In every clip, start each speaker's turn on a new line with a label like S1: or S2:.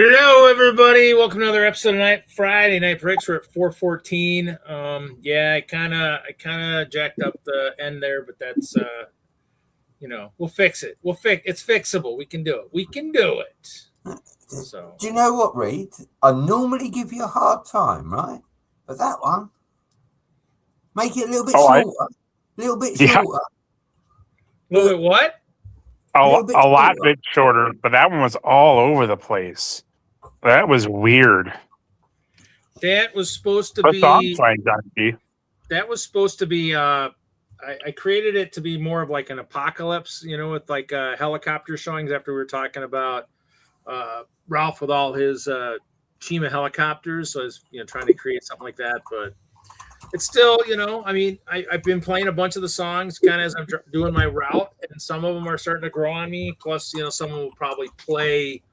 S1: Hello, everybody. Welcome to another episode of Friday Night Breaks. We're at 4:14. Yeah, I kind of jacked up the end there, but that's we'll fix it. It's fixable. We can do it. We can do it. So,
S2: do you know what, Reed? I normally give you a hard time, right? But that one, make it a little bit shorter. A little bit shorter.
S1: A little bit what?
S3: A lot bit shorter, but that one was all over the place. That was weird.
S1: That was supposed to be. That was supposed to be. I created it to be more of like an apocalypse, with like helicopter showings. After we were talking about Ralph with all his Chima helicopters, so I was trying to create something like that, but. It's still, I've been playing a bunch of the songs kind of as I'm doing my route, and some of them are starting to grow on me. Plus, some of them will probably play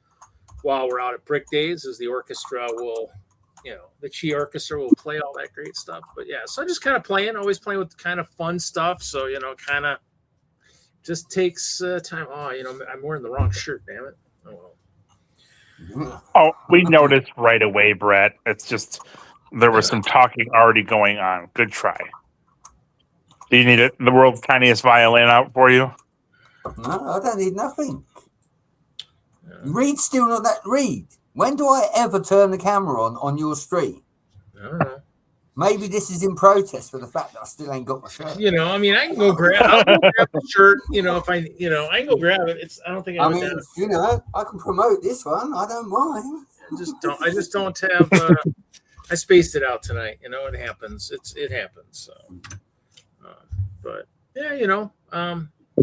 S1: while we're out at Brick Days, as the orchestra will, the Chi Orchestra will play all that great stuff. But yeah, so I'm just kind of always playing with kind of fun stuff. So, kind of just takes time. Oh, I'm wearing the wrong shirt, damn it. Oh,
S3: well. Oh, we noticed right away, Brett. It's just... There was some talking already going on. Good try. Do you need the world's tiniest violin out for you?
S2: No, I don't need nothing. Reed's still not that Reed. When do I ever turn the camera on your street?
S1: I don't know.
S2: Maybe this is in protest for the fact that I still ain't got my shirt.
S1: I can go grab the shirt, if I can go grab it. I don't think
S2: I can promote this one. I don't mind.
S1: I just don't have... I spaced it out tonight. It happens. It happens. So, but yeah,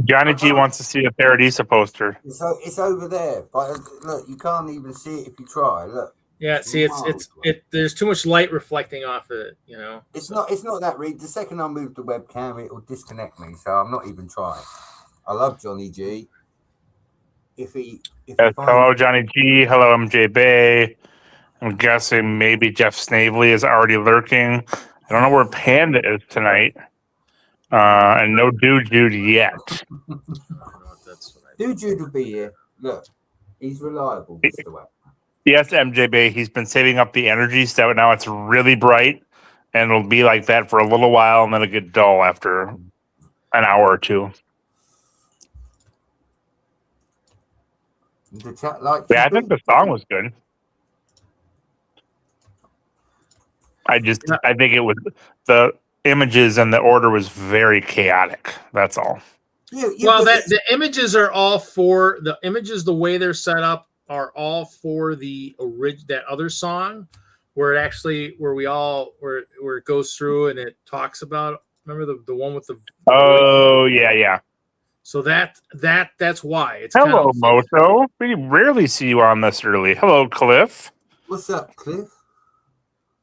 S3: Johnny G wants to see a Paradisa poster.
S2: It's over there, but look, you can't even see it if you try. Look.
S1: Yeah. See, it's there's too much light reflecting off of it.
S2: It's not that Reed. The second I move the webcam, it will disconnect me. So I'm not even trying. I love Johnny G.
S3: Hello, Johnny G. Hello, MJ Bay. I'm guessing maybe Jeff Snavely is already lurking. I don't know where Panda is tonight. And no Dude yet.
S2: Dude will be here. Look, he's reliable, Mr. Webb.
S3: Yes, MJB. He's been saving up the energy, so now it's really bright. And it'll be like that for a little while, and then it'll get dull after an hour or two.
S2: The chat like
S3: I think the song was good. I think it was the images and the order was very chaotic. That's all.
S1: The images are all for the images. The way they're set up are all for the that other song, where it goes through and it talks about. Remember the one with the.
S3: Oh yeah.
S1: So that's why it's.
S3: Hello, Moto. We rarely see you on this early. Hello, Cliff.
S2: What's up, Cliff?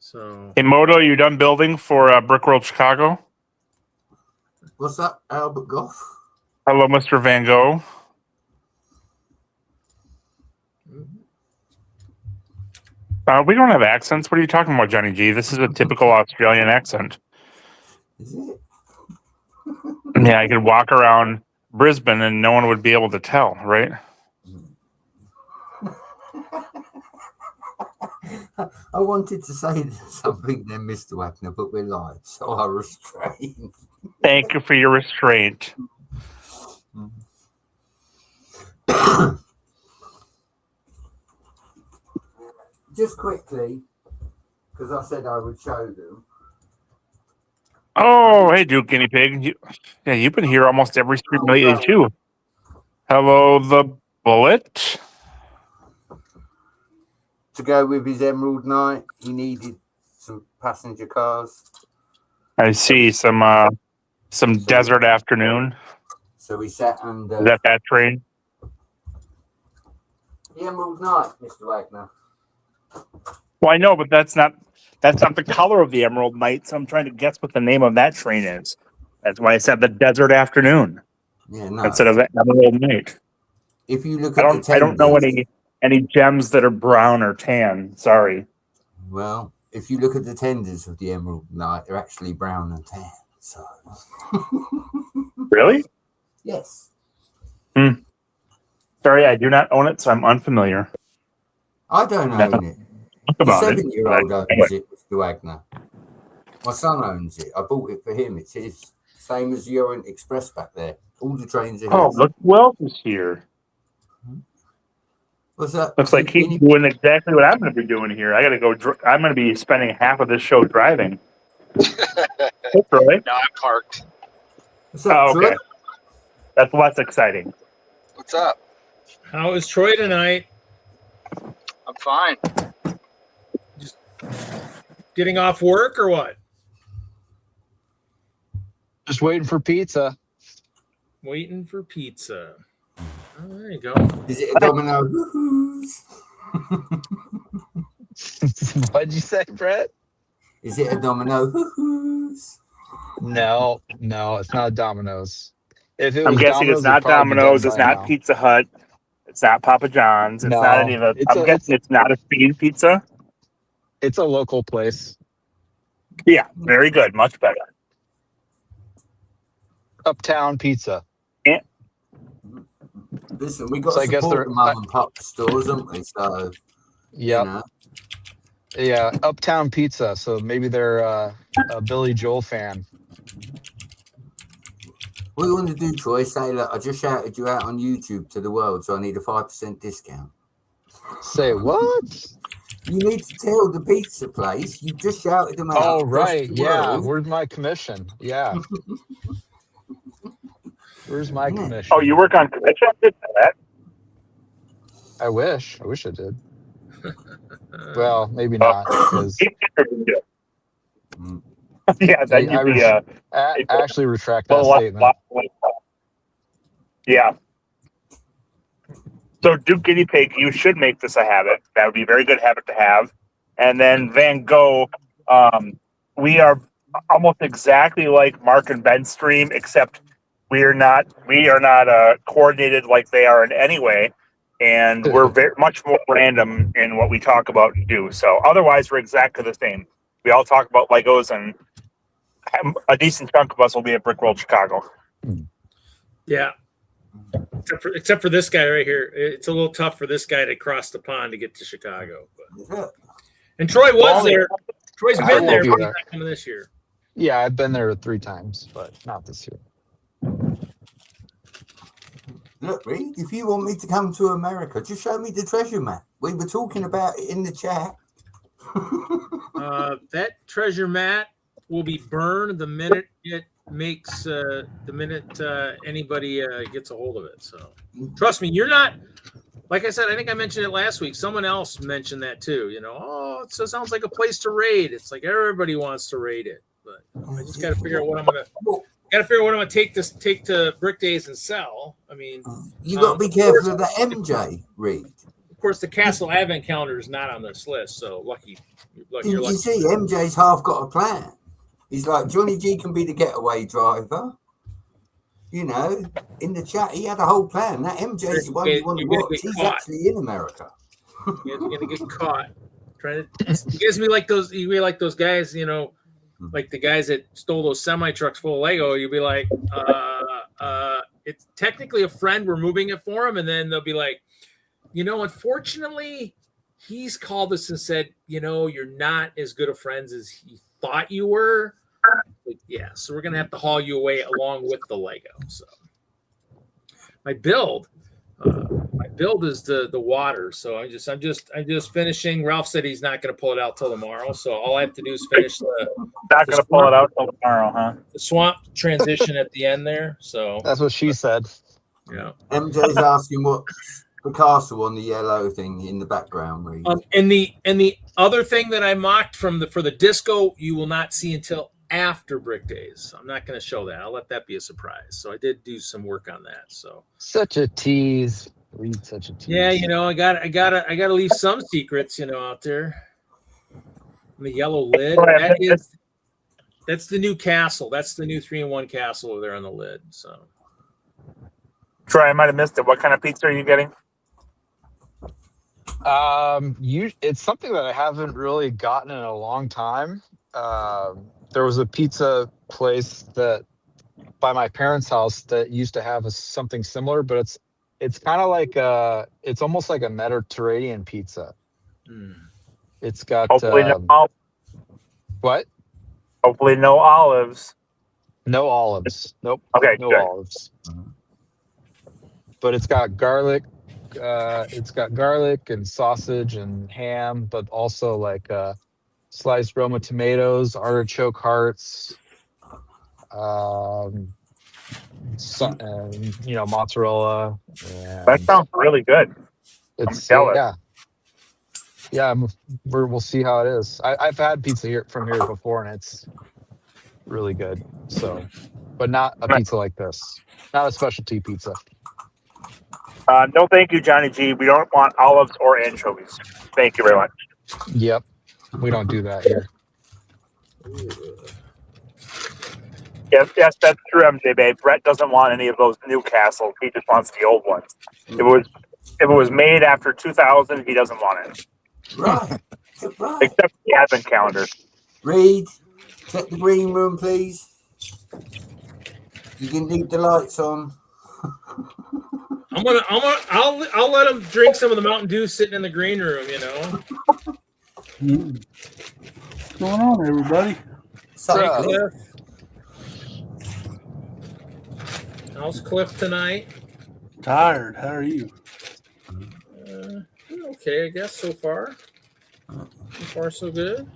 S1: So,
S3: hey, Moto, you done building for Brickworld Chicago?
S2: What's up, Albert Goff?
S3: Hello, Mr. Van Gogh. We don't have accents. What are you talking about, Johnny G? This is a typical Australian accent.
S2: Is it?
S3: Yeah, I could walk around Brisbane and no one would be able to tell, right?
S2: I wanted to say something then, Mr. Wagner, but we're live, so I restrain.
S3: Thank you for your restraint.
S2: Just quickly, because I said I would show them.
S3: Oh, hey, Duke Guinea Pig. You've been here almost every stream lately, too. Hello, the Bullet.
S2: To go with his Emerald Night, he needed some passenger cars.
S3: I see some desert afternoon.
S2: So we sat under.
S3: Is that train?
S2: The Emerald Night, Mr. Wagner.
S3: Well, I know, but that's not the color of the Emerald Night. So I'm trying to guess what the name of that train is. That's why I said the desert afternoon.
S2: Yeah, no.
S3: Instead of the Emerald Night.
S2: If you look at
S3: I don't know any gems that are brown or tan. Sorry.
S2: Well, if you look at the tenders of the Emerald Night, they're actually brown and tan. So.
S3: Really?
S2: Yes.
S3: Sorry, I do not own it, so I'm unfamiliar.
S2: I don't own it. The 7-year-old owns it, Mr. Wagner. My son owns it. I bought it for him. It's his. Same as the Orient Express back there. All the trains are his.
S3: Oh, look who else is here.
S2: What's that?
S3: Looks like he's doing exactly what I'm going to be doing here. I got to go. I'm going to be spending half of this show driving. Hey, Troy.
S4: No, I'm parked.
S2: What's up,
S3: Oh, okay.
S2: Troy?
S3: That's less exciting.
S4: What's up?
S1: How is Troy tonight?
S4: I'm fine.
S1: Just getting off work or what?
S5: Just waiting for pizza.
S1: Waiting for pizza. Oh, there you go.
S2: Is it a domino?
S5: What'd you say, Brett?
S2: Is it a domino?
S5: No, it's not Domino's. If it was
S3: I'm guessing
S5: Domino's,
S3: it's not
S5: it'd probably be
S3: Domino's.
S5: done
S3: It's
S5: by
S3: not
S5: now.
S3: Pizza Hut. It's not Papa John's. It's
S5: No,
S3: not any of the. I'm guessing it's not a speed pizza.
S5: It's a local place.
S3: Yeah, very good. Much better.
S5: Uptown Pizza.
S2: Listen, we got
S5: So
S2: to
S5: I guess
S2: support
S5: they're-
S2: the mum and pop stores, haven't we? So,
S5: Yep.
S2: you know.
S5: Yeah, Uptown Pizza. So maybe they're a Billy Joel fan.
S2: What do you want to do, Troy? Say, look, I just shouted you out on YouTube to the world, so I need a 5% discount.
S5: Say what?
S2: You need to tell the pizza place you just shouted them out.
S5: Oh,
S2: across
S5: right.
S2: the
S5: Yeah.
S2: world.
S5: Where's my commission? Yeah. Where's my commission?
S3: Oh, you work on commission? I didn't know that.
S5: I wish I did. Well, maybe not. 'Cause
S3: Yeah, then
S5: I
S3: you'd be
S5: I actually retract that statement.
S3: Yeah. So Duke Guinea Pig, you should make this a habit. That would be a very good habit to have. And then Van Gogh, we are almost exactly like Mark and Ben's stream, except we are not coordinated like they are in any way. And we're very much more random in what we talk about and do. So otherwise, we're exactly the same. We all talk about Legos, and a decent chunk of us will be at Brick World Chicago.
S1: Yeah. Except for this guy right here. It's a little tough for this guy to cross the pond to get to Chicago. But. And Troy was there. Troy's been there, but he's not coming this year.
S5: Yeah, I've been there 3 times, but not this year.
S2: Look, Reed, if you want me to come to America, just show me the treasure map. We were talking about it in the chat.
S1: That treasure map will be burned the minute it makes anybody gets a hold of it. So trust me, you're not. Like I said, I think I mentioned it last week. Someone else mentioned that too. You know, oh, it sounds like a place to raid. It's like everybody wants to raid it, but I just got to figure out what I'm gonna. Got to figure out what I'm gonna take to Brick Days and sell. I mean,
S2: you got to be careful of the MJ, Reed.
S1: Of course, the Castle Advent calendar is not on this list, so lucky. You're lucky.
S2: You see, MJ's half got a plan. He's like, Johnny G can be the getaway driver. You know, in the chat, he had a whole plan. That MJ's the one you want to watch. He's actually in America.
S1: You're gonna get caught. Trying to. He gives me like those. You be like those guys, you know, like the guys that stole those semi trucks full of Lego. You'll be like, it's technically a friend. We're moving it for him, and then they'll be like, you know, unfortunately, he's called us and said, you know, you're not as good of friends as he thought you were. But yeah, so we're gonna have to haul you away along with the Lego. So my build is the water. So I'm just finishing. Ralph said he's not gonna pull it out till tomorrow. So all I have to do is finish
S3: Not gonna pull it out till tomorrow, huh?
S1: the swamp transition at the end there. So
S5: That's what she said.
S1: yeah.
S2: MJ's asking what the castle on the yellow thing in the background, Reed.
S1: And the other thing that I mocked for the disco, you will not see until after Brick Days. I'm not going to show that. I'll let that be a surprise. So I did do some work on that. So
S5: Such a tease. Read such a tease.
S1: yeah, you know, I gotta leave some secrets, you know, out there. And the yellow lid. That's the new castle. That's the new 3-in-1 castle over there on the lid. So
S3: Troy, I might have missed it. What kind of pizza are you getting?
S5: It's something that I haven't really gotten in a long time. There was a pizza place that by my parents' house that used to have something similar, but it's kind of like it's almost like a Mediterranean pizza. It's got
S3: Hopefully
S5: what?
S3: Hopefully no olives.
S5: No olives. Nope.
S3: Okay,
S5: No
S3: good.
S5: olives. But it's got garlic. It's got garlic and sausage and ham, but also like sliced Roma tomatoes, artichoke hearts, and, mozzarella.
S3: That
S5: And
S3: sounds really good. I'm jealous.
S5: Yeah. We'll see how it is. I've had pizza from here before, and it's really good. So, but not a pizza like this. Not a specialty pizza.
S3: No, thank you, Johnny G. We don't want olives or anchovies. Thank you very much.
S5: Yep, we don't do that here.
S3: Yes, that's true, MJB. Brett doesn't want any of those Newcastles. He just wants the old ones. If it was made after 2000, he doesn't want it.
S2: Right.
S3: Except the advent calendar.
S2: Reed, check the green room, please. You can leave the lights on.
S1: I'll let him drink some of the Mountain Dew sitting in the green room, you know.
S6: What's going on, everybody?
S1: Cliff. How's Cliff tonight?
S6: Tired. How are you?
S1: Okay, I guess so far. So far, so good.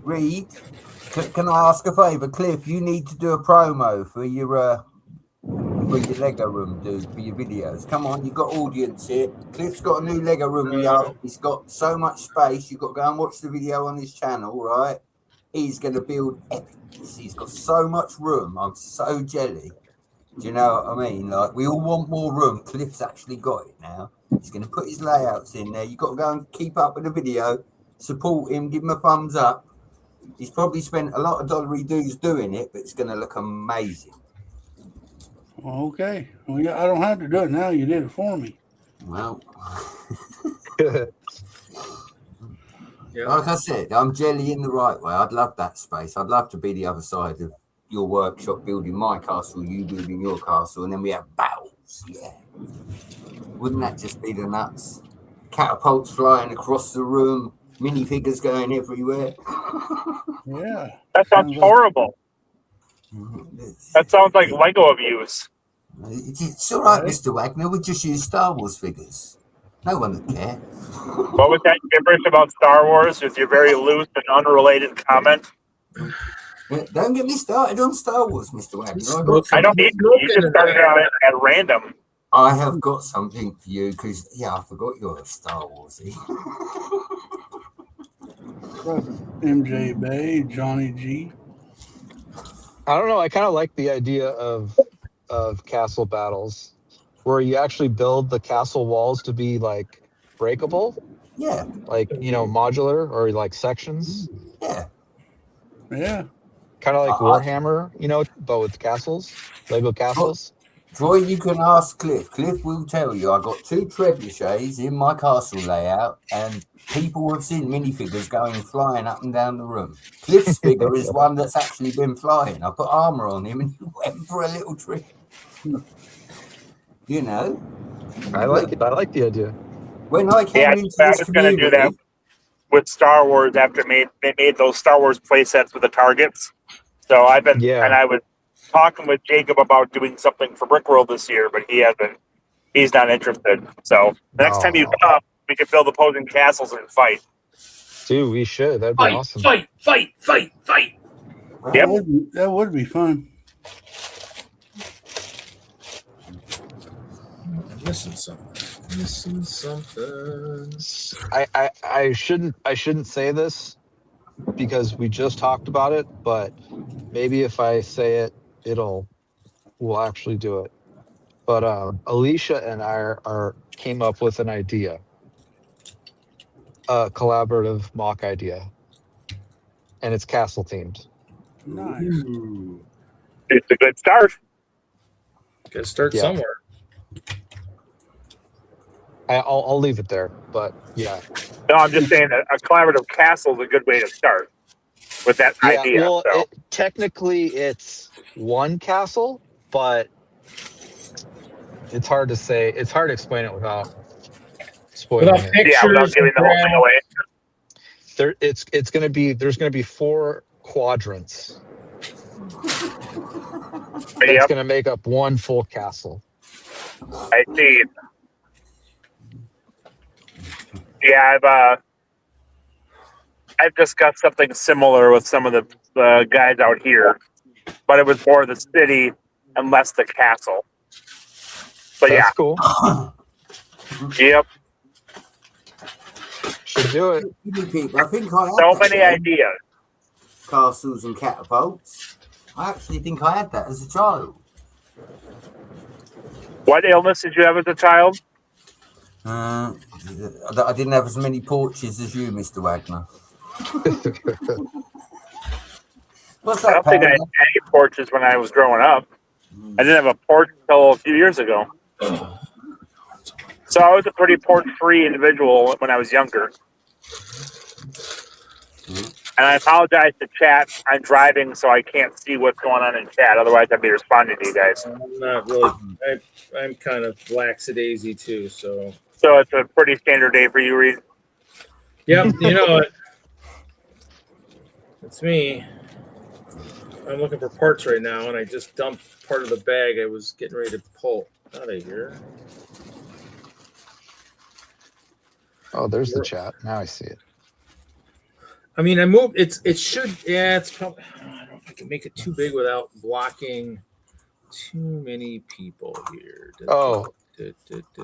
S2: Reed, can I ask a favour? Cliff, you need to do a promo for your Lego room, dude, for your videos. Come on, you've got audience here. Cliff's got a new Lego room. He's got so much space. You've got to go and watch the video on his channel, right? He's going to build epic. He's got so much room. I'm so jelly. Do you know what I mean? Like, we all want more room. Cliff's actually got it now. He's going to put his layouts in there. You've got to go and keep up with the video. Support him. Give him a thumbs up. He's probably spent a lot of dollary dues doing it, but it's going to look amazing.
S6: Okay. Well, I don't have to do it now. You did it for me.
S2: Well,
S1: Yeah.
S2: like I said, I'm jelly in the right way. I'd love that space. I'd love to be the other side of your workshop, building my castle, you building your castle, and then we have battles. Yeah. Wouldn't that just be the nuts? Catapults flying across the room, minifigures going everywhere.
S6: Yeah.
S3: That sounds horrible. That sounds like Lego abuse.
S2: It's all right, Mr. Wagner. We just use Star Wars figures. No one would care.
S3: What was that gibberish about Star Wars with your very loose and unrelated comment?
S2: Don't get me started on Star Wars, Mr. Wagner.
S3: I don't need to. You just started on it at random.
S2: I have got something for you because, I forgot you're a Star Warsy.
S6: MJ Bay, Johnny G.
S5: I don't know. I kind of like the idea of castle battles where you actually build the castle walls to be like breakable.
S2: Yeah.
S5: Like, modular or like sections.
S2: Yeah.
S6: Yeah.
S5: Kind of like Warhammer, but with castles, Lego castles.
S2: Troy, you can ask Cliff. Cliff will tell you I got 2 trebuchets in my castle layout, and people have seen minifigures going flying up and down the room. Cliff's figure is one that's actually been flying. I put armor on him and he went for a little trip.
S5: I like it. I like the idea.
S2: When I came into
S3: I
S2: this
S3: was going to do that with Star Wars after they made those Star Wars play sets with the targets. So I've been, and I was talking with Jacob about doing something for Brickworld this year, but he's not interested. So the next time you come, we can build opposing castles and fight.
S5: Dude, we should. That'd be awesome.
S1: Fight.
S3: Yep.
S6: That would be fun.
S1: Missing something.
S5: I shouldn't say this because we just talked about it, but maybe if I say it, we'll actually do it. But Alicia and I came up with an idea, a collaborative mock idea, and it's castle themed.
S6: Nice.
S3: It's a good start.
S1: Got to start somewhere.
S5: I'll leave it there, but yeah.
S3: No, I'm just saying that a collaborative castle is a good way to start with that idea.
S5: Well, technically it's one castle, but it's hard to say. It's hard to explain it without spoiling
S1: Without
S5: it.
S1: pictures,
S3: Yeah, without giving the whole thing away.
S5: It's gonna be there's gonna be 4 quadrants. That's
S3: Yep,
S5: gonna make up one full castle.
S3: I see. Yeah, I've discussed something similar with some of the guys out here, but it was more the city and less the castle. But
S5: That's cool.
S3: yep,
S5: Should do it.
S2: I think I had
S3: so
S2: that
S3: many
S2: game,
S3: ideas.
S2: Castles and Catapults. I actually think I had that as a child.
S3: What illness did you have as a child?
S2: I didn't have as many porches as you, Mr. Wagner. What's
S3: I
S2: that,
S3: don't think I had
S2: Panda?
S3: any porches when I was growing up. I didn't have a porch until a few years ago. So I was a pretty porch-free individual when I was younger. And I apologize to chat. I'm driving, so I can't see what's going on in chat. Otherwise, I'd be responding to you guys.
S1: I'm not really. I'm kind of lackadaisy too. So
S3: it's a pretty standard day for you, Reed.
S1: yep, you know it. It's me. I'm looking for parts right now, and I just dumped part of the bag I was getting ready to pull out of here.
S5: Oh, there's the chat. Now I see it.
S1: I mean, I moved. It should. Yeah, it's probably. I don't know if I can make it too big without blocking too many people here.
S5: Oh,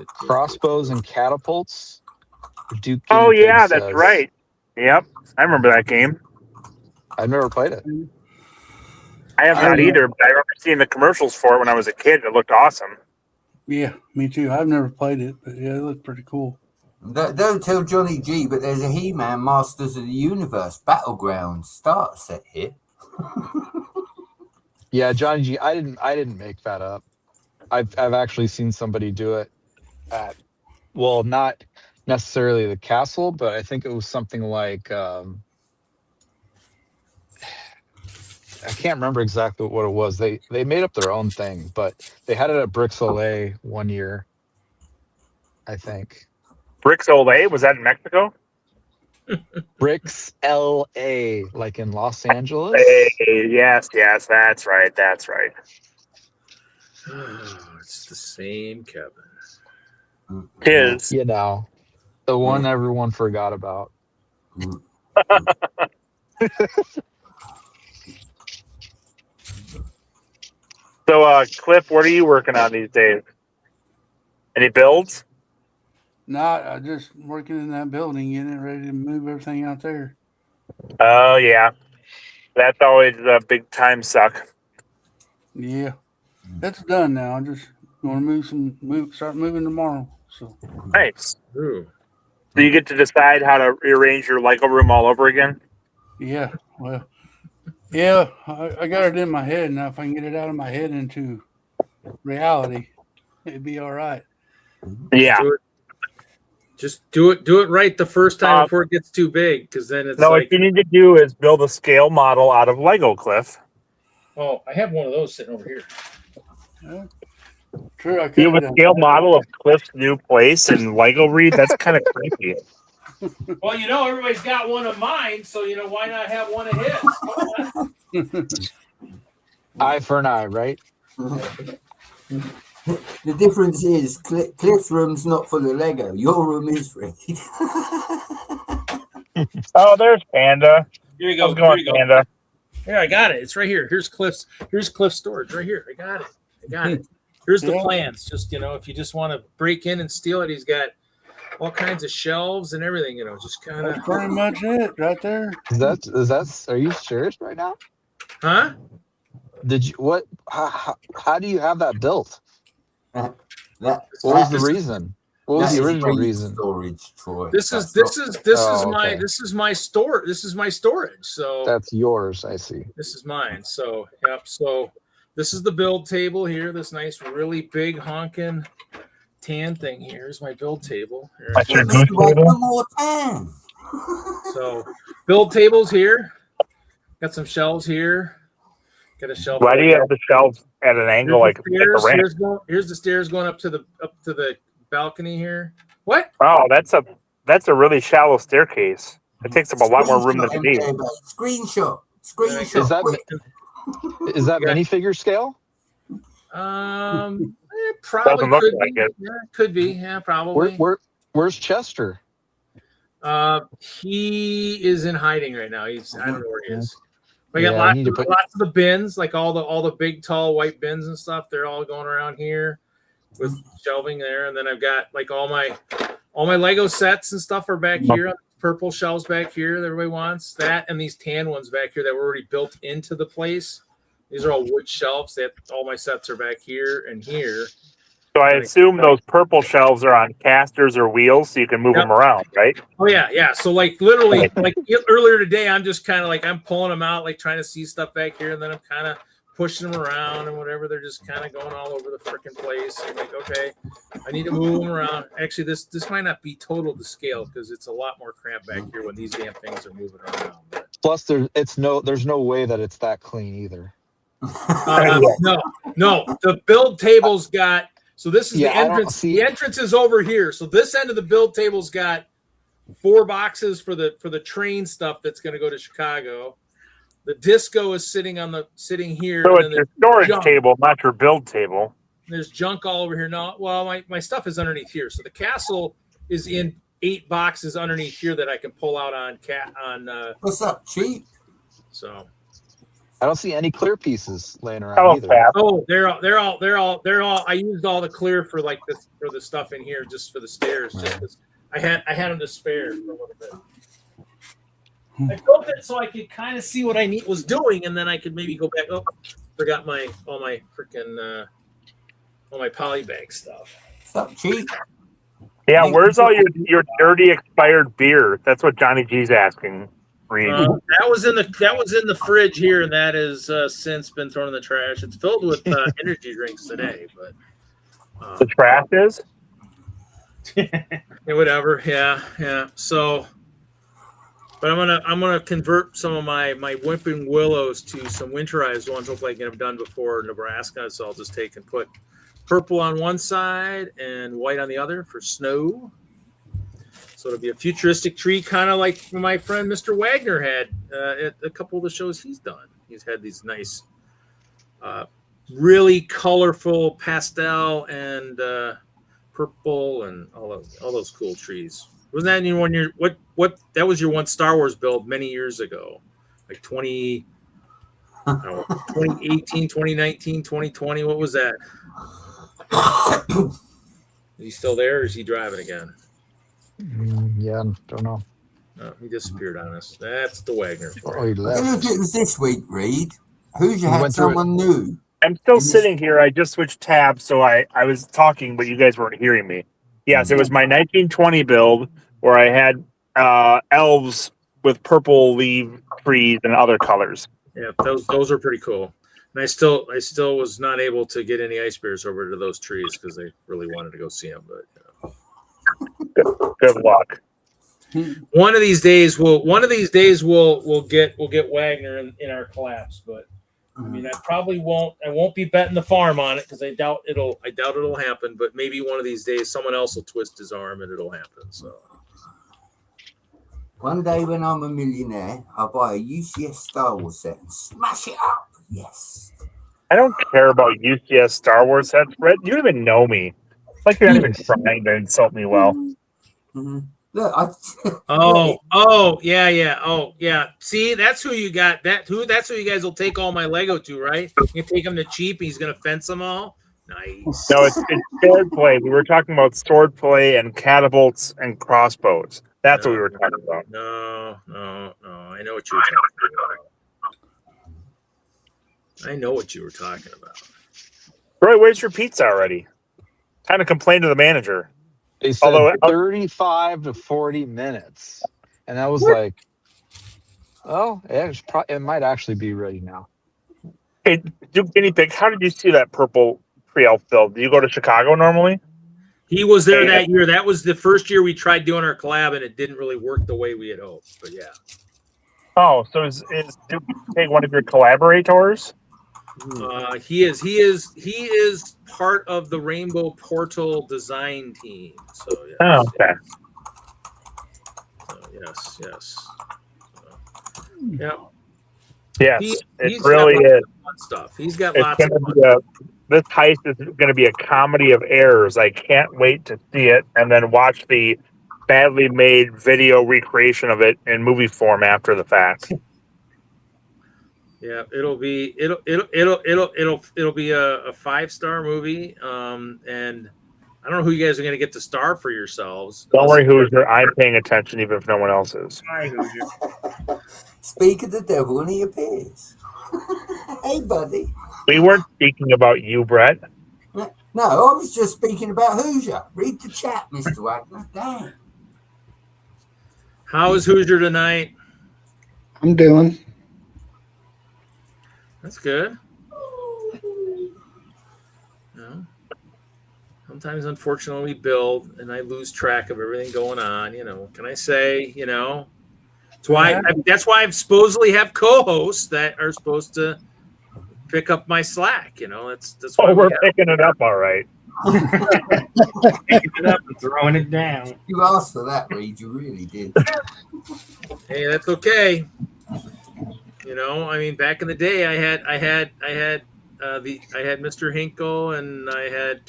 S5: crossbows and catapults. Duke
S3: Oh,
S5: Guinea Pig
S3: yeah, that's
S5: says.
S3: right. Yep, I remember that game.
S5: I've never played it.
S3: I have not either, but I remember seeing the commercials for it when I was a kid. It looked awesome.
S6: Yeah, me too. I've never played it, but yeah, it looked pretty cool.
S2: Don't tell Johnny G, but there's a He-Man Masters of the Universe Battlegrounds start set here.
S5: Yeah, Johnny G. I didn't make that up. I've actually seen somebody do it at, well, not necessarily the castle, but I think it was something like I can't remember exactly what it was. They made up their own thing, but they had it at Bricks LA one year, I think.
S3: Bricks Olay, was that in Mexico?
S5: Bricks LA, like in Los Angeles.
S3: Hey, yes, that's right.
S1: It's the same Kevin.
S3: His.
S5: You know, the one everyone forgot about.
S3: So, Cliff, what are you working on these days? Any builds?
S6: Not, I just working in that building, getting it ready to move everything out there.
S3: Oh, yeah. That's always a big time suck.
S6: Yeah, that's done now. I'm just going to start moving tomorrow. So
S3: Nice.
S1: Ooh.
S3: So you get to decide how to rearrange your Lego room all over again?
S6: yeah, well, yeah, I got it in my head now. If I can get it out of my head into reality, it'd be all right.
S3: Yeah.
S1: Just do it right the first time before it gets too big, because then it's
S3: No,
S1: like,
S3: what you need to do is build a scale model out of Lego, Cliff.
S1: oh, I have one of those sitting over here.
S6: True, I could
S3: You have a scale model of Cliff's new place in Lego, Reed? That's kind of creepy.
S1: Well, everybody's got one of mine, so why not have one of his?
S5: Eye for an eye, right?
S2: The difference is Cliff's room's not full of Lego. Your room is, Reed.
S3: Oh, there's Panda.
S1: Here you go.
S3: How's it going, Panda?
S1: Here, I got it. It's right here. Here's Cliff's storage right here. I got it. Here's the plans. Just, if you just want to break in and steal it, he's got all kinds of shelves and everything, just kind of.
S6: That's pretty much it right there.
S5: Is that? Are you serious right now?
S1: Huh?
S5: Did you what? How do you have that built?
S2: What
S5: was the reason? What was the original reason?
S2: Storage, Troy.
S1: This is my store. This is my storage. So
S5: that's yours. I see.
S1: This is mine. So yep. So this is the build table here. This nice, really big honking tan thing here. Here's my build table. Here.
S2: One more tan.
S1: So build tables here. Got some shelves here. Got a shelf.
S3: Why do you have the shelves at an angle like a ramp?
S1: Here's the stairs going up to the balcony here. What?
S3: Oh, that's a really shallow staircase. It takes up a lot more room than it needs.
S2: Screenshot.
S5: Is that minifigure scale?
S1: It probably
S3: Doesn't look
S1: could
S3: like
S1: be.
S3: it.
S1: Yeah, could be. Yeah, probably.
S5: Where's Chester?
S1: He is in hiding right now. I don't know where he is. We got
S5: Yeah,
S1: lots of the bins, like all the big tall white bins and stuff. They're all going around here with shelving there, and then I've got like all my Lego sets and stuff are back here. Purple shelves back here that everybody wants. That and these tan ones back here that were already built into the place. These are all wood shelves. All my sets are back here and here.
S3: So I assume those purple shelves are on casters or wheels, so you can move them around, right?
S1: Oh yeah. So like literally, like earlier today, I'm just kind of like I'm pulling them out, like trying to see stuff back here, and then I'm kind of pushing them around and whatever. They're just kind of going all over the freaking place. I'm like, okay, I need to move them around. Actually, this might not be total to scale because it's a lot more cramped back here when these damn things are moving around. But,
S5: Plus, there's no way that it's that clean either.
S1: No. The build table's got. So this is the entrance.
S5: The
S1: entrance is over here. So this end of the build table's got 4 boxes for the train stuff that's going to go to Chicago. The disco is sitting here.
S3: So it's your storage table, not your build table.
S1: There's junk all over here. No, well, my stuff is underneath here. So the castle is in 8 boxes underneath here that I can pull out on
S2: What's up, cheap?
S1: So
S5: I don't see any clear pieces laying around either.
S3: Pat.
S1: Oh, they're all. I used all the clear for like this for the stuff in here, just for the stairs. Just I had them to spare for a little bit. I built it so I could kind of see what I was doing, and then I could maybe go back. Oh, forgot all my polybag stuff.
S2: What's up, cheap?
S3: Yeah, where's all your dirty expired beer? That's what Johnny G's asking.
S1: That was in the fridge here, and that has since been thrown in the trash. It's filled with energy drinks today, but
S3: the trash is.
S1: Yeah, whatever. Yeah. So, but I'm gonna convert some of my Whipping Willows to some winterized ones. Hopefully, I can have done before Nebraska. So I'll just take and put purple on one side and white on the other for snow. So it'll be a futuristic tree, kind of like my friend Mr. Wagner had at a couple of the shows he's done. He's had these nice, really colorful pastel and purple and all those cool trees. Wasn't that your one year? What that was your one Star Wars build many years ago, like 2018, 2019, 2020. What was that? Is he still there, or is he driving again?
S5: Yeah, don't know.
S1: No, he disappeared on us. That's the Wagner.
S5: Oh, he left.
S2: Look, it was this week, Reed. Who's you had someone new?
S3: I'm still sitting here. I just switched tabs, so I was talking, but you guys weren't hearing me. Yes, it was my 1920 build where I had elves with purple leaf trees and other colors.
S1: Yeah, those are pretty cool. And I still was not able to get any ice bears over to those trees because they really wanted to go see them. But
S3: good luck.
S1: One of these days we'll get Wagner in our collapse. But I mean, I won't be betting the farm on it because I doubt it'll happen. But maybe one of these days someone else will twist his arm and it'll happen. So
S2: one day when I'm a millionaire, I'll buy a UCS Star Wars set and smash it up. Yes.
S3: I don't care about UCS Star Wars sets, Brett. You don't even know me. It's like you're not even trying to insult me well.
S2: Mm-hmm. Look,
S1: yeah. See, that's who you got. That's who you guys will take all my Lego to, right? You take them to cheap. He's gonna fence them all. Nice.
S3: No, it's sword play. We were talking about sword play and catapults and crossbows. That's what we were talking about.
S1: No. I know what you were talking about. I know what you were talking about.
S3: Roy, where's your pizza already? Time to complain to the manager.
S5: They said 35 to 40 minutes. And that was like, it might actually be ready now.
S3: Hey, Guinea Pig, how did you see that purple pre-elf build? Do you go to Chicago normally?
S1: He was there that year. That was the first year we tried doing our collab, and it didn't really work the way we had hoped. But yeah.
S3: Oh, so did you take one of your collaborators?
S1: He is part of the Rainbow Portal design team. So yes,
S3: Oh, okay.
S1: yes. Yeah.
S3: Yes,
S1: He's
S3: it really
S1: got
S3: is.
S1: fun stuff. He's got
S3: It's
S1: lots of
S3: going to
S1: fun.
S3: be this heist is going to be a comedy of errors. I can't wait to see it and then watch the badly made video recreation of it in movie form after the fact.
S1: Yeah, it'll be a 5-star movie. And I don't know who you guys are going to get to star for yourselves.
S3: Don't worry, Hoosier. I'm paying attention even if no one else is.
S1: Hi, Hoosier.
S2: Speak of the devil and he appears. Hey, buddy.
S3: We weren't speaking about you, Brett.
S2: No, I was just speaking about Hoosier. Read the chat, Mr. Wagner. Damn.
S1: How is Hoosier tonight?
S7: I'm doing.
S1: That's good. No. Sometimes, unfortunately, we build and I lose track of everything going on. Can I say, that's why I supposedly have co-hosts that are supposed to pick up my slack. That's why
S3: we're picking it up all right.
S1: Picking it up and throwing it down.
S2: You asked for that, Reed. You really did.
S1: Hey, that's okay. Back in the day, I had Mr. Hinkle and I had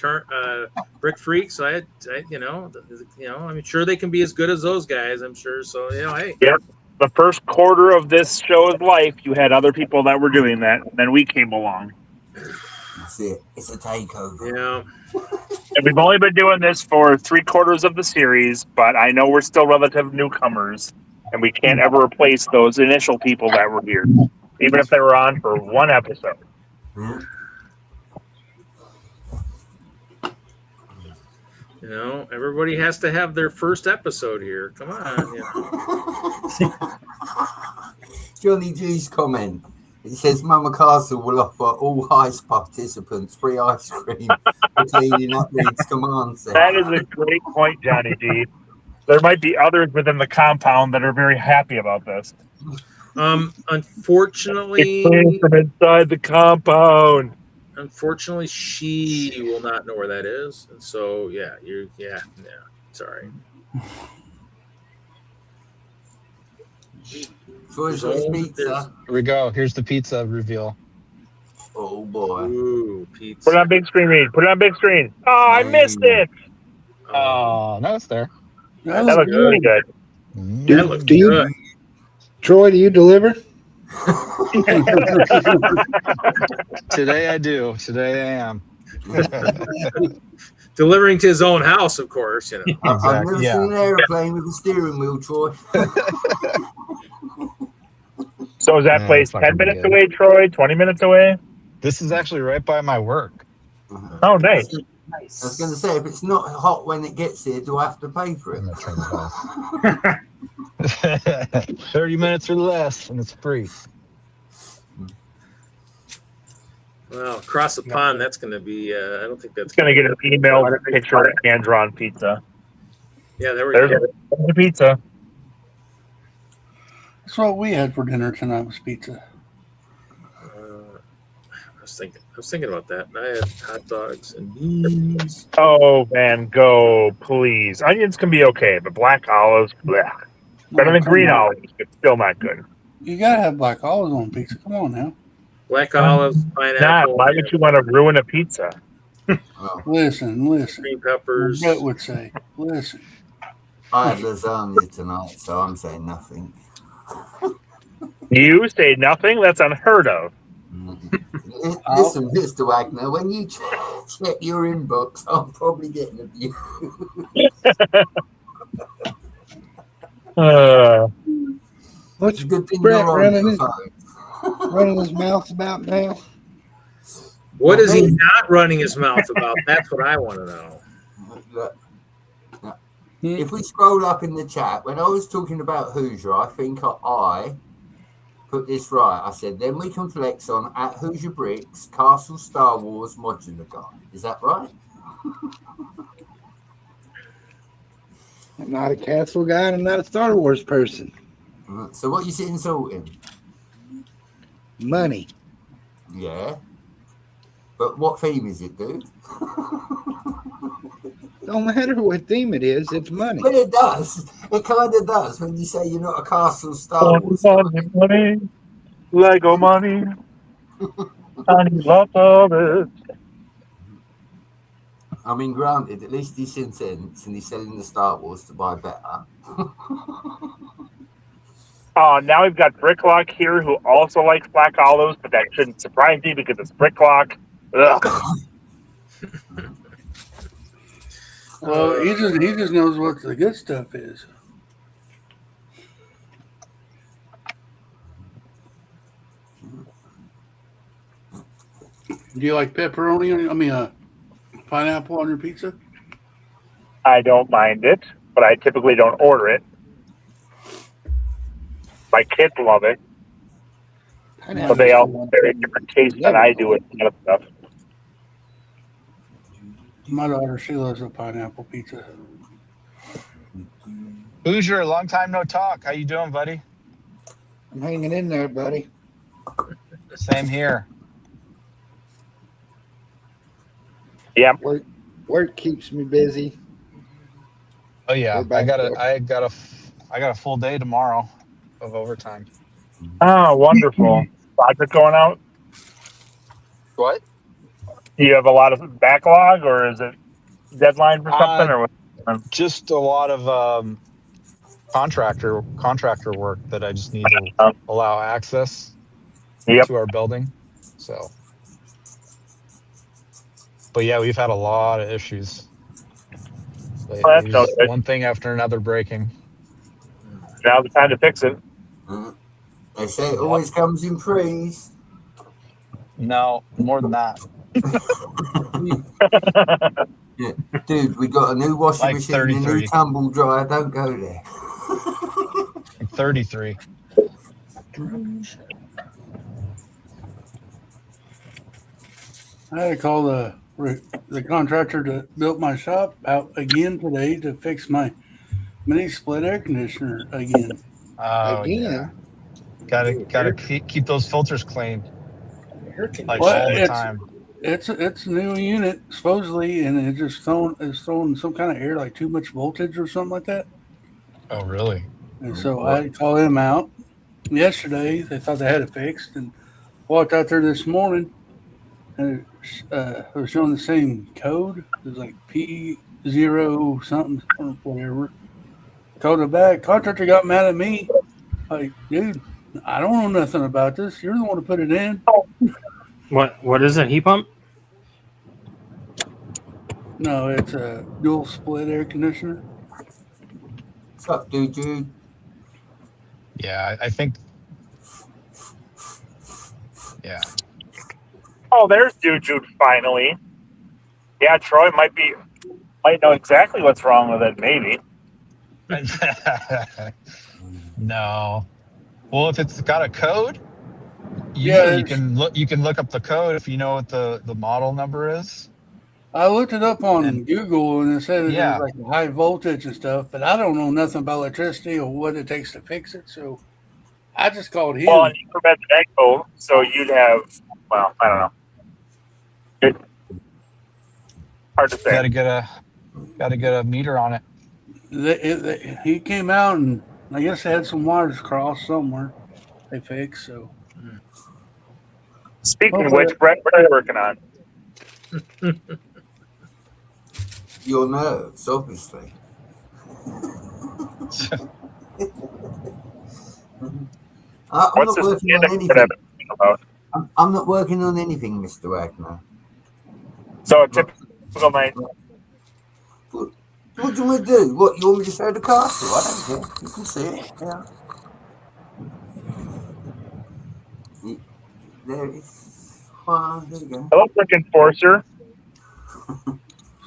S1: Brick Freak. So I'm sure they can be as good as those guys. I'm sure. So hey.
S3: Yep. The first quarter of this show's life, you had other people that were doing that, and then we came along.
S2: That's it. It's a takeover.
S1: Yeah.
S3: And we've only been doing this for 3/4 of the series, but I know we're still relative newcomers, and we can't ever replace those initial people that were here, even if they were on for one episode.
S2: Yeah.
S1: Everybody has to have their first episode here. Come on.
S2: Johnny G's comment. It says Mama Castle will offer all heist participants free ice cream for cleaning up Reed's command center.
S3: That is a great point, Johnny G. There might be others within the compound that are very happy about this.
S1: Unfortunately,
S3: It's clean from inside the compound.
S1: Unfortunately, she will not know where that is, and so sorry.
S2: Troy's got his pizza.
S5: Here we go. Here's the pizza reveal.
S2: Oh boy.
S1: Ooh, pizza.
S3: Put it on big screen, Reed. Put it on big screen. Oh, I missed it.
S5: Oh, no, it's there.
S3: That looks really good.
S1: That looks good.
S7: Troy, do you deliver?
S5: Today I do. Today I am.
S1: Delivering to his own house, of course.
S2: I've never seen an airplane with a steering wheel, Troy.
S3: So is that place 10 minutes away, Troy? 20 minutes away?
S5: This is actually right by my work.
S3: Oh, nice.
S2: I was going to say, if it's not hot when it gets here, do I have to pay for it?
S5: I'm gonna turn it off. 30 minutes or less, and it's free.
S1: Well, across the pond, that's going to be. I don't think that's
S3: going to get an email picture of hand-drawn pizza.
S1: Yeah, there's
S3: the pizza.
S6: That's what we had for dinner tonight was pizza.
S1: I was thinking about that. I had hot dogs and beans.
S3: Oh, man, go, please. Onions can be okay, but black olives, blech. Better than green olives, but still not good.
S6: You gotta have black olives on pizza. Come on now.
S1: Black olives, pineapple.
S3: Why would you want to ruin a pizza?
S6: Listen.
S1: Green peppers.
S6: Brett would say, listen.
S2: I had lasagna tonight, so I'm saying nothing.
S3: You say nothing? That's unheard of.
S2: Listen, Mr. Wagner, when you check your inbox, I'm probably getting a view.
S7: What's
S2: good thing
S7: Brett
S2: you're on your phone.
S7: running his mouth about now?
S1: What is he not running his mouth about? That's what I want to know.
S2: Look, if we scroll up in the chat, when I was talking about Hoosier, I think I put this right. I said, then we can flex on at Hoosier Bricks, Castle Star Wars modular guide. Is that right?
S7: I'm not a Castle guy and I'm not a Star Wars person.
S2: So what you sitting salting?
S7: Money.
S2: Yeah. But what theme is it, dude?
S7: Don't matter what theme it is, it's money.
S2: But it does. It kind of does when you say you're not a Castle Star Wars.
S3: Money, Lego money. I need lots of it.
S2: I mean, granted, at least he's in sense and he's selling the Star Wars to buy better.
S3: Now we've got Bricklock here who also likes Black Olives, but that shouldn't surprise you because it's Bricklock. Ugh.
S6: Well, he just knows what the good stuff is. Do you like pepperoni? Pineapple on your pizza?
S3: I don't mind it, but I typically don't order it. My kids love it, but they all have very different tastes than I do with other stuff.
S6: My daughter, she loves a pineapple pizza.
S5: Hoosier, long time no talk. How you doing, buddy?
S7: I'm hanging in there, buddy.
S5: Same here.
S3: Yeah.
S7: Work keeps me busy.
S5: Oh yeah,
S7: We're
S5: I
S7: back
S5: got a full day tomorrow of overtime.
S3: Oh, wonderful. Project going out?
S5: What?
S3: Do you have a lot of backlog, or is it deadline for something? Or what?
S5: Just a lot of contractor work that I just need to allow access to our building. So, but yeah, we've had a lot of issues. One thing after another breaking.
S3: Now's the time to fix it.
S2: They say it always comes in threes.
S5: No, more than that.
S2: Yeah. Dude, we got a new washing
S5: Like
S2: machine and a new
S5: 33.
S2: tumble dryer. Don't go there.
S5: 33.
S6: I had to call the contractor that built my shop out again today to fix my mini split air conditioner again.
S5: Oh,
S7: Again?
S5: Yeah. Gotta keep those filters clean. Like
S6: Well,
S5: all the time.
S6: It's a new unit supposedly, and it's throwing some kind of air, like too much voltage or something like that.
S5: Oh, really?
S6: And so I had to call him out yesterday. They thought they had it fixed, and walked out there this morning, and it was showing the same code. It was like P0 something or whatever. Called it back. Contractor got mad at me. Like, dude, I don't know nothing about this. You're the one to put it in.
S1: What is it? Heat pump?
S6: No, it's a dual split air conditioner.
S2: What's up, dude?
S5: Yeah, I think. Yeah.
S3: Oh, there's Jude finally. Yeah, Troy might know exactly what's wrong with it, maybe.
S5: No. Well, if it's got a code, you can look up the code if you know what the model number is.
S6: I looked it up on Google, and it said it
S5: Yeah.
S6: was like high voltage and stuff, but I don't know nothing about electricity or what it takes to fix it, so I just called him.
S3: Well, and you prevent the echo, so you'd have, well, I don't know. It's hard to say.
S5: Gotta get a meter on it.
S6: He came out, and I guess they had some wires crossed somewhere. They fixed, so.
S3: Speaking of which, Brett, what are you working on?
S2: Your nerves, obviously. I'm not working on anything. I'm not working on anything, Mr. Wagner.
S3: So a typical night.
S2: What do you want to do? What, you want me to show the castle? I don't care. You can see it. Yeah. There it is. There you go.
S3: Hello, Brick Enforcer.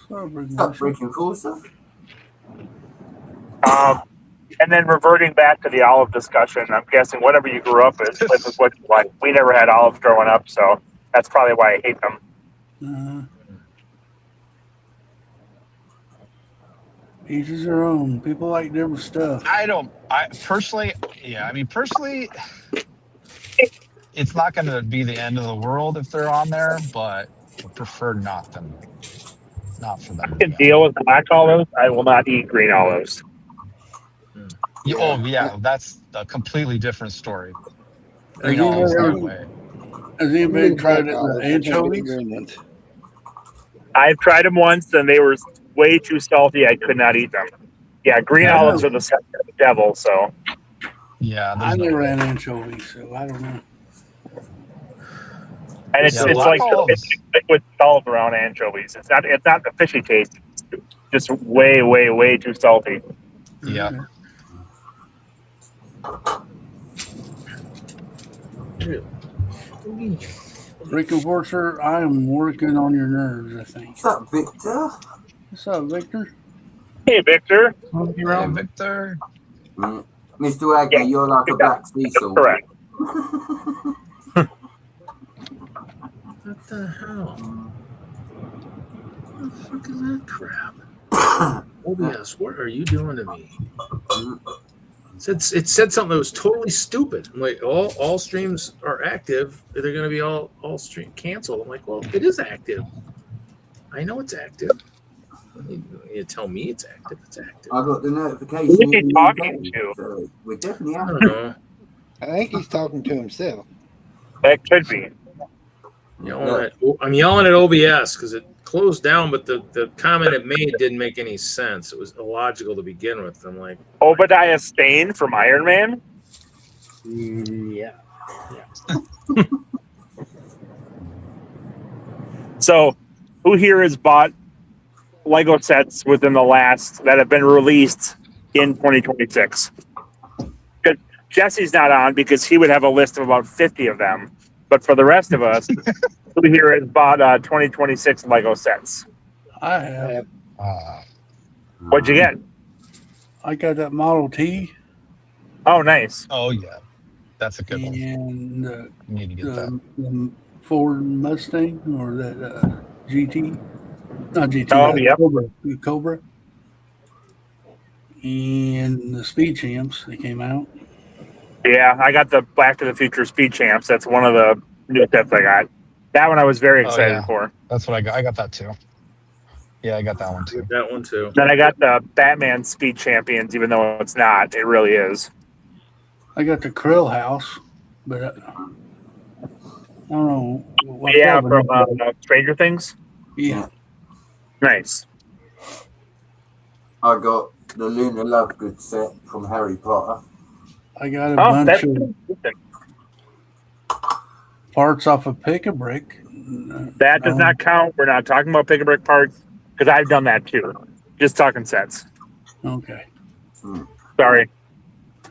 S2: What's up, Brick Enforcer?
S3: And then reverting back to the olive discussion, I'm guessing whatever you grew up with is what you like. We never had olives growing up, so that's probably why I hate them.
S6: Each is their own. People like different stuff.
S5: Personally, it's not going to be the end of the world if they're on there, but would prefer not for them.
S3: I can deal with black olives. I will not eat green olives.
S5: Yeah, oh yeah, that's a completely different story.
S6: Has
S5: Green olives, no
S6: anybody,
S5: way.
S6: has anybody tried it with anchovies?
S3: I've tried them once, and they were way too salty. I could not eat them. Yeah, green olives are the devil. So
S5: Yeah,
S6: I never had anchovies, so I don't know.
S3: And it's like liquid salt around anchovies. It's not the fishy taste. It's just way too salty.
S5: Yeah.
S6: Rick Enforcer, I am working on your nerves, I think.
S2: What's up, Victor?
S6: What's up, Victor?
S3: Hey, Victor.
S5: Hey, Victor.
S2: Mr. Wagner, you're like a black Cecil.
S3: Correct.
S1: What the hell? What the fuck is that crap? OBS, what are you doing to me? It said something that was totally stupid. I'm like, all streams are active. They're going to be all stream canceled. I'm like, well, it is active. I know it's active. You tell me it's active. It's active.
S2: I got the notification.
S3: Who is he talking to?
S2: So we're definitely out.
S1: I don't know.
S7: I think he's talking to himself.
S3: That could be.
S1: I'm yelling at OBS because it closed down, but the comment it made didn't make any sense. It was illogical to begin with. I'm like,
S3: Obadiah Stane from Iron Man?
S1: Yeah.
S3: So, who here has bought Lego sets within the last that have been released in 2026? Because Jesse's not on because he would have a list of about 50 of them. But for the rest of us, who here has bought 2026 Lego sets?
S6: I have.
S3: What'd you get?
S6: I got that Model T.
S3: Oh, nice.
S5: Oh yeah, that's a good one.
S6: And
S5: You need to get that.
S6: the Ford Mustang or that GT. Not GT.
S3: Oh, yeah.
S6: Cobra. And the Speed Champs that came out.
S3: Yeah, I got the Back to the Future Speed Champs. That's one of the new sets I got. That one I was very excited for.
S5: That's what I got. I got that too. Yeah, I got that one too.
S1: That one too.
S3: Then I got the Batman Speed Champions, even though it's not. It really is.
S6: I got the Krill House, but I don't know.
S3: Yeah, from Stranger Things?
S6: Yeah.
S3: Nice.
S2: I got the Lunar Lovegood set from Harry Potter.
S6: I got a bunch of parts off of Pick-a-Brick.
S3: That does not count. We're not talking about Pick-a-Brick parts because I've done that too. Just talking sets.
S6: Okay.
S3: Sorry.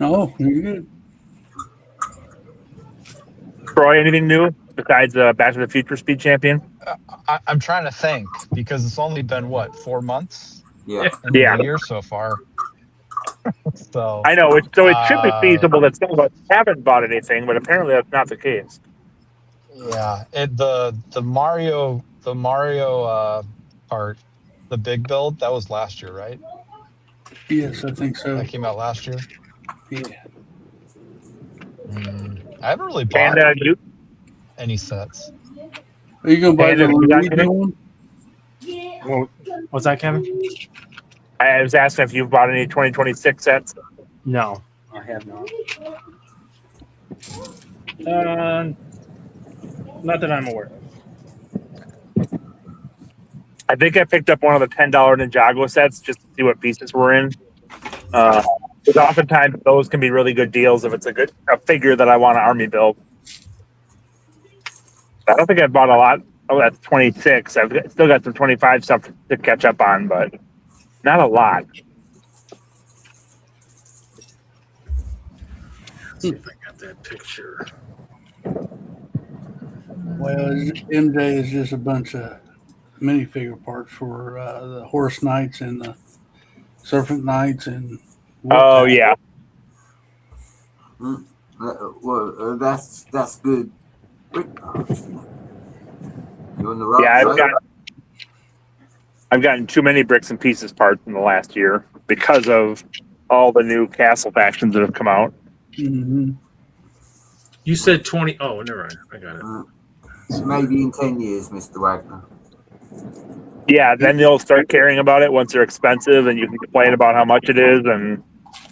S6: Oh, you're good.
S3: Troy, anything new besides Back to the Future Speed Champion?
S5: I'm trying to think because it's only been 4 months?
S2: Yeah.
S5: In the year so far. So
S3: I know. It should be feasible that some of us haven't bought anything, but apparently that's not the case.
S5: Yeah, the Mario part, the big build, that was last year, right?
S6: Yes, I think so.
S5: That came out last year.
S6: Yeah.
S5: I haven't really bought any sets.
S6: Are you gonna buy the Luigi one?
S8: Well, what's that, Kevin?
S3: I was asking if you've bought any 2026 sets.
S8: No, I have not. Not that I'm aware of.
S3: I think I picked up one of the $10 Ninjago sets just to see what pieces were in. Because oftentimes those can be really good deals if it's a figure that I want to army build. I don't think I've bought a lot. Oh, that's 26. I've still got some 25 stuff to catch up on, but not a lot.
S1: Let's see if I got that picture.
S6: Well, MJ is just a bunch of minifigure parts for the Horse Knights and the Serpent Knights and.
S3: Oh yeah.
S2: Well, that's good. You're on the right
S3: side. I've gotten too many bricks and pieces parts in the last year because of all the new castle factions that have come out.
S6: Mm-hmm.
S1: You said 20. Oh, never mind. I got it.
S2: Maybe in 10 years, Mr. Wagner.
S3: Yeah, then you'll start caring about it once they're expensive, and you can complain about how much it is and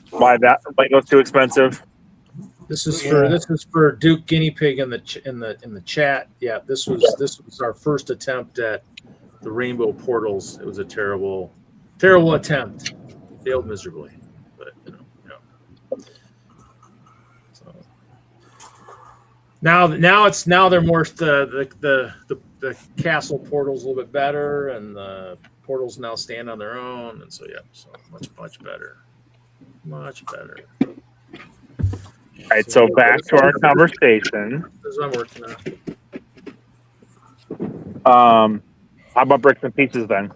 S3: why Lego's too expensive.
S1: This is for Duke Guinea Pig in the chat. Yeah, this was our first attempt at the rainbow portals. It was a terrible attempt. Failed miserably, but So now they're more the castle portal's a little bit better, and the portals now stand on their own, and so much better.
S3: All right, so back to our conversation.
S1: That's what I'm working on.
S3: How about bricks and pieces then?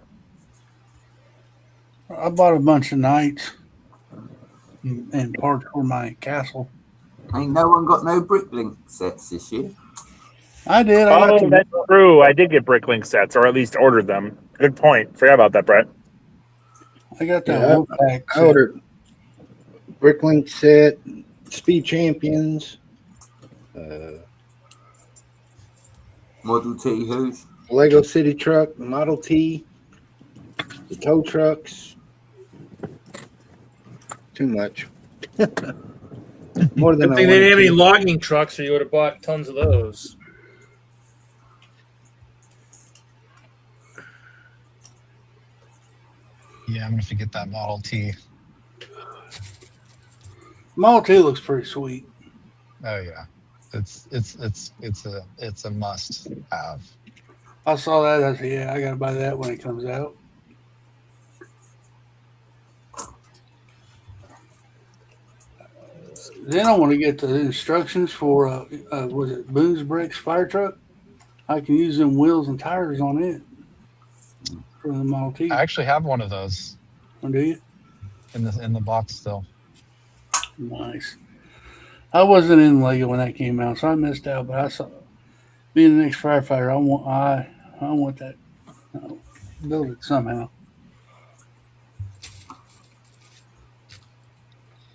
S6: I bought a bunch of knights and parts for my castle.
S2: Ain't no one got no Bricklink sets this year.
S6: I did.
S3: That's true. I did get Bricklink sets, or at least ordered them. Good point. Forgot about that, Brett.
S6: I got that.
S7: I ordered Bricklink set, Speed Champions,
S2: Model T who's?
S7: Lego City Truck, Model T, the tow trucks. Too much. More than
S1: Good thing they didn't have any logging trucks, or you would have bought tons of those.
S5: Yeah, I'm gonna have to get that Model T.
S6: Model T looks pretty sweet.
S5: Oh yeah, it's a must have.
S6: I saw that. I said, yeah, I gotta buy that when it comes out. Then I want to get the instructions for was it Boone's Bricks fire truck? I can use them wheels and tires on it for the Model T.
S5: I actually have one of those.
S6: Oh, do you?
S5: In the box still.
S6: Nice. I wasn't in Lego when that came out, so I missed out. But I saw, being the next firefighter, I want that. I'll build it somehow.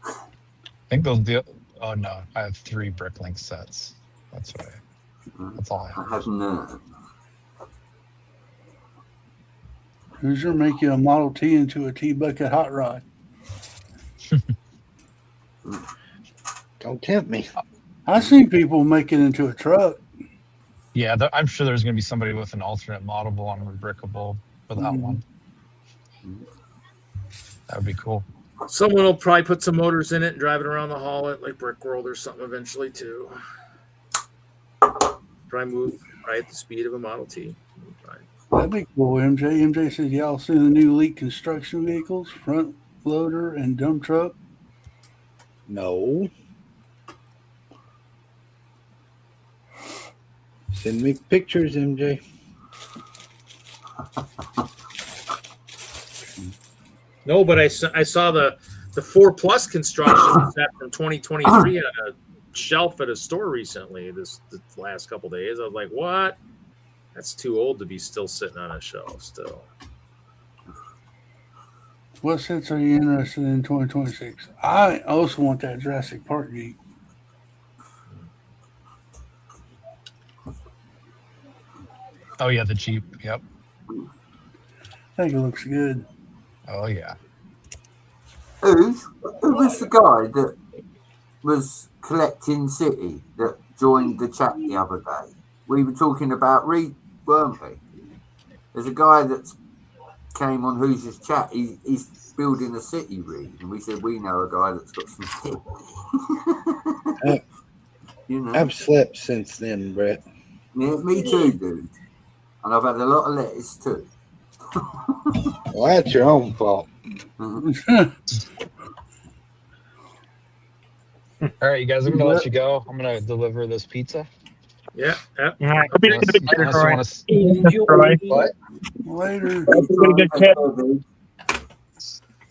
S5: I think those deal. Oh no, I have 3 Bricklink sets. That's what that's all I have.
S2: I have none.
S6: Who's gonna make you a Model T into a T-bucket hot rod?
S7: Don't tempt me.
S6: I've seen people make it into a truck.
S5: Yeah, I'm sure there's going to be somebody with an alternate modelable on Rebrickable for that one. That would be cool.
S1: Someone will probably put some motors in it and drive it around the hall at like Brick World or something eventually too. Probably move right at the speed of a Model T.
S6: That'd be cool, MJ. MJ says, y'all see the new Elite construction vehicles, front loader and dump truck?
S7: No. Send me pictures, MJ.
S1: No, but I saw the 4+ construction set from 2023 on a shelf at a store recently. The last couple days, I was like, "What? That's too old to be still sitting on a shelf." Still,
S6: What sets are you interested in 2026? I also want that Jurassic Park Jeep.
S5: Oh yeah, the Jeep. Yep.
S6: I think it looks good.
S5: Oh yeah.
S2: Who was the guy that was collecting City that joined the chat the other day? We were talking about Reed, weren't we? There's a guy that came on Who's His Chat. He's building a city, Reed, and we said we know a guy that's got some city. You know,
S7: I've slept since then, Brett.
S2: Yeah, me too, dude. And I've had a lot of lettuce too.
S7: Well, that's your own fault.
S5: All right, you guys, I'm going to let you go. I'm going to deliver this pizza.
S1: yeah.
S5: Unless what?
S6: Later.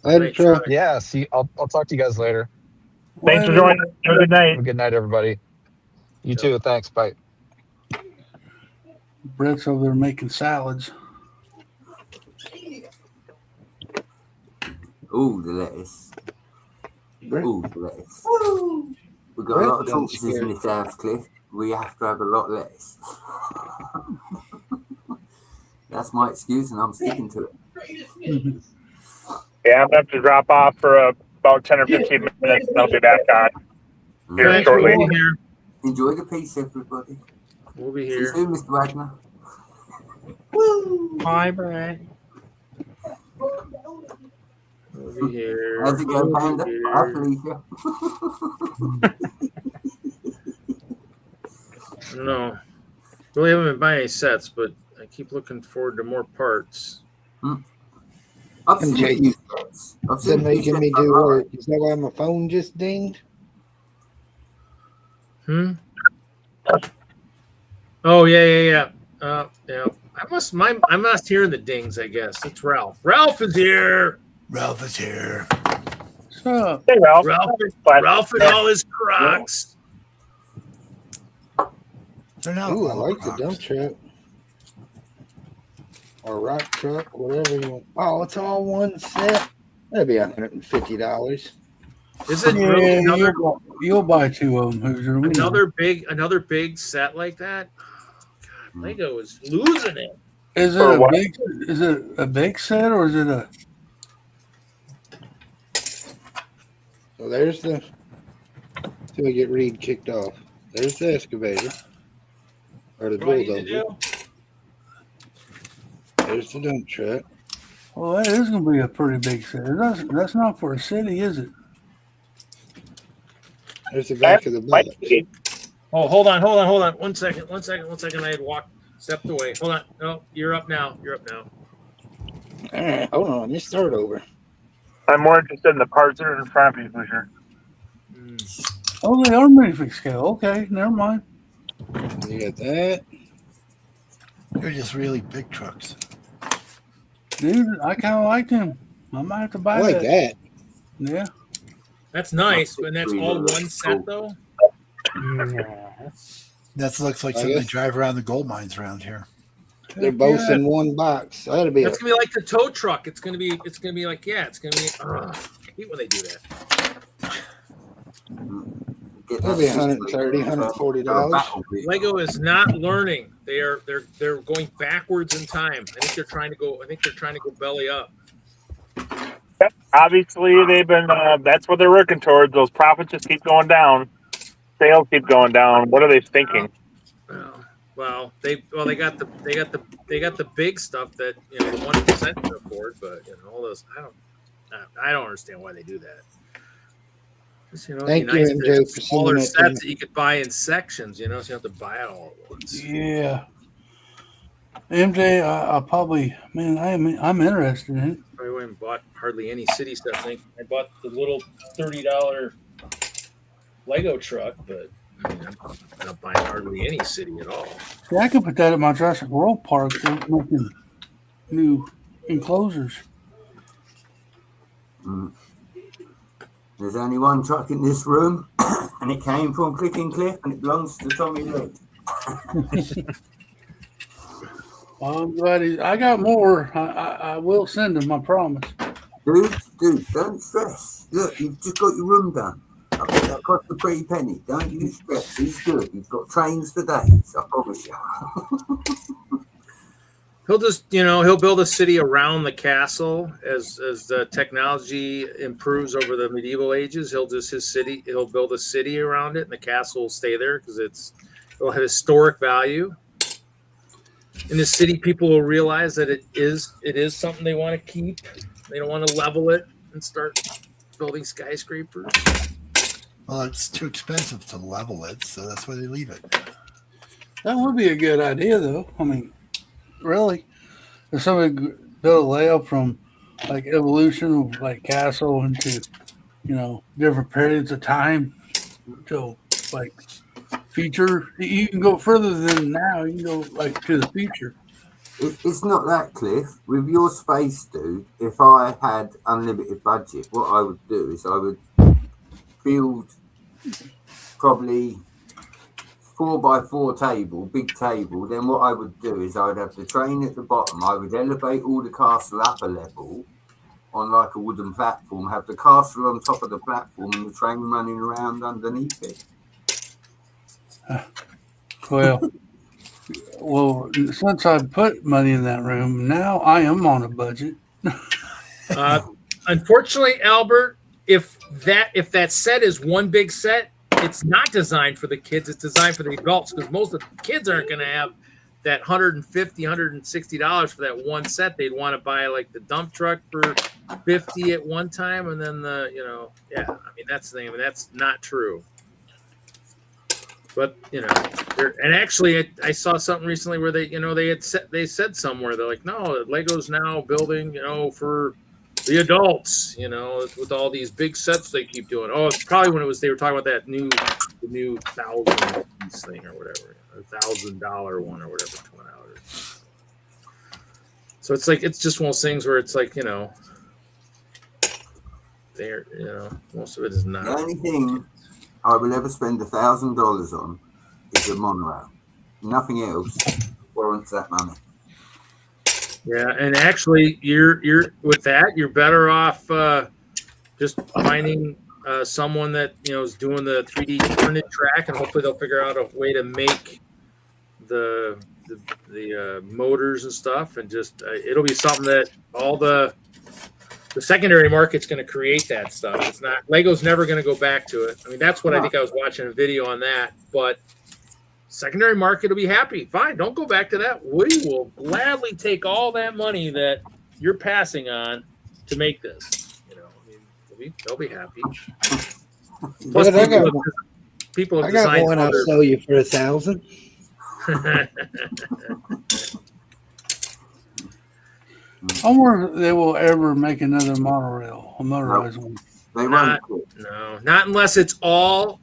S7: Later, Troy.
S5: Yeah, see, I'll talk to you guys later.
S3: Thanks for joining. Have a good night.
S5: Have a good night, everybody. You too. Thanks. Bye.
S6: Brett's over there making salads.
S2: Ooh, the lettuce.
S7: Brett.
S2: Ooh, the lettuce. We've got a lot of tortoises in this house, Cliff. We have to have a lot of lettuce. That's my excuse, and I'm sticking to it.
S3: Yeah, I'm gonna have to drop off for about 10 or 15 minutes, and I'll be back on here
S1: Thanks,
S3: shortly.
S1: we'll be here.
S2: Enjoy the peace, everybody.
S1: We'll be
S2: See you
S1: here.
S2: soon, Mr. Wagner.
S8: Bye, Brad.
S1: We'll be here.
S2: How's it going, Panda? Hi, Felicia.
S1: No, really haven't been buying any sets, but I keep looking forward to more parts.
S2: I've seen
S7: MJ,
S2: a few sets. I've
S7: They're
S2: seen a few
S7: making me
S2: sets
S7: do
S2: like
S7: work. Is that why my phone just dinged?
S1: Oh yeah. Yeah. I'm not hearing the dings. I guess it's Ralph. Ralph is here.
S9: Ralph is here.
S6: So,
S3: Hey, Ralph.
S1: Ralph and all his Crocs.
S9: They're not
S7: Ooh, I
S9: all
S7: like the
S9: Crocs.
S7: dump truck. Or rock truck, whatever you want. Oh, it's all one set. That'd be $150.
S1: Is it really
S6: yeah,
S1: another
S6: you'll buy two of them, Hoosier. We know.
S1: another big set like that? God, Lego is losing it.
S6: Is it
S3: For
S6: a
S3: what?
S6: big? Is it a big set or is it a?
S7: So there's the. Till we get Reed kicked off. There's the excavator. Or the
S1: What do I need to
S7: bulldozer.
S1: do?
S7: There's the dump truck.
S6: Well, that is going to be a pretty big set. That's not for a city, is it?
S7: There's the back of the box.
S1: Oh, hold on. 1 second. I had stepped away. Hold on. No, you're up now.
S7: All right, hold on. Let's start over.
S3: I'm more interested in the parts that are in front of you, for sure.
S6: Oh, they are minifig scale. Okay, never mind.
S7: You got that.
S9: They're just really big trucks.
S6: Dude, I kind of like them. I might have to buy
S7: I like that.
S6: Yeah.
S1: That's nice, but that's all one set though.
S9: That looks like
S7: I
S9: something they
S7: guess.
S9: drive around the gold mines around here.
S7: They're both in one box. So that'll be
S1: That's gonna be like the tow truck. It's gonna be like I hate when they do that.
S7: That'll be $130, $140.
S1: Lego is not learning. They're going backwards in time. I think they're trying to go belly up.
S3: Yep. Obviously, they've been. That's what they're working towards. Those profits just keep going down. Sales keep going down. What are they thinking?
S1: Well, they got the big stuff that the 1% can afford, but all those I don't understand why they do that. Just,
S7: Thank you, MJ,
S1: to have
S7: for
S1: smaller
S7: sending that to
S1: sets
S7: me.
S1: that you could buy in sections, so you don't have to buy it all at once.
S6: Yeah. MJ, I probably, man, I'm interested in it.
S1: I went and bought hardly any city stuff. I bought the little $30 Lego truck, but I'm not buying hardly any city at all.
S6: Yeah, I could put that at my Jurassic World park. They're making new enclosures.
S2: There's only one truck in this room, and it came from Clicking Cliff, and it belongs to Tommy Lee.
S6: Well, I'm glad I got more. I will send them, I promise.
S2: Dude, don't stress. Look, you've just got your room done. I bet that cost a pretty penny. Don't you stress. He's good. You've got trains for days, I promise you.
S1: He'll just, he'll build a city around the castle as the technology improves over the medieval ages. He'll build a city around it, and the castle will stay there because it'll have historic value. In the city, people will realize that it is something they want to keep. They don't want to level it and start building skyscrapers.
S9: Well, it's too expensive to level it, so that's why they leave it.
S6: That would be a good idea, though. I mean, really, if somebody built a layout from like evolution of like castle into, different periods of time to like future, you can go further than now. You can go like to the future.
S2: It's not that, Cliff. With your space, dude, if I had unlimited budget, what I would do is I would build probably 4x4 table, big table. Then what I would do is I would have the train at the bottom. I would elevate all the castle up a level on like a wooden platform, have the castle on top of the platform and the train running around underneath it.
S6: Well, Well, since I put money in that room, now I am on a budget.
S1: Unfortunately, Albert, if that set is one big set, it's not designed for the kids. It's designed for the adults because most of the kids aren't going to have that $150, $160 for that one set. They'd want to buy like the dump truck for $50 at one time, and then I mean that's the thing. I mean, that's not true. But and actually, I saw something recently where they said somewhere they're like, no, Lego's now building for the adults, with all these big sets they keep doing. Oh, it's probably when they were talking about the new 1,000 piece thing or whatever, $1,000 one or whatever coming out. So it's like it's just one of those things where it's like most of it is not.
S2: The only thing I will ever spend $1,000 on is a monorail. Nothing else warrants that money.
S1: Yeah, and actually, you're with that. You're better off just finding someone that is doing the 3D printed track, and hopefully they'll figure out a way to make the motors and stuff, and just it'll be something that all the secondary market's going to create that stuff. It's not Lego's never going to go back to it. I mean, that's what I think I was watching a video on that, but. Secondary market will be happy. Fine, don't go back to that. We will gladly take all that money that you're passing on to make this. They'll be happy. Plus, people have
S7: I got
S1: designed
S7: one I'll sell you for $1,000.
S6: I wonder if they will ever make another monorail, a motorized one.
S1: Not unless it's all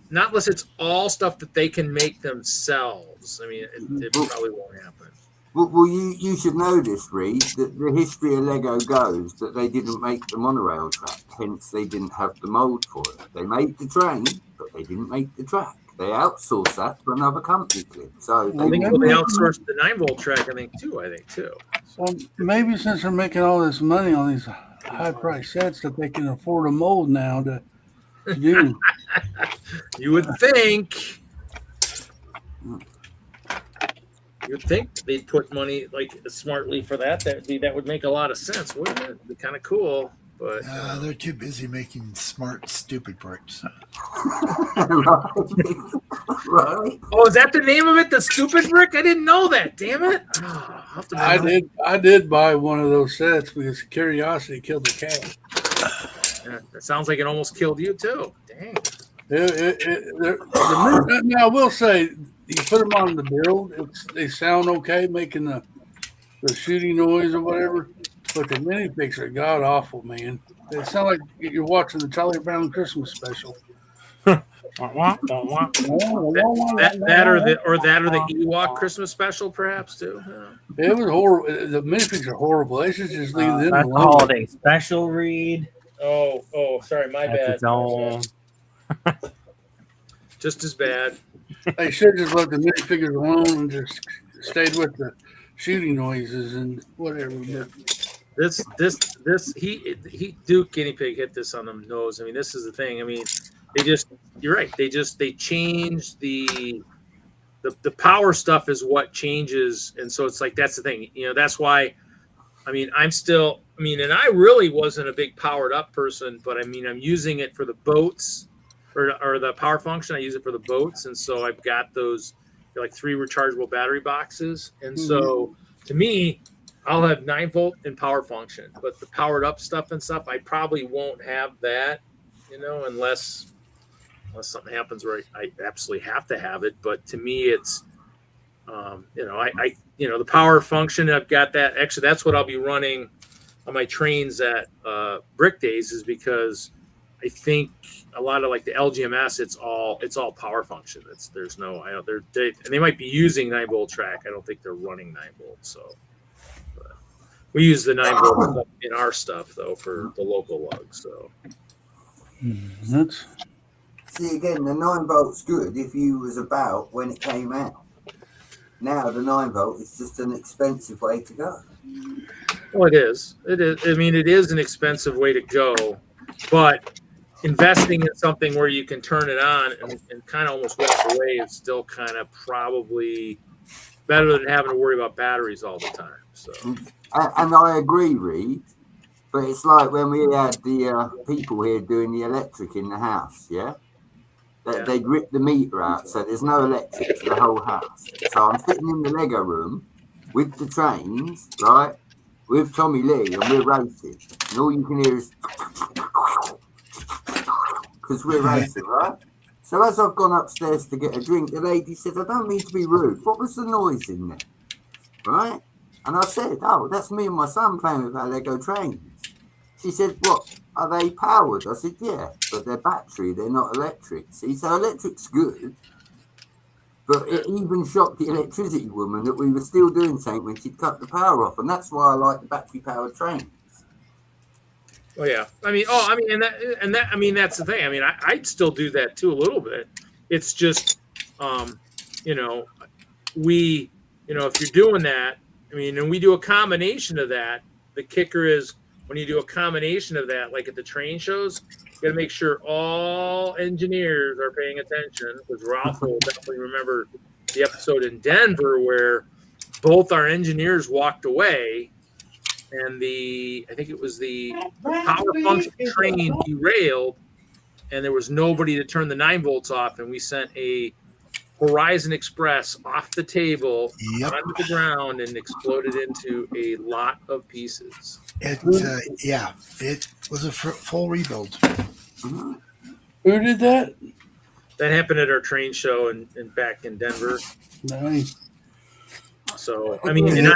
S1: stuff that they can make themselves. I mean, it probably won't happen.
S2: Well, you should know this, Reed, that the history of Lego goes that they didn't make the monorail track, hence they didn't have the mold for it. They made the train, but they didn't make the track. They outsourced that to another company. So
S1: I think they outsourced the 9-volt track, I think, too.
S6: So maybe since they're making all this money on these high-priced sets that they can afford a mold now to do.
S1: You would think. You'd think they'd put money smartly for that. That would make a lot of sense, wouldn't it? It'd be kind of cool, but
S9: they're too busy making smart, stupid bricks.
S2: Right.
S1: Oh, is that the name of it? The stupid brick? I didn't know that. Damn it!
S6: I did buy one of those sets because curiosity killed the cat.
S1: Yeah, that sounds like it almost killed you too. Dang.
S6: Now I will say, you put them on the build, they sound okay, making the shooting noise or whatever. But the minifigs are god awful, man. They sound like you're watching the Charlie Brown Christmas special.
S1: that or the Ewok Christmas special, perhaps too. Yeah.
S6: It was horrible. The minifigs are horrible. They should just leave them
S8: that's
S6: alone.
S8: Holiday special, Reed.
S1: Oh, sorry, my bad.
S8: Its own.
S1: Just as bad.
S6: They should just let the minifigures alone and just stayed with the shooting noises and whatever.
S1: Yeah. Duke Guinea Pig hit this on the nose. I mean, this is the thing. I mean, you're right. They change the power stuff is what changes. And so it's like, that's the thing, that's why, I mean, and I really wasn't a big powered up person, but I mean, I'm using it for the boats or the power function. I use it for the boats. And so I've got those like 3 rechargeable battery boxes. And so to me, I'll have 9-volt and power function, but the powered up stuff I probably won't have that, unless something happens where I absolutely have to have it. But to me, it's, the power function, I've got that. Actually, that's what I'll be running on my trains at Brick Days, is because I think a lot of like the LGMS, it's all power function. They might be using 9-volt track. I don't think they're running 9-volt. So. We use the 9-volt in our stuff, though, for the local lug. So,
S2: see, again, the 9-volt's good if you was about when it came out. Now the 9-volt is just an expensive way to go.
S1: Well, it is. It is. I mean, it is an expensive way to go, but investing in something where you can turn it on and kind of almost walk away is still kind of probably better than having to worry about batteries all the time. So,
S2: and I agree, Reed. But it's like when we had the people here doing the electric in the house, yeah? They'd rip the meter out, so there's no electric to the whole house. So I'm sitting in the Lego room with the trains, right, with Tommy Lee, and we're racing. And all you can hear is because we're racing, right? So as I've gone upstairs to get a drink, the lady said, I don't mean to be rude. What was the noise in there? Right? And I said, oh, that's me and my son playing with our Lego trains. She said, what, are they powered? I said, yeah, but they're battery, they're not electric. See, so electric's good, but it even shocked the electricity woman that we were still doing something when she'd cut the power off, and that's why I like the battery-powered trains.
S1: oh yeah, that's the thing. I mean, I'd still do that too a little bit. It's just, you know, if you're doing that, I mean, and we do a combination of that. The kicker is, when you do a combination of that, like at the train shows, you got to make sure all engineers are paying attention, because Ralph will definitely remember the episode in Denver where both our engineers walked away, and I think it was the power function train derailed, and there was nobody to turn the 9 volts off, and we sent a Horizon Express off the table onto the ground and exploded into a lot of pieces.
S9: It was a full rebuild.
S6: Who did that?
S1: That happened at our train show and back in Denver.
S6: Nice.
S1: So, I mean, and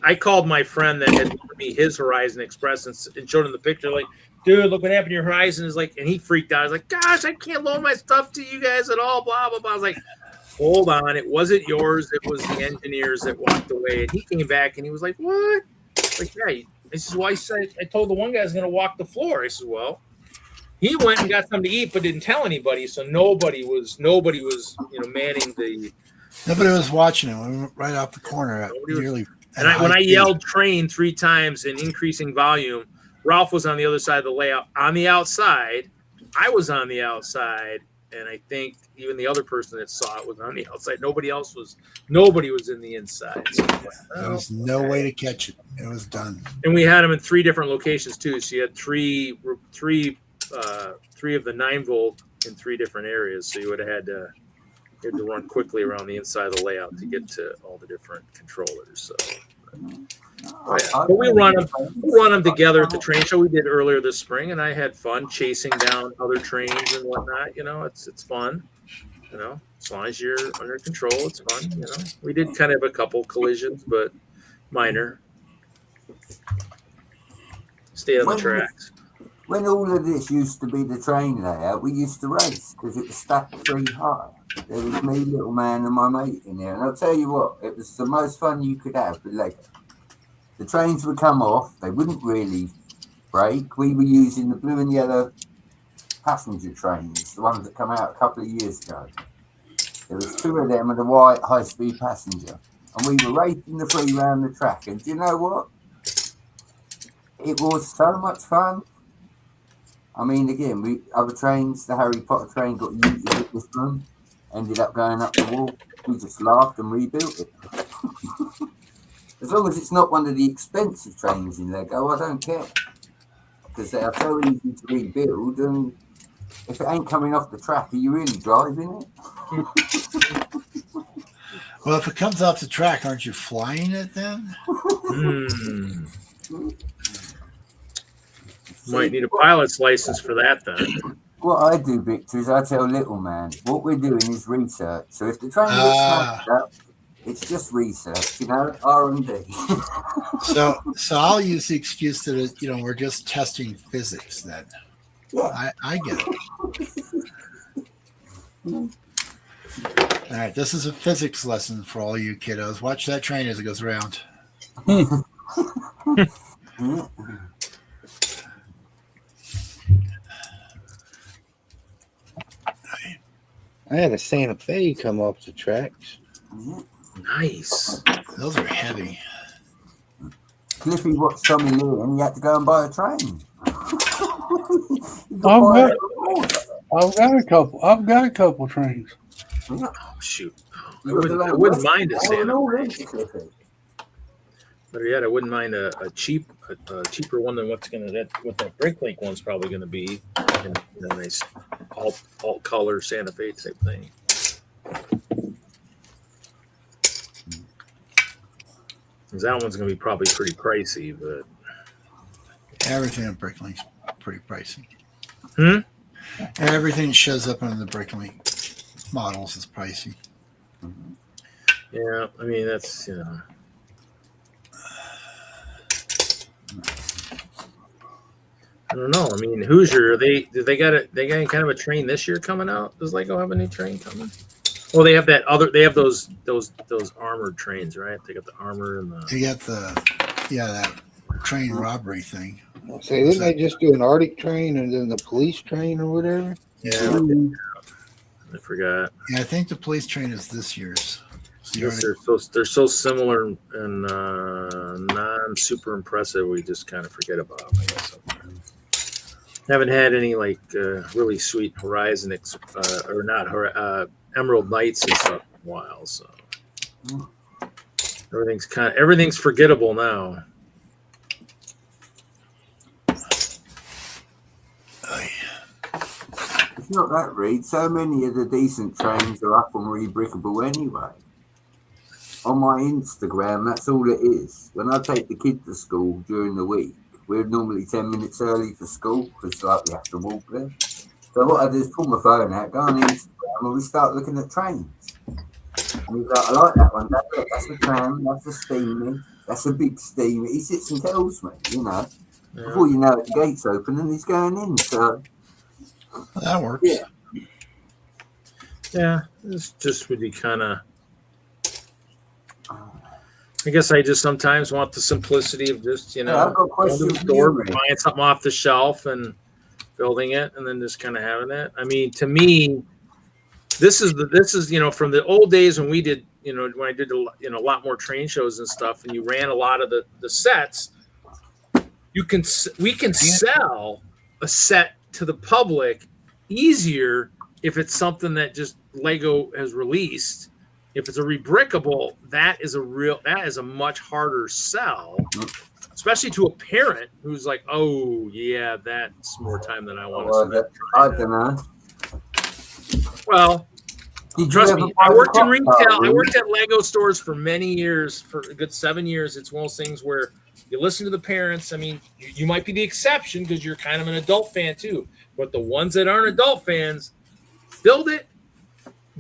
S1: I called my friend that had given me his Horizon Express and showed him the picture, like, dude, look what happened to your Horizon. Is like, and he freaked out. I was like, gosh, I can't loan my stuff to you guys at all, blah, blah, blah. I was like, hold on, it wasn't yours, it was the engineers that walked away. And he came back and he was like, what? Like, yeah, this is why I told the one guy I was going to walk the floor. I said, well, he went and got something to eat, but didn't tell anybody. So nobody was, manning the.
S9: Nobody was watching it. We went right off the corner. When
S1: I yelled train 3 times in increasing volume, Ralph was on the other side of the layout. On the outside, I was on the outside. And I think even the other person that saw it was on the outside. Nobody was in the inside. So
S9: there was no way to catch it. It was done.
S1: And we had them in 3 different locations too. So you had three of the 9 volt in 3 different areas. So you would have had to run quickly around the inside of the layout to get to all the different controllers. So. But we run them together at the train show we did earlier this spring, and I had fun chasing down other trains and whatnot. It's fun. As long as you're under control, it's fun. We did kind of a couple collisions, but minor. Stay on the tracks.
S2: When all of this used to be the train layout, we used to race because it was stacked 3 high. There was me, little man, and my mate in there, and I'll tell you what, it was the most fun you could have with Lego. The trains would come off. They wouldn't really break. We were using the blue and yellow passenger trains, the ones that come out a couple of years ago. There was 2 of them and a white high-speed passenger. And we were racing the 3 round the track. And do you know what? It was so much fun. I mean, again, other trains, the Harry Potter train got used in this room, ended up going up the wall. We just laughed and rebuilt it. As long as it's not one of the expensive trains in Lego, I don't care. Because they are so easy to rebuild, and if it ain't coming off the track, are you really driving it?
S9: Well, if it comes off the track, aren't you flying it then?
S1: Might need a pilot's license for that then.
S2: What I do, Victor, is I tell little man, what we're doing is research. So if the train gets smashed up, it's just research, R&D.
S9: So I'll use the excuse that we're just testing physics then. Yeah. I get it. All right, this is a physics lesson for all you kiddos. Watch that train as it goes around.
S7: I had a Santa Fe come off the tracks.
S1: Nice.
S9: Those are heavy.
S2: Cliffy watched Tommy Lee and he had to go and buy a train.
S6: I've got a couple trains.
S1: Oh shoot! wouldn't mind a Santa
S2: no,
S1: Fe. Better yet, I wouldn't mind a cheaper one than what that BrickLink one's probably going to be. In a nice alt color Santa Fe type thing. That one's going to be probably pretty pricey, but
S9: Everything on BrickLink's pretty pricey. Everything that shows up on the BrickLink models is pricey.
S1: yeah, I mean that's I don't know. I mean, Hoosier, they got any kind of a train this year coming out? Does Lego have a new train coming? Well, they have those armored trains, right? They got the armor and the.
S9: You got that train robbery thing.
S7: Say, didn't they just do an Arctic train and then the police train or whatever?
S1: Yeah, I forgot.
S9: Yeah, I think the police train is this year's.
S1: They're so similar and non super impressive. We just kind of forget about them, I guess. Haven't had any like really sweet Horizon Emerald Knights and stuff in a while, so everything's forgettable now.
S2: It's not that, Reed. So many of the decent trains are up on Rebrickable anyway. On my Instagram, that's all it is. When I take the kid to school during the week, we're normally 10 minutes early for school because we have to walk there. So what I do is pull my phone out, go on Instagram, and we start looking at trains. And he's like, I like that one. That's a tram, that's a steamy, that's a big steamer. He sits and tells me, Yeah. Before you know it, the gate's open and he's going in. So
S9: that works.
S1: Yeah, it's just really kind of. I guess I just sometimes want the simplicity of just,
S2: I've got a question
S1: going to the store, buying something off the shelf and building it, and then just kind of having it. I mean, to me, this is from the old days when we did, when I did a lot more train shows and stuff, and you ran a lot of the sets. We can sell a set to the public easier if it's something that just Lego has released. If it's a rebrickable, that is a much harder sell, especially to a parent who's like, oh yeah, that's more time than I want to spend.
S2: I don't know.
S1: Well, trust me, I worked in retail. I worked at Lego stores for many years, for a good 7 years. It's one of those things where you listen to the parents. I mean, you might be the exception because you're kind of an adult fan too. But the ones that aren't adult fans, build it,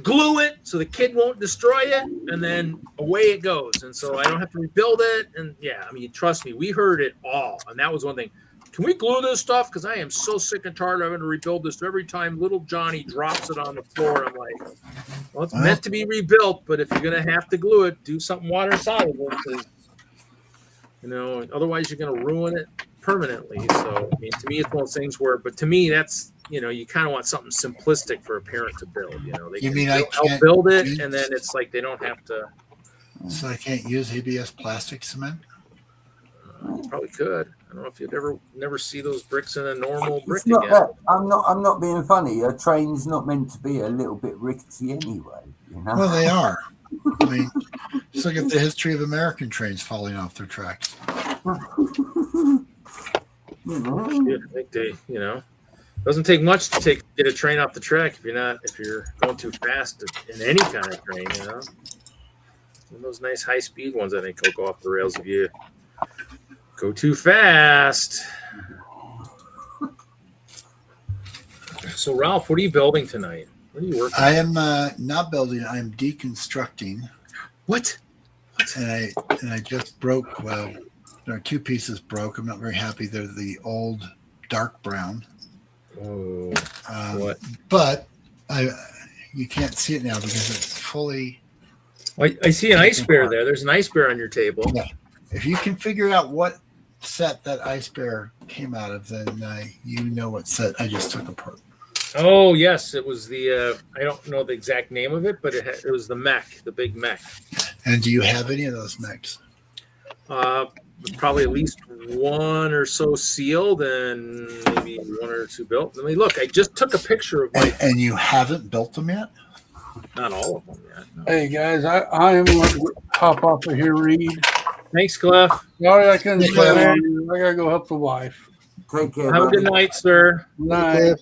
S1: glue it so the kid won't destroy it, and then away it goes. And so I don't have to rebuild it. And yeah, I mean, trust me, we heard it all. And that was one thing. Can we glue this stuff? Because I am so sick and tired of having to rebuild this every time little Johnny drops it on the floor. I'm like, well, it's meant to be rebuilt, but if you're going to have to glue it, do something water soluble. Otherwise you're going to ruin it permanently. So, I mean, to me, it's one of those things where, but to me, that's, you kind of want something simplistic for a parent to build. They help build it, and then it's like they don't have to.
S9: So I can't use ABS plastic cement?
S1: You probably could. I don't know if you'd never see those bricks in a normal brick
S2: again. I'm not being funny. A train's not meant to be a little bit rickety anyway.
S9: Well, they are. I mean, just look at the history of American trains falling off their tracks.
S1: I think they, doesn't take much to get a train off the track if you're going too fast in any kind of train. Those nice high speed ones, I think, will go off the rails if you go too fast. So, Ralph, what are you building tonight? What are you working on?
S9: I am not building. I am deconstructing.
S1: What?
S9: And I just broke. Well, there are two pieces broke. I'm not very happy. They're the old dark brown.
S1: Oh, what?
S9: But you can't see it now because it's fully.
S1: I see an ice bear there. There's an ice bear on your table.
S9: Yeah. If you can figure out what set that ice bear came out of, then you know what set I just took apart.
S1: Oh, yes. It was the, I don't know the exact name of it, but it was the mech, the big mech.
S9: And do you have any of those mechs?
S1: Probably at least one or so sealed and maybe one or two built. I mean, look, I just took a picture of my.
S9: And you haven't built them yet?
S1: Not all of them yet. No.
S6: Hey guys, I am going to hop off of here, Reed.
S1: Thanks, Cliff.
S6: Sorry I couldn't stay on you. I gotta go help the wife.
S2: Take care.
S1: Have a
S2: buddy.
S1: good night, sir.
S6: Night.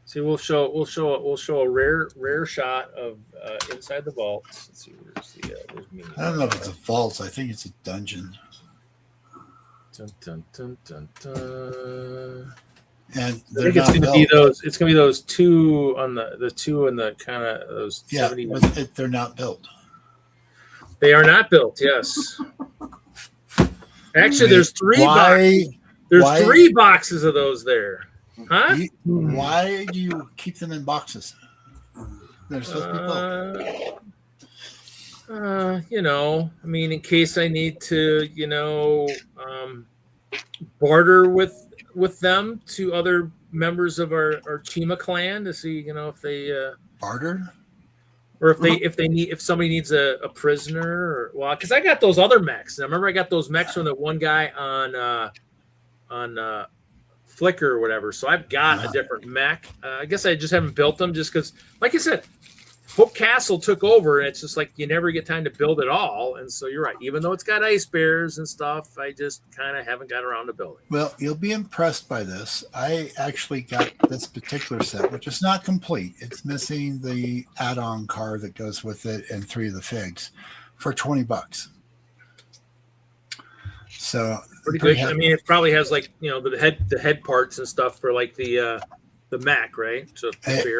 S1: See, we'll show a rare shot of inside the vaults. Let's see, where's me.
S9: I don't know if it's a vault. I think it's a dungeon.
S1: Dun, dun, dun, dun, dun.
S9: And
S1: I
S9: they're
S1: think it's
S9: not
S1: going to
S9: built.
S1: be those. It's going to be those two on the two and the kind of those.
S9: Yeah,
S1: 70.
S9: but they're not built.
S1: They are not built. Yes. Actually, there's three. There's 3 boxes of those there. Huh?
S9: Why do you keep them in boxes? They're supposed to be built.
S1: I mean, in case I need to, barter with them to other members of our Chima clan to see, if they
S9: Barter?
S1: or if somebody needs a prisoner or because I got those other mechs. I remember I got those mechs from the one guy on Flickr or whatever. So I've got a different mech. I guess I just haven't built them just because, like I said, Hope Castle took over, and it's just like you never get time to build it all. And so you're right. Even though it's got ice bears and stuff, I just kind of haven't got around to building.
S9: Well, you'll be impressed by this. I actually got this particular set, which is not complete. It's missing the add-on car that goes with it and 3 of the figs for $20. So
S1: Pretty good. I mean, it probably has like the head parts and stuff for like the Mac, right? So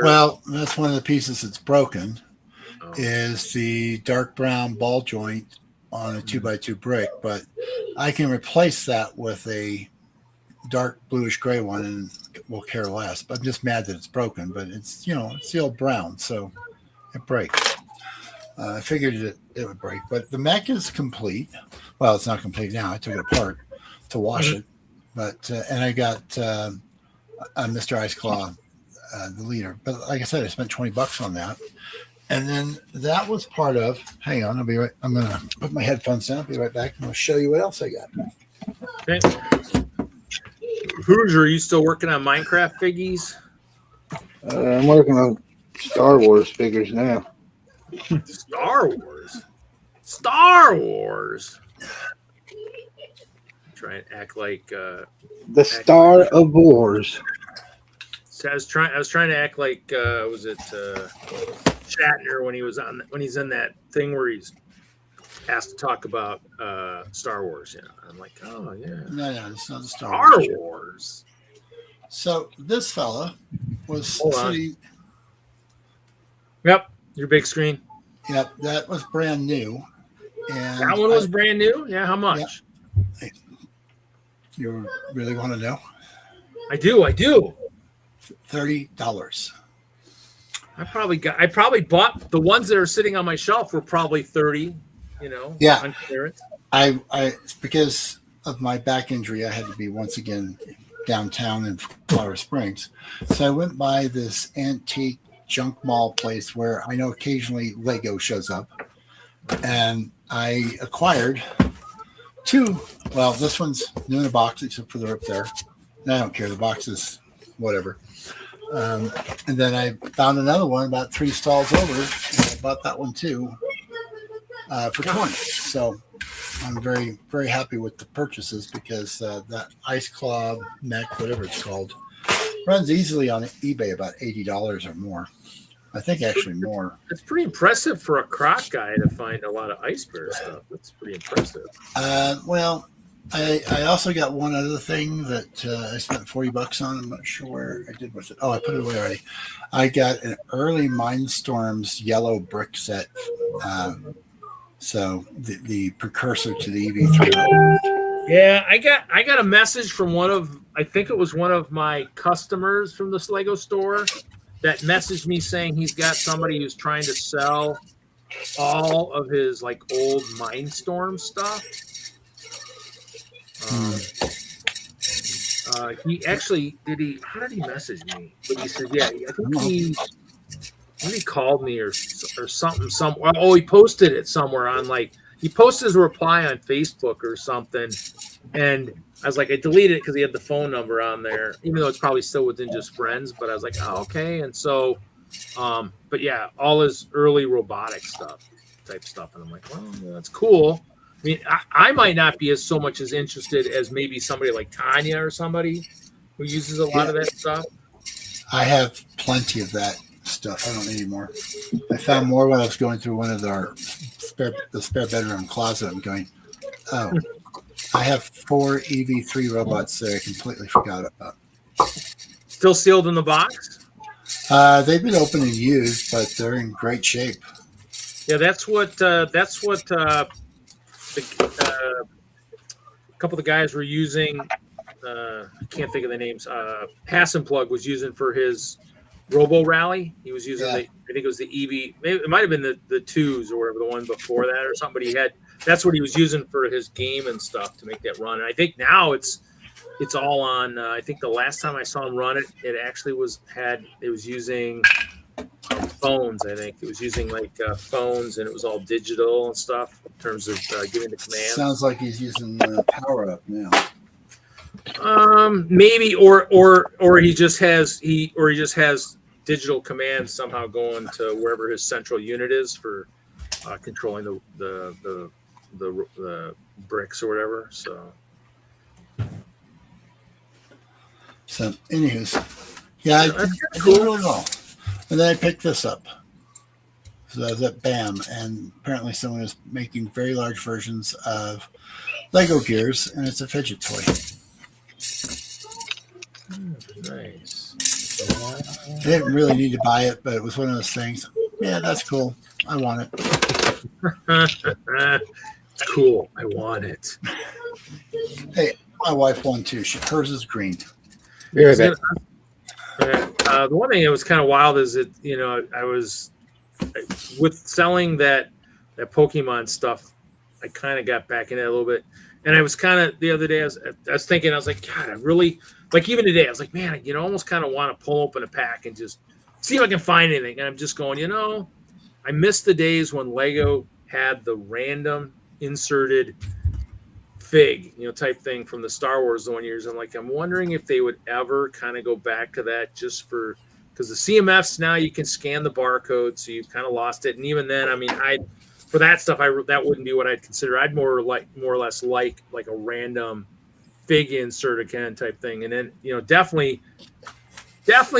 S9: well, that's one of the pieces that's broken. Is the dark brown ball joint on a 2x2 brick, but I can replace that with a dark bluish gray one and we'll care less. But I'm just mad that it's broken, but it's it's the old brown, so it breaks. I figured it would break, but the mech is complete. Well, it's not complete now. I took it apart to wash it, but and I got Mr. Ice Claw, the leader. But like I said, I spent $20 on that, and then that was part of. Hang on, I'll be right. I'm gonna put my headphones down. I'll be right back, and I'll show you what else I got.
S1: Okay. Hoosier, are you still working on Minecraft figgies?
S7: I'm working on Star Wars figures now.
S1: Star Wars. Try and act like
S7: the Star of Wars.
S1: So I was trying to act like was it Shatner when he's in that thing where he's asked to talk about Star Wars. I'm like, oh yeah.
S9: No, it's not the Star
S1: Wars.
S9: So this fella was sitting.
S1: Yep, your big screen.
S9: Yep, that was brand new. And
S1: that one was brand new? Yeah, how much?
S9: Yeah. You really want to know?
S1: I do.
S9: $30.
S1: I probably bought the ones that are sitting on my shelf were probably 30,
S9: Yeah.
S1: on clearance.
S9: I because of my back injury, I had to be once again downtown in Colorado Springs. So I went by this antique junk mall place where I know occasionally Lego shows up, and I acquired 2. Well, this one's new in a box except for the rip there. And I don't care, the box is whatever. And then I found another one about 3 stalls over, and I bought that one too for $20. So I'm very, very happy with the purchases because that Ice Claw mech, whatever it's called, runs easily on eBay about $80 or more. I think actually more.
S1: It's pretty impressive for a croc guy to find a lot of ice bear stuff. That's pretty impressive.
S9: Well, I also got one other thing that I spent $40 on. I'm not sure where I did with it. Oh, I put it away already. I got an early Mindstorms yellow brick set. So the precursor to the EV3.
S1: Yeah, I got a message from I think it was one of my customers from this Lego store that messaged me saying he's got somebody who's trying to sell all of his like old Mindstorm stuff. He actually how did he message me? But he said, yeah, I think he called me or something. He posted it somewhere on he posted his reply on Facebook or something, and I was like, I deleted it because he had the phone number on there, even though it's probably still within just friends. But I was like, oh, okay. And so But yeah, all his early robotic type stuff. And I'm like, well, yeah, that's cool. I mean, I might not be so much as interested as maybe somebody like Tanya or somebody who uses a lot of that stuff.
S9: I have plenty of that stuff. I don't need any more. I found more when I was going through one of the spare bedroom closet. I'm going, oh, I have 4 EV3 robots that I completely forgot about.
S1: Still sealed in the box?
S9: They've been open and used, but they're in great shape.
S1: Yeah, that's what a couple of the guys were using. I can't think of the names. Hassenplug was using for his Robo Rally. He was using I think it was the EV. Maybe it might have been the 2s or whatever, the one before that or something. But he had, that's what he was using for his game and stuff to make that run. And I think now it's all on. I think the last time I saw him run it, it actually was using phones. I think it was using like phones, and it was all digital and stuff in terms of giving the command.
S9: Sounds like he's using Power Up now.
S1: Maybe or he just has digital commands somehow going to wherever his central unit is for controlling the bricks or whatever. So
S9: Anywho's, yeah, I did really well. And then I picked this up. So I was at BAM, and apparently someone is making very large versions of Lego gears, and it's a fidget toy.
S1: Nice.
S9: I didn't really need to buy it, but it was one of those things. Yeah, that's cool. I want it.
S1: It's cool. I want it.
S9: Hey, my wife won too. Hers is green.
S7: Yeah,
S1: the one thing that was kind of wild is that, I was with selling that Pokemon stuff. I kind of got back in that a little bit, and I was kind of the other day. I was thinking, I was like, God, I really like. Even today, I was like, man, almost kind of want to pull open a pack and just see if I can find anything. And I'm just going, I miss the days when Lego had the random inserted fig, type thing from the Star Wars Zone years. I'm wondering if they would ever kind of go back to that, just because the CMFs now you can scan the barcode, so you've kind of lost it. And even then, I mean, for that stuff, that wouldn't be what I'd consider. I'd more or less like a random fig insert again type thing. And then, definitely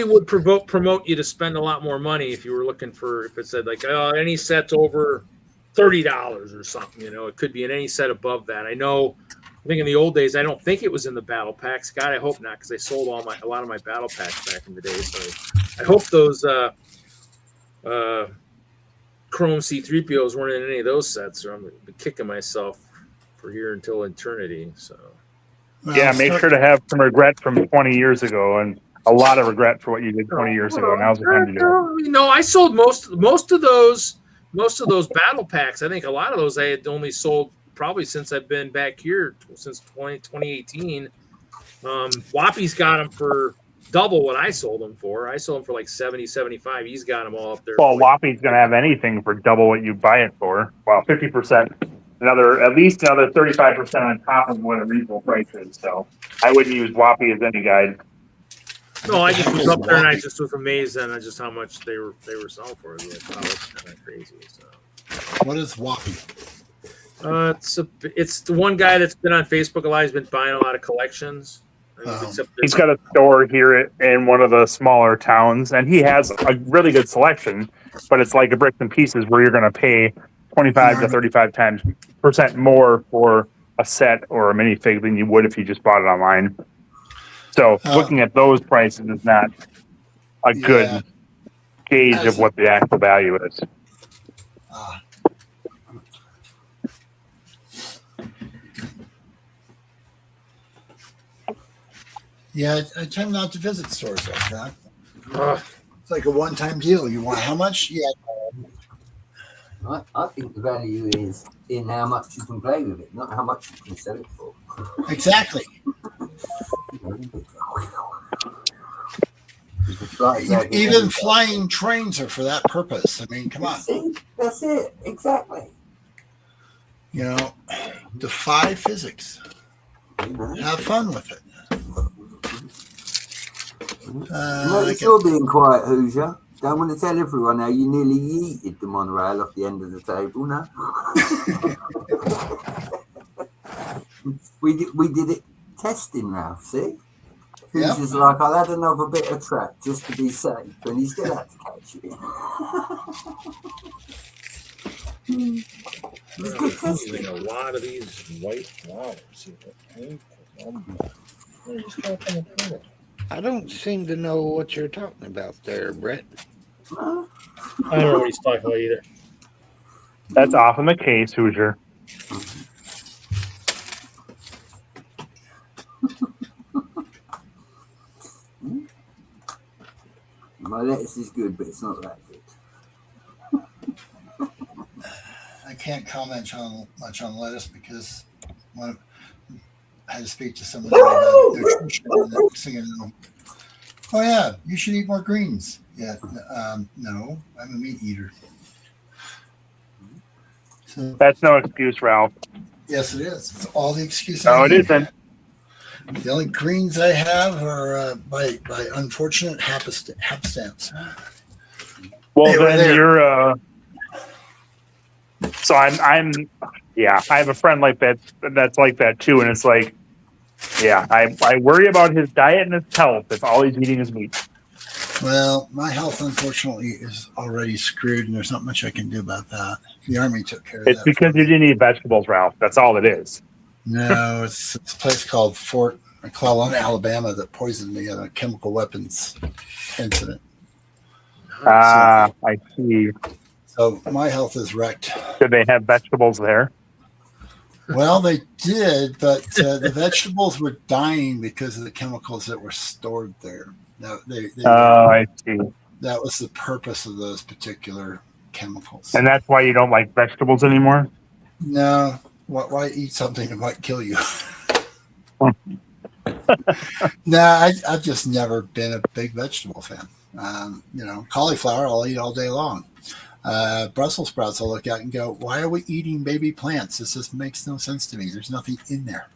S1: would promote you to spend a lot more money if you were looking for, if it said like, oh, any set's over $30 or something, it could be in any set above that. I think in the old days, I don't think it was in the battle packs. God, I hope not, because I sold a lot of my battle packs back in the day. So I hope those Chrome C-3POs weren't in any of those sets, or I'm going to be kicking myself for here until eternity. So
S3: yeah, make sure to have some regret from 20 years ago, and a lot of regret for what you did 20 years ago. Now's the time to do it.
S1: I sold most of those battle packs. I think a lot of those I had only sold probably since I've been back here since 2018. Whoppy's got them for double what I sold them for. I sold them for like 70, 75. He's got them all up there.
S3: Well, Whoppy's going to have anything for double what you buy it for. Well, 50%, at least another 35% on top of what a reasonable price is. So I wouldn't use Whoppy as any guide.
S1: No, I just was up there and I just was amazed at just how much they were selling for. It was kind of crazy. So.
S9: What is Whoppy?
S1: It's the one guy that's been on Facebook a lot. He's been buying a lot of collections.
S3: He's got a store here in one of the smaller towns, and he has a really good selection. But it's like a bricks and pieces where you're going to pay 25 to 35% more for a set or a minifig than you would if you just bought it online. So looking at those prices is not a good gauge of what the actual value is.
S9: Yeah, I tend not to visit stores like that. It's like a one-time deal. You want how much? Yeah.
S2: I think the value is in how much you can play with it, not how much you can sell it for.
S9: Exactly. Even flying trains are for that purpose. I mean, come on.
S2: See? That's it. Exactly.
S9: Defy physics. Have fun with it.
S2: You're being quiet, Hoosier. Don't want to tell everyone how you nearly yeeted the monorail off the end of the table, no? we did it testing, Ralph, see? He was just like, I'll add another bit of track just to be safe, and he still had to catch it.
S1: Using a lot of these white flowers.
S7: I don't seem to know what you're talking about there, Brett.
S1: I don't know what he's talking about either.
S3: That's off in the case, Hoosier.
S2: My lettuce is good, but it's not that good.
S9: I can't comment much on lettuce because I had to speak to somebody about nutrition and they're singing, oh yeah, you should eat more greens. Yeah, no, I'm a meat eater. So,
S3: That's no excuse, Ralph.
S9: yes, it is. It's all the excuses.
S3: No, it isn't.
S9: The only greens I have are by unfortunate happenstance.
S3: Well,
S9: They were
S3: then
S9: there.
S3: you're. So I'm. Yeah, I have a friend like that. That's like that too, and it's like, yeah, I worry about his diet and his health if all he's eating is meat.
S9: Well, my health, unfortunately, is already screwed, and there's not much I can do about that. The Army took care of that.
S3: It's because you didn't eat vegetables, Ralph. That's all it is.
S9: No, it's a place called Fort McClellan, Alabama, that poisoned me in a chemical weapons incident.
S3: I see.
S9: So my health is wrecked.
S3: Did they have vegetables there?
S9: Well, they did, but the vegetables were dying because of the chemicals that were stored there. No,
S3: I see.
S9: That was the purpose of those particular chemicals.
S3: And that's why you don't like vegetables anymore?
S9: No. Why eat something that might kill you? I've just never been a big vegetable fan. Cauliflower I'll eat all day long. Brussels sprouts I'll look at and go, why are we eating baby plants? This just makes no sense to me. There's nothing in there.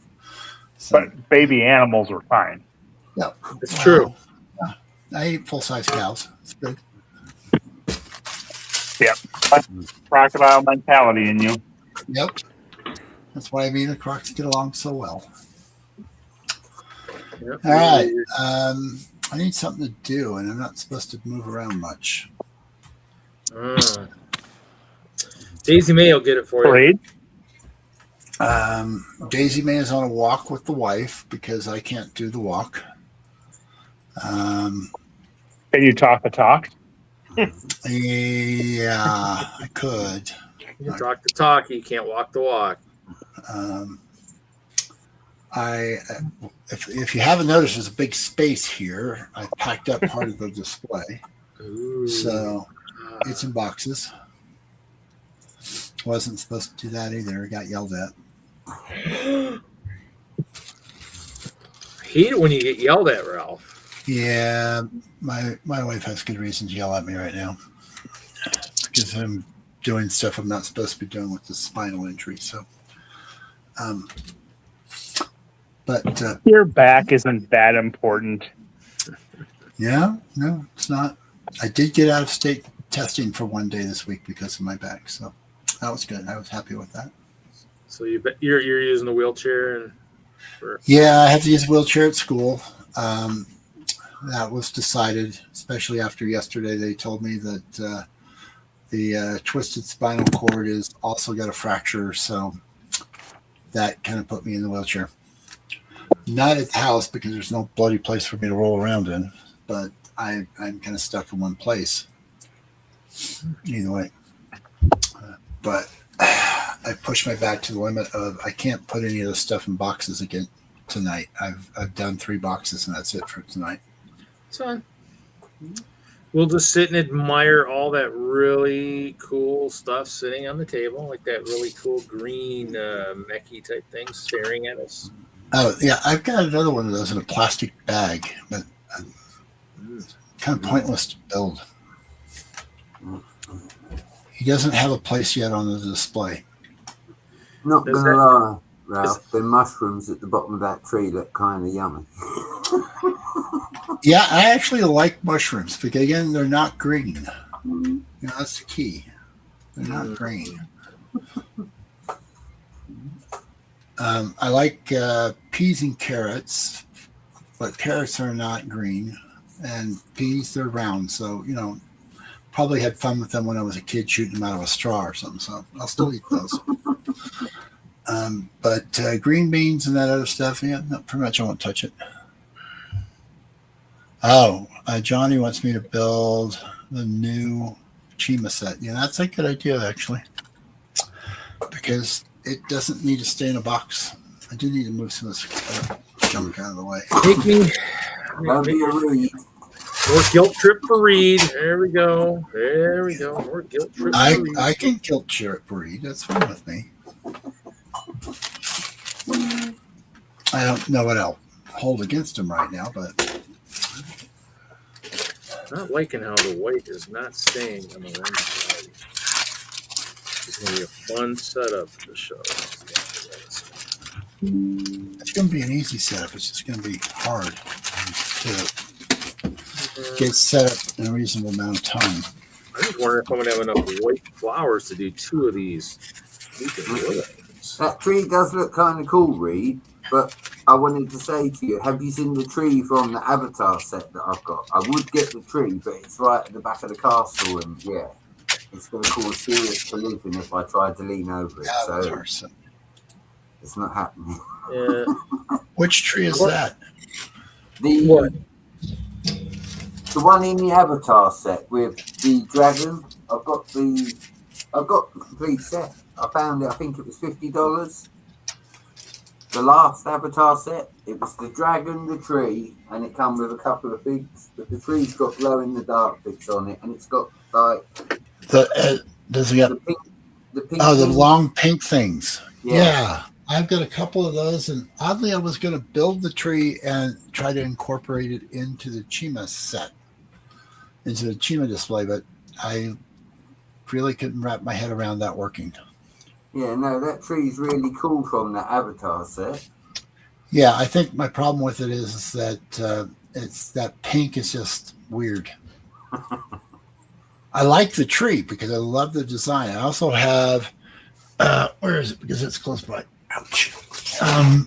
S9: So,
S3: but baby animals are fine.
S9: Yeah,
S1: it's true.
S9: Yeah. I eat full-size cows. It's good.
S3: Yep. Crocodile mentality in you.
S9: Yep. That's why me and the Crocs get along so well.
S1: Yep.
S9: All right. I need something to do, and I'm not supposed to move around much.
S1: Daisy May will get it for you.
S9: Daisy May is on a walk with the wife because I can't do the walk.
S3: Can you talk the talk?
S9: Yeah, I could.
S1: You can talk the talk, you can't walk the walk.
S9: If you haven't noticed, there's a big space here. I packed up part of the display.
S1: Ooh.
S9: So it's in boxes. Wasn't supposed to do that either. I got yelled at.
S1: I hate it when you get yelled at, Ralph.
S9: Yeah, my wife has good reason to yell at me right now because I'm doing stuff I'm not supposed to be doing with the spinal injury. So, but
S3: your back isn't that important.
S9: Yeah, no, it's not. I did get out of state testing for one day this week because of my back, so that was good. I was happy with that.
S1: So you're using the wheelchair
S9: Yeah, I have to use a wheelchair at school. That was decided, especially after yesterday. They told me that the twisted spinal cord is also got a fracture, so that kind of put me in the wheelchair. Not at the house because there's no bloody place for me to roll around in, but I'm kind of stuck in one place. Either way, but I pushed my back to the limit of I can't put any of this stuff in boxes again tonight. I've done 3 boxes and that's it for tonight.
S1: It's fine. We'll just sit and admire all that really cool stuff sitting on the table, like that really cool green mechie type thing staring at us.
S9: Oh yeah, I've got another one of those in a plastic bag, but kind of pointless to build. He doesn't have a place yet on the display.
S2: Not going to lie, Ralph, the mushrooms at the bottom of that tree look kind of yummy.
S9: Yeah, I actually like mushrooms because again, they're not green. You know, that's the key. They're not green. I like peas and carrots, but carrots are not green, and peas they're round. So you know, probably had fun with them when I was a kid, shooting them out of a straw or something. So I'll still eat those. But green beans and that other stuff, yeah, no, pretty much I won't touch it. Oh, Johnny wants me to build the new Chima set. Yeah, that's a good idea, actually, because it doesn't need to stay in a box. I do need to move some of this junk out of the way.
S1: Take me.
S2: That'll be a Reed.
S1: More guilt trip for Reed. There we go. There we go. More guilt trip for Reed.
S9: I can guilt trip Reed. That's fine with me. I don't know what I'll hold against him right now, but
S1: Not liking how the white is not staying on the one side. It's going to be a fun setup for the show.
S9: it's going to be an easy setup. It's just going to be hard to get set up in a reasonable amount of time.
S1: I just wonder if I'm going to have enough white flowers to do 2 of these.
S2: That tree does look kind of cool, Reed, but I wanted to say to you, have you seen the tree from the Avatar set that I've got? I would get the tree, but it's right at the back of the castle, and yeah, it's going to cause serious collision if I try to lean over it. So it's not happening.
S1: Yeah.
S9: Which tree is that?
S2: The one in the Avatar set with the dragon. I've got the complete set. I found it. I think it was $50. The last Avatar set, it was the dragon, the tree, and it come with a couple of figs. But the tree's got glow in the dark figs on it, and it's got like
S9: does it got
S2: the pink
S9: the
S2: things.
S9: long pink things?
S2: Yeah.
S9: Yeah, I've got a couple of those, and oddly, I was going to build the tree and try to incorporate it into the Chima set, into the Chima display, but I really couldn't wrap my head around that working.
S2: Yeah, no, that tree's really cool from that Avatar set.
S9: Yeah, I think my problem with it is that it's that pink is just weird. I like the tree because I love the design. I also have where is it? Because it's close by. Ouch. I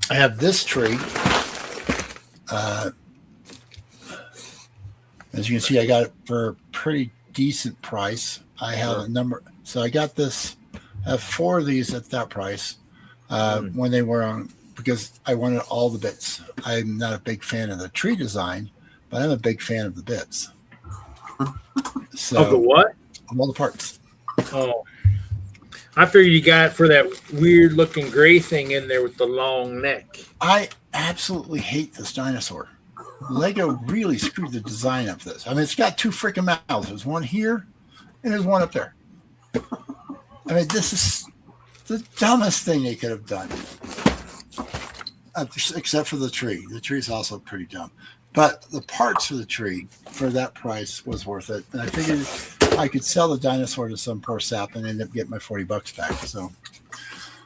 S9: have this tree. As you can see, I got it for a pretty decent price. I have a number. So I got this. I have 4 of these at that price when they were on, because I wanted all the bits. I'm not a big fan of the tree design, but I'm a big fan of the bits. So,
S1: Of the what?
S9: Of all the parts.
S1: Oh. I figured you got it for that weird looking gray thing in there with the long neck.
S9: I absolutely hate this dinosaur. Lego really screwed the design up this. I mean, it's got 2 freaking mouths. There's one here and there's one up there. I mean, this is the dumbest thing they could have done. Except for the tree. The tree is also pretty dumb. But the parts for the tree, for that price, was worth it. And I figured I could sell the dinosaur to some poor sap and end up getting my $40 back. So,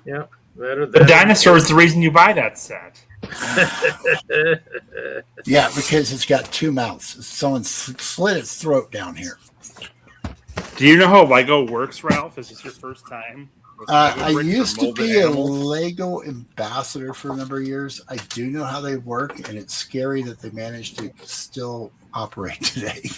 S1: yeah.
S3: The dinosaur is the reason you buy that set.
S9: Yeah, because it's got 2 mouths. Someone slit its throat down here.
S3: Do you know how Lego works, Ralph? Is this your first time?
S9: I used to be a Lego ambassador for a number of years. I do know how they work, and it's scary that they managed to still operate today.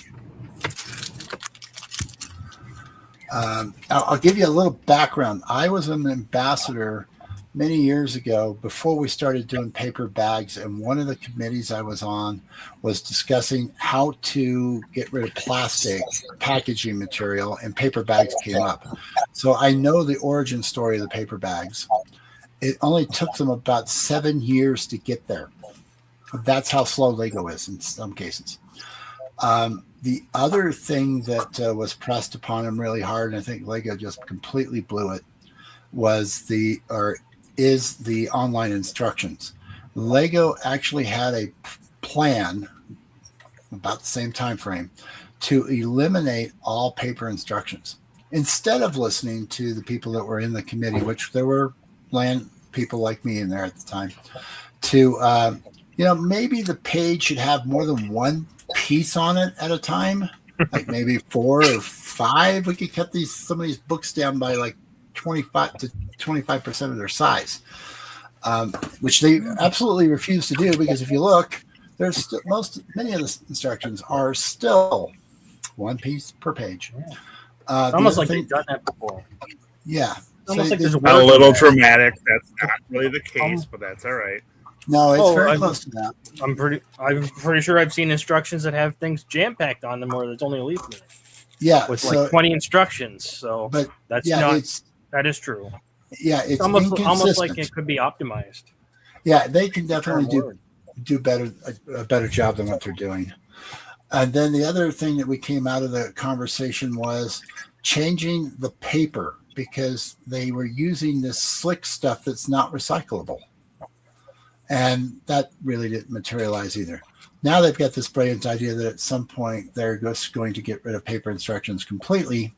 S9: I'll give you a little background. I was an ambassador many years ago before we started doing paper bags, and one of the committees I was on was discussing how to get rid of plastic packaging material, and paper bags came up. So I know the origin story of the paper bags. It only took them about 7 years to get there. That's how slow Lego is in some cases. The other thing that was pressed upon them really hard, and I think Lego just completely blew it, is the online instructions. Lego actually had a plan about the same time frame to eliminate all paper instructions. Instead of listening to the people that were in the committee, which there were land people like me in there at the time, to Maybe the page should have more than one piece on it at a time, like maybe 4 or 5. We could cut some of these books down by like 25 to 25% of their size, which they absolutely refuse to do, because if you look, there's many of the instructions are still one piece per page.
S10: It's almost like they've done that before.
S9: Yeah.
S10: Almost like there's
S3: a little dramatic. That's not really the case, but that's all right.
S9: No, it's very close to that.
S10: I'm pretty sure I've seen instructions that have things jam packed on them where there's only a leaflet.
S9: Yeah,
S10: with like 20 instructions. So,
S9: but
S10: that is true.
S9: Yeah, it's
S10: almost like it could be optimized.
S9: Yeah, they can definitely do a better job than what they're doing. And then the other thing that we came out of the conversation was changing the paper, because they were using this slick stuff that's not recyclable. And that really didn't materialize either. Now they've got this brilliant idea that at some point they're just going to get rid of paper instructions completely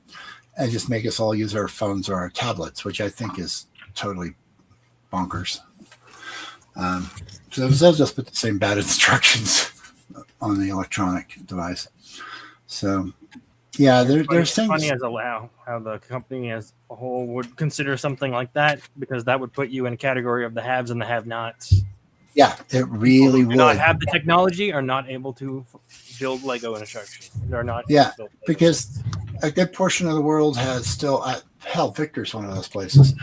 S9: and just make us all use our phones or our tablets, which I think is totally bonkers. So they'll just put the same bad instructions on the electronic device. So, yeah, there's things.
S10: Funny as how the company as a whole would consider something like that, because that would put you in a category of the haves and the have-nots.
S9: Yeah, it really would.
S10: Not have the technology, are not able to build Lego instructions. They're not.
S9: Yeah, because a good portion of the world has still. Hell, Victor's one of those places.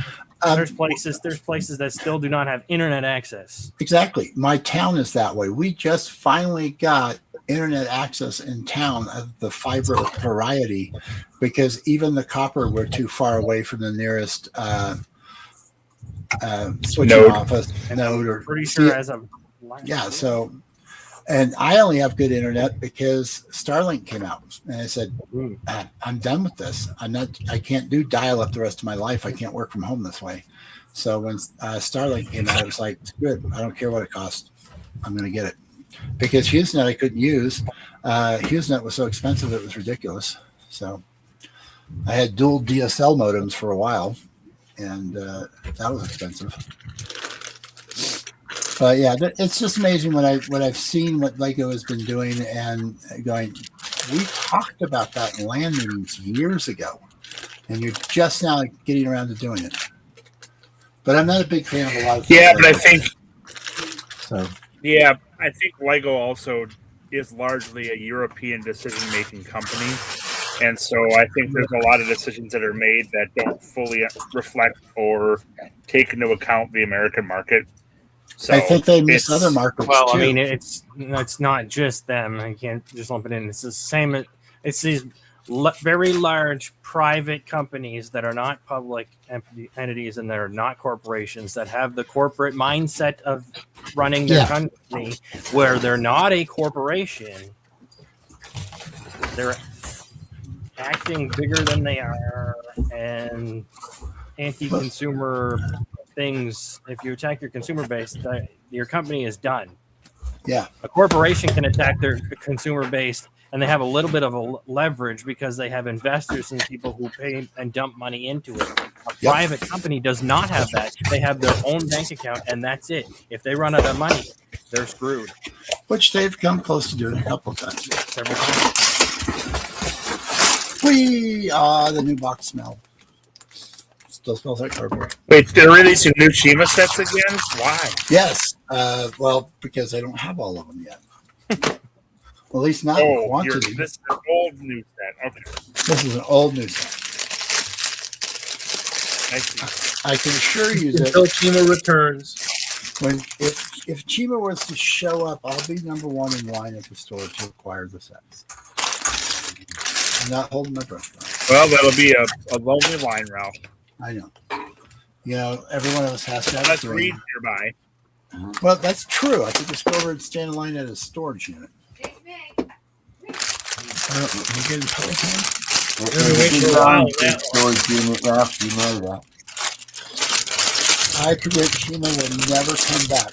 S10: There's places that still do not have internet access.
S9: Exactly. My town is that way. We just finally got internet access in town of the fiber variety, because even the copper, we're too far away from the nearest switching office node. Or
S10: pretty sure as a
S9: yeah. So, and I only have good internet because Starlink came out, and I said, I'm done with this. I can't do dial-up the rest of my life. I can't work from home this way. So when Starlink came out, I was like, good. I don't care what it costs. I'm going to get it. Because HughesNet I couldn't use. HughesNet was so expensive, it was ridiculous. So I had dual DSL modems for a while, and that was expensive. But yeah, it's just amazing what I've seen, what Lego has been doing and going. We talked about that in land meetings years ago, and you're just now getting around to doing it. But I'm not a big fan of a lot of things.
S3: Yeah, but I think
S9: so.
S3: Yeah, I think Lego also is largely a European decision-making company, and so I think there's a lot of decisions that are made that don't fully reflect or take into account the American market. So
S9: I think they miss other markets too.
S10: I mean, it's not just them. I can't just lump it in. It's the same. It's these very large private companies that are not public entities and that are not corporations, that have the corporate mindset of running their company, where they're not a corporation. They're acting bigger than they are and anti-consumer things. If you attack your consumer base, your company is done.
S9: Yeah.
S10: A corporation can attack their consumer base, and they have a little bit of a leverage because they have investors and people who pay and dump money into it. A private company does not have that. They have their own bank account, and that's it. If they run out of money, they're screwed.
S9: Which they've come close to doing a couple of times.
S10: Several times.
S9: The new box smell. Still smells like cardboard.
S3: Wait, they're releasing new Chima sets again? Why?
S9: Yes. Well, because I don't have all of them yet. Well, at least not in quantity.
S3: This is an old new set. Okay.
S9: This is an old new set.
S3: I see.
S9: I can assure you that
S1: until Chima returns.
S9: If Chima was to show up, I'll be number one in line at the store to acquire the sets. I'm not holding my breath.
S3: Well, that'll be a lovely line, Ralph.
S9: I know. You know, every one of us has to have
S3: Let's read nearby.
S9: Well, that's true. I could just go over and stand in line at a storage unit.
S2: Storage unit, Ralph, you know that.
S9: I predict Chima will never come back.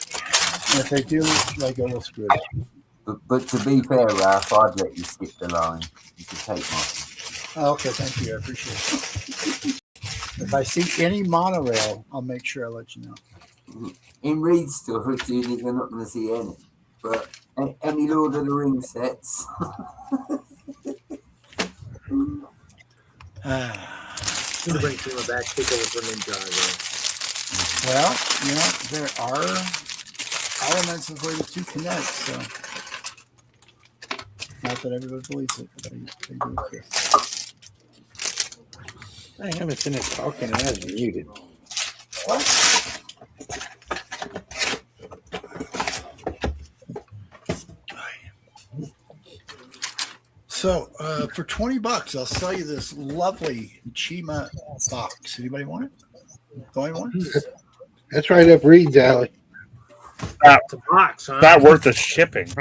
S9: And if they do, Lego will screw it up.
S2: But to be fair, Ralph, I'd let you skip the line. You can take mine.
S9: Oh, okay, thank you. I appreciate it. If I see any monorail, I'll make sure I let you know.
S2: In Reed store, you're not going to see any. But any Lord of the Rings sets.
S1: Need to bring Tima back, take over for Ninjago.
S9: Well, there are elements of where the two connect, so not that everybody believes it, but they do exist.
S7: I haven't finished talking and I was muted.
S9: What? So for $20, I'll sell you this lovely Chima box. Anybody want it? Going once?
S7: That's right up Reed's alley.
S1: It's a box, huh?
S3: Not worth the shipping.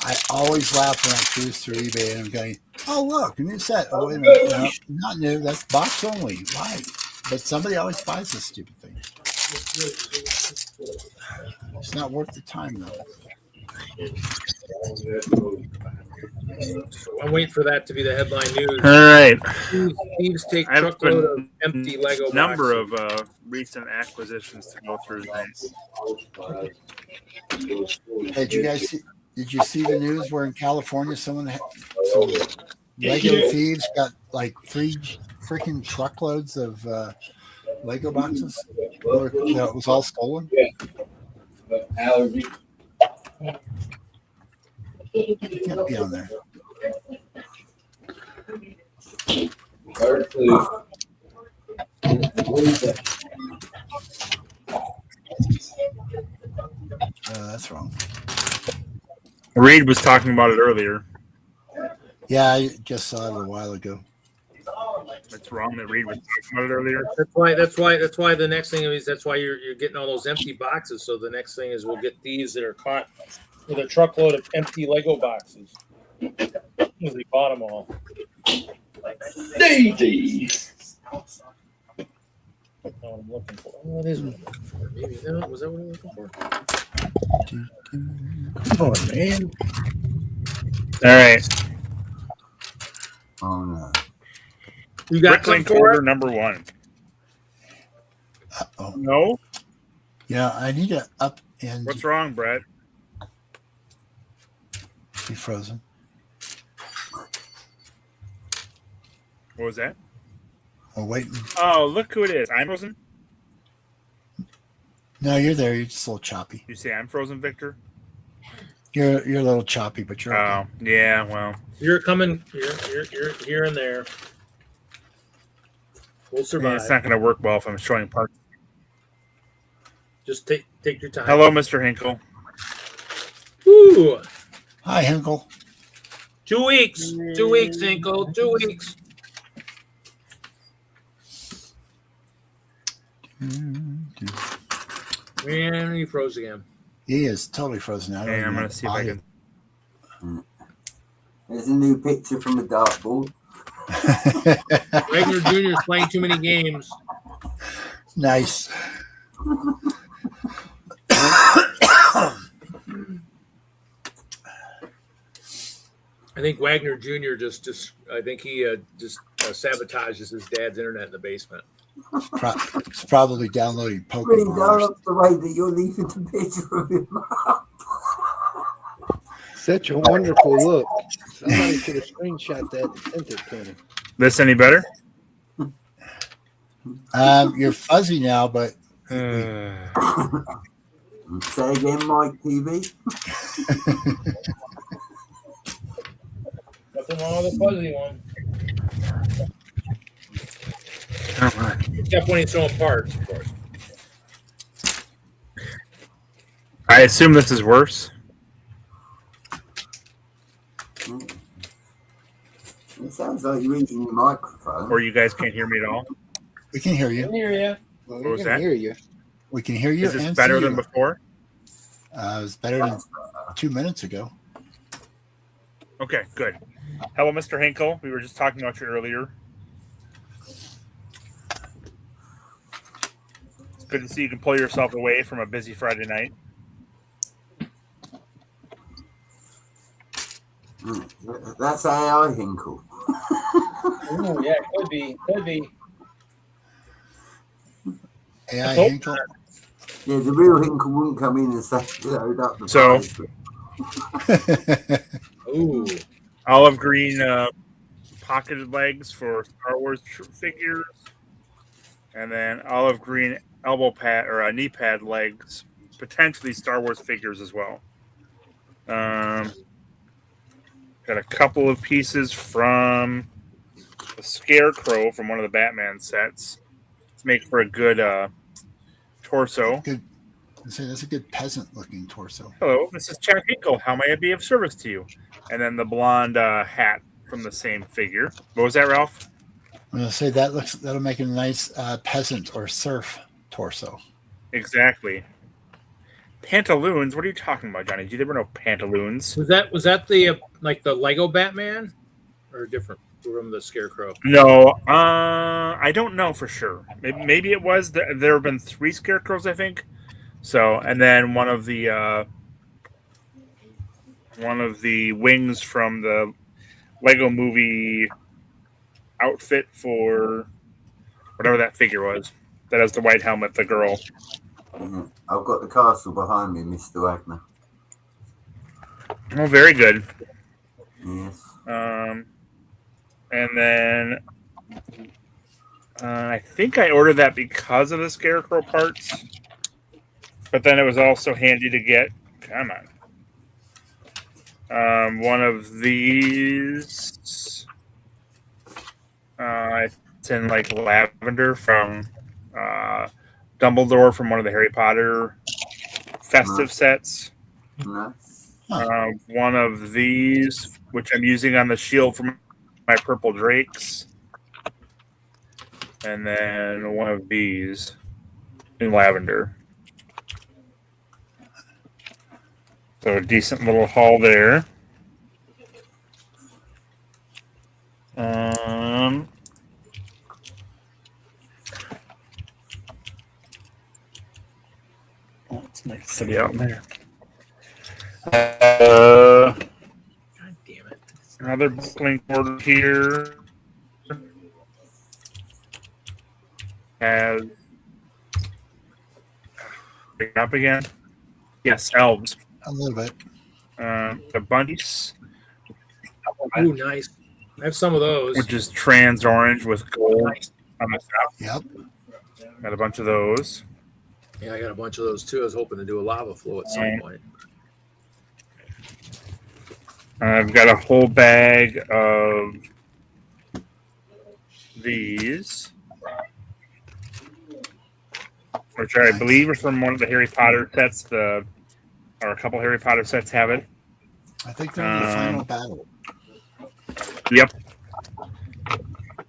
S9: I always laugh when I cruise through eBay and I'm going, oh, look, a new set. Oh, wait a minute. No, not new. That's box only. Why? But somebody always buys this stupid thing. It's not worth the time, though.
S1: I'm waiting for that to be the headline news.
S3: All right.
S1: Thieves take
S3: I have
S1: truckload of empty Lego
S3: number
S1: boxes.
S3: of recent acquisitions to go through tonight.
S9: Hey, did you see the news where in California some Lego thieves got like 3 freaking truckloads of Lego boxes that was all stolen?
S11: Allergy.
S9: You can't be on there. That's wrong.
S3: Reed was talking about it earlier.
S9: Yeah, I just saw it a little while ago.
S3: It's wrong that Reed was talking about it earlier.
S1: That's why the next thing is that's why you're getting all those empty boxes. So the next thing is we'll get thieves that are caught with a truckload of empty Lego boxes. They bought them all.
S11: Daisy.
S1: Oh, I'm looking for. What is it? Maybe that was that what I'm looking for?
S7: Come on, man.
S3: All right.
S2: Oh no.
S1: You got
S3: Bricklink
S1: something for
S3: order
S1: it?
S3: number 1.
S9: Uh-oh.
S3: No?
S9: Yeah, I need to up and
S3: What's wrong, Brett?
S9: be frozen.
S3: What was that?
S9: We're waiting.
S3: Oh, look who it is. I'm frozen?
S9: No, you're there. You're just a little choppy.
S3: You say I'm frozen, Victor?
S9: You're a little choppy, but you're okay.
S3: Oh, yeah, well.
S1: You're coming. You're here and there. We'll survive.
S3: It's not going to work well if I'm showing parts.
S1: Just take your time.
S3: Hello, Mr. Hinkle.
S1: Woo!
S9: Hi, Hinkle.
S1: 2 weeks. 2 weeks, Hinkle. 2 weeks. Man, he froze again.
S9: He is totally frozen out.
S3: Hey, I'm going to see if I can.
S2: There's a new picture from the dartboard.
S1: Wagner Jr. is playing too many games.
S9: Nice.
S1: I think Wagner Jr. just I think he just sabotages his dad's internet in the basement.
S9: It's probably downloading
S2: Really
S9: Pokemon.
S2: love the way that you're leaving the picture of him up.
S7: Such a wonderful look. Somebody should have screenshot that and sent it to me.
S3: This any better?
S9: You're fuzzy now, but
S2: Say again, Mike TV.
S1: Nothing wrong with the fuzzy one.
S3: Come on.
S1: Except when he's throwing parts, of course.
S3: I assume this is worse.
S2: It sounds like you're eating your microphone.
S3: Or you guys can't hear me at all.
S9: we can hear you.
S1: Here, yeah.
S7: Well,
S3: What was
S7: we can
S3: that?
S7: hear you.
S9: We can hear you.
S3: Is this
S9: and
S3: better
S9: see
S3: than
S9: you.
S3: before?
S9: It was better than 2 minutes ago.
S3: Okay, good. Hello, Mr. Hinkle. We were just talking about you earlier. It's good to see you can pull yourself away from a busy Friday night.
S2: That's AI Hinkle.
S1: Ooh, yeah, could be.
S9: AI
S1: hope
S9: Hinkle.
S2: Yeah, the real Hinkle wouldn't come in and say, load up the
S3: So,
S2: price.
S1: Ooh.
S3: Olive green pocketed legs for Star Wars figures. And then olive green elbow pad or knee pad legs, potentially Star Wars figures as well. Got a couple of pieces from the Scarecrow from one of the Batman sets to make for a good torso.
S9: Good. That's a good peasant-looking torso.
S3: Hello, this is Chad Hinkle. How may I be of service to you? And then the blonde hat from the same figure. What was that, Ralph?
S9: I'm gonna say that'll make a nice peasant or serf torso.
S3: Exactly. Pantaloons? What are you talking about, Johnny? There were no pantaloons.
S1: Was that the like the Lego Batman, or different from the Scarecrow?
S3: No, I don't know for sure. Maybe it was. There have been 3 Scarecrows, I think. So, and then one of the wings from the Lego Movie outfit for whatever that figure was. That has the white helmet, the girl.
S2: Mm-hmm. I've got the castle behind me, Mr. Wagner.
S3: Oh, very good.
S2: Yes.
S3: And then I think I ordered that because of the Scarecrow parts. But then it was also handy to get, come on, one of these. It's in like lavender from Dumbledore from one of the Harry Potter festive sets.
S2: Nice.
S3: One of these, which I'm using on the shield from my purple drakes. And then one of these in lavender. So a decent little haul there. Oh, it's nice to be out there.
S1: God damn it!
S3: Another link order here has pick up again. Yes, elves.
S9: A little bit.
S3: The bunnies.
S1: Oh, nice. I have some of those.
S3: Which is trans orange with gold
S1: Nice.
S3: on the top.
S9: Yep.
S3: Got a bunch of those.
S1: Yeah, I got a bunch of those too. I was hoping to do a lava flow at some point.
S3: I've got a whole bag of these, which I believe are from one of the Harry Potter sets. Or a couple Harry Potter sets have it.
S9: I think they're in the final battle.
S3: Yep.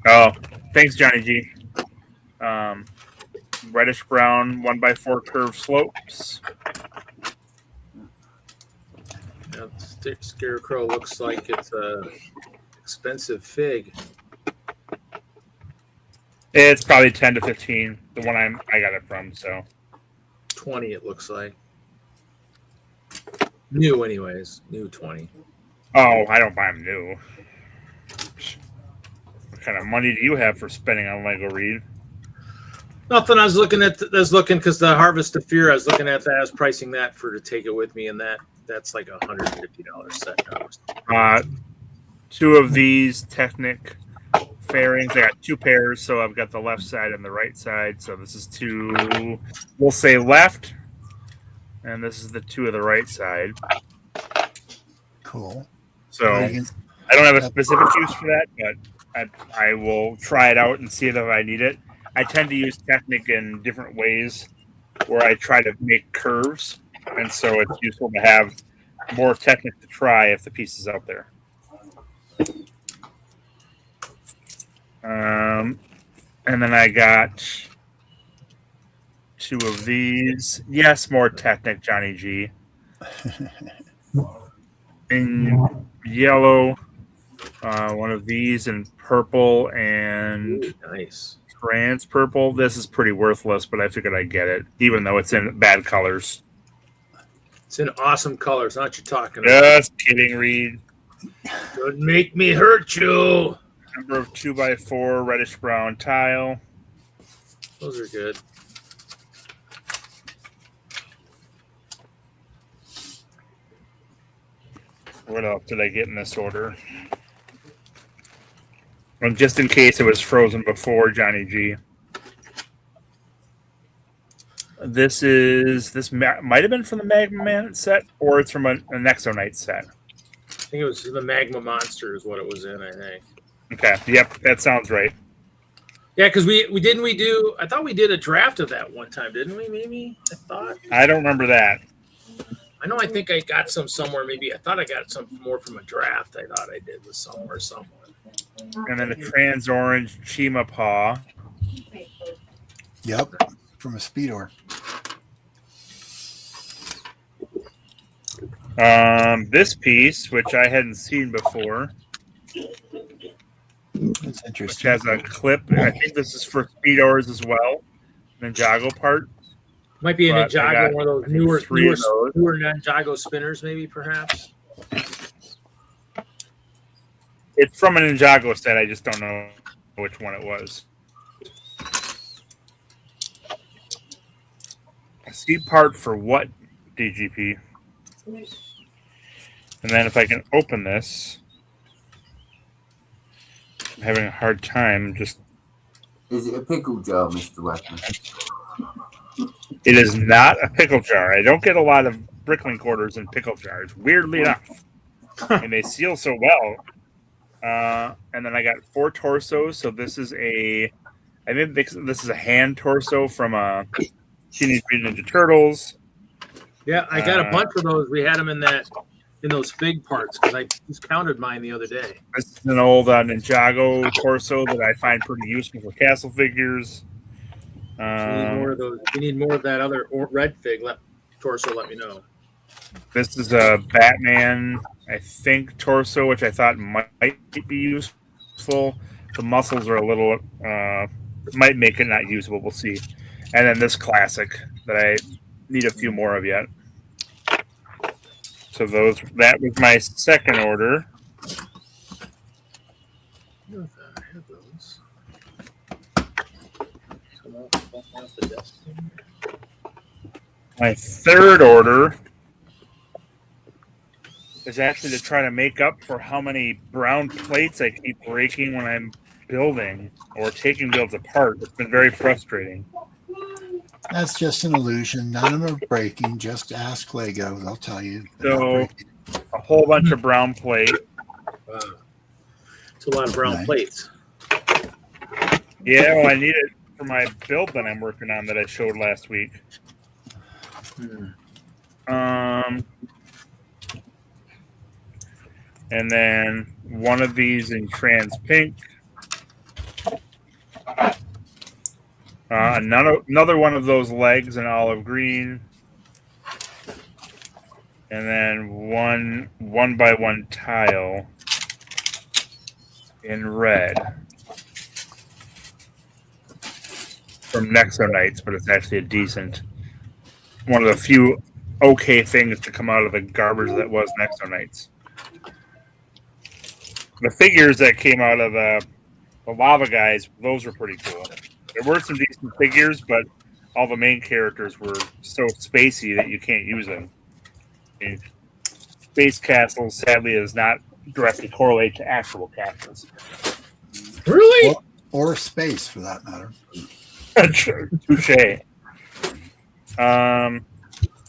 S3: Oh, thanks, Johnny G. Reddish brown 1x4 curved slopes.
S1: Yeah, Scarecrow looks like it's a expensive fig.
S3: It's probably 10 to 15. The one I got it from, so
S1: 20 it looks like. New, anyways. New 20.
S3: Oh, I don't buy them new. What kind of money do you have for spending on Lego, Reed?
S1: Nothing. I was looking because the Harvest of Fear. I was looking at that. I was pricing that to take it with me, and that's like $150 set.
S3: 2 of these Technic fairings. I got 2 pairs, so I've got the left side and the right side. So this is 2. We'll say left, and this is the 2 of the right side.
S9: Cool.
S3: So I don't have a specific use for that, but I will try it out and see if I need it. I tend to use Technic in different ways where I try to make curves, and so it's useful to have more Technic to try if the piece is out there. And then I got 2 of these. Yes, more Technic, Johnny G. In yellow, one of these in purple and
S1: nice
S3: trans purple. This is pretty worthless, but I figured I'd get it, even though it's in bad colors.
S1: It's in awesome colors. Not you talking about.
S3: Just kidding, Reed.
S1: Don't make me hurt you.
S3: Number of 2x4 reddish brown tile.
S1: Those are good.
S3: What else did I get in this order? Well, just in case it was frozen before, Johnny G. This might have been from the Magma Man set, or it's from a Nexonite set.
S1: I think it was the Magma Monster is what it was in, I think.
S3: Okay. Yep, that sounds right.
S1: Yeah, because I thought we did a draft of that one time, didn't we? Maybe
S3: I don't remember that.
S1: I think I got some somewhere. Maybe I thought I got some more from a draft. I thought I did with somewhere.
S3: And then a trans orange Chima Paw.
S9: Yep, from a Speedor.
S3: This piece, which I hadn't seen before.
S9: That's interesting.
S3: Which has a clip. I think this is for Speedors as well. Ninjago part.
S1: Might be a Ninjago, one of those newer Ninjago spinners, maybe, perhaps.
S3: It's from a Ninjago set. I just don't know which one it was. A seat part for what, DGP? And then if I can open this, I'm having a hard time just...
S2: Is it a pickle jar, Mr. Wackman?
S3: It is not a pickle jar. I don't get a lot of Bricklink orders in pickle jars, weirdly enough. And they seal so well. And then I got 4 torsos. So this is a hand torso from Teenage Mutant Ninja Turtles.
S1: Yeah, I got a bunch of those. We had them in those fig parts because I just counted mine the other day.
S3: This is an old Ninjago torso that I find pretty useful for castle figures.
S1: So you need more of those. You need more of that other red fig torso. Let me know.
S3: This is a Batman, I think, torso, which I thought might be useful. The muscles are a little might make it not usable. We'll see. And then this classic that I need a few more of yet. So that was my second order. My third order is actually to try to make up for how many brown plates I keep breaking when I'm building or taking builds apart. It's been very frustrating.
S9: That's just an illusion. None of them are breaking. Just ask Lego. They'll tell you.
S3: So a whole bunch of brown plate.
S1: Wow. It's a lot of brown plates.
S3: Yeah, well, I need it for my build that I'm working on that I showed last week. And then one of these in trans pink. Another one of those legs in olive green. And then one by one tile in red. From Nexonites, but it's actually a decent one of the few okay things to come out of the garbage that was Nexonites. The figures that came out of the lava guys, those were pretty cool. There were some decent figures, but all the main characters were so spacey that you can't use them. And Space Castles, sadly, does not directly correlate to actual castles.
S1: Really?
S9: Or space, for that matter.
S3: Touche. And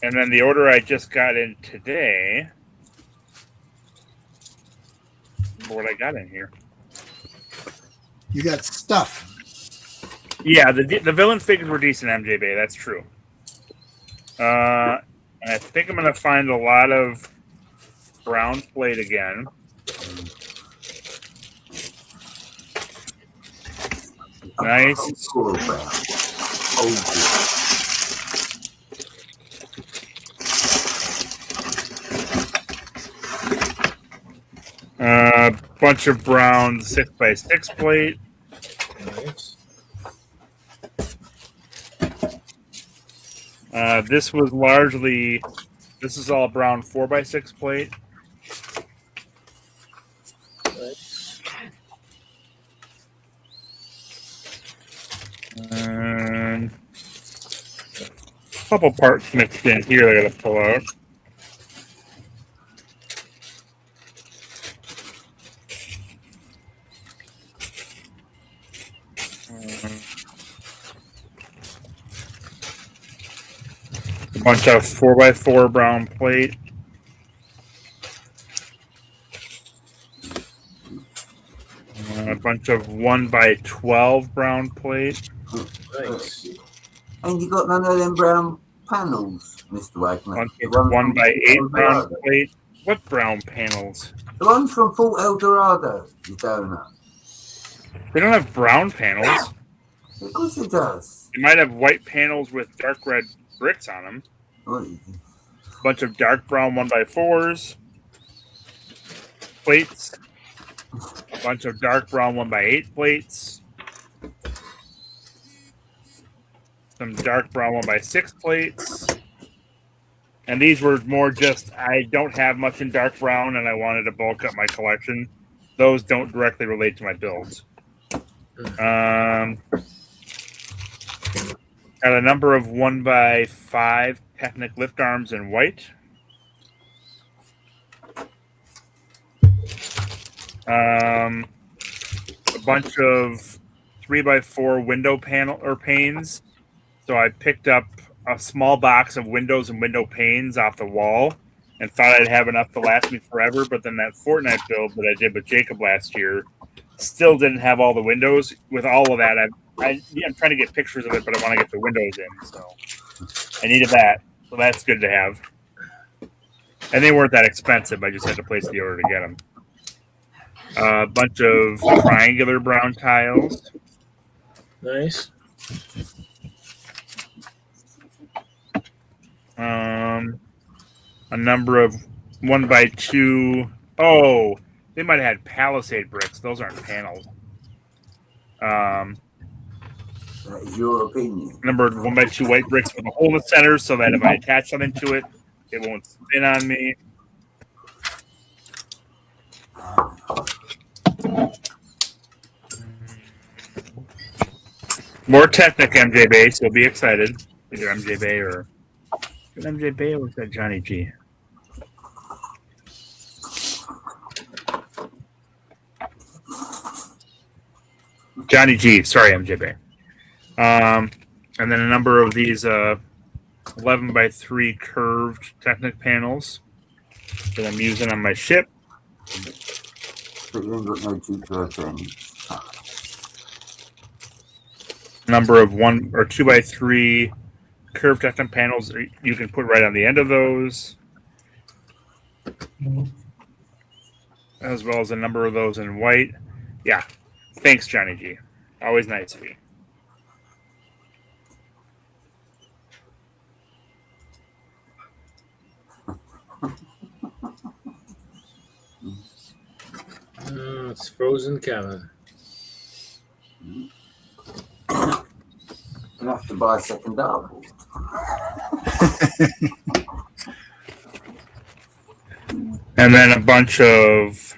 S3: then the order I just got in today. What I got in here?
S9: You got stuff.
S3: Yeah, the villain figures were decent, MJ Bay. That's true. And I think I'm going to find a lot of brown plate again. Nice. Bunch of brown 6x6 plate.
S1: Nice.
S3: This is all brown 4x6 plate. And a couple parts mixed in here I gotta pull out. A bunch of 4x4 brown plate. A bunch of 1x12 brown plate.
S1: Nice.
S2: And you got none of them brown panels, Mr. Wagner.
S3: Bunch of 1x8 brown plate. What brown panels?
S2: The ones from Fort El Dorado, you donut.
S3: They don't have brown panels.
S2: Of course it does.
S3: It might have white panels with dark red bricks on them. A bunch of dark brown 1x4s. Plates. A bunch of dark brown 1x8 plates. Some dark brown 1x6 plates. And these were more just, I don't have much in dark brown and I wanted to bulk up my collection. Those don't directly relate to my builds. Got a number of 1x5 Technic lift arms in white. A bunch of 3x4 window panel or panes. So I picked up a small box of windows and window panes off the wall and thought I'd have enough to last me forever. But then that Fortnite build that I did with Jacob last year still didn't have all the windows. With all of that, I'm trying to get pictures of it, but I want to get the windows in. So I needed that. So that's good to have. And they weren't that expensive. I just had to place the order to get them. A bunch of triangular brown tiles.
S1: Nice.
S3: A number of 1x2. Oh, they might have had Palisade bricks. Those aren't panels.
S2: That is your opinion.
S3: Number of 1x2 white bricks with a hole in the center so that if I attach something to it, it won't spin on me. More Technic MJ Bay, so be excited. Either MJ Bay or MJ Bay or was that Johnny G? Johnny G, sorry, MJ Bay. And then a number of these 11x3 curved Technic panels that I'm using on my ship.
S2: But you ain't got no two curved ends.
S3: Number of 1 or 2x3 curved Technic panels you can put right on the end of those, as well as a number of those in white. Yeah, thanks, Johnny G. Always nice of you.
S1: It's Frozen Kevin.
S2: Gonna have to buy a second dartboard.
S3: And then a bunch of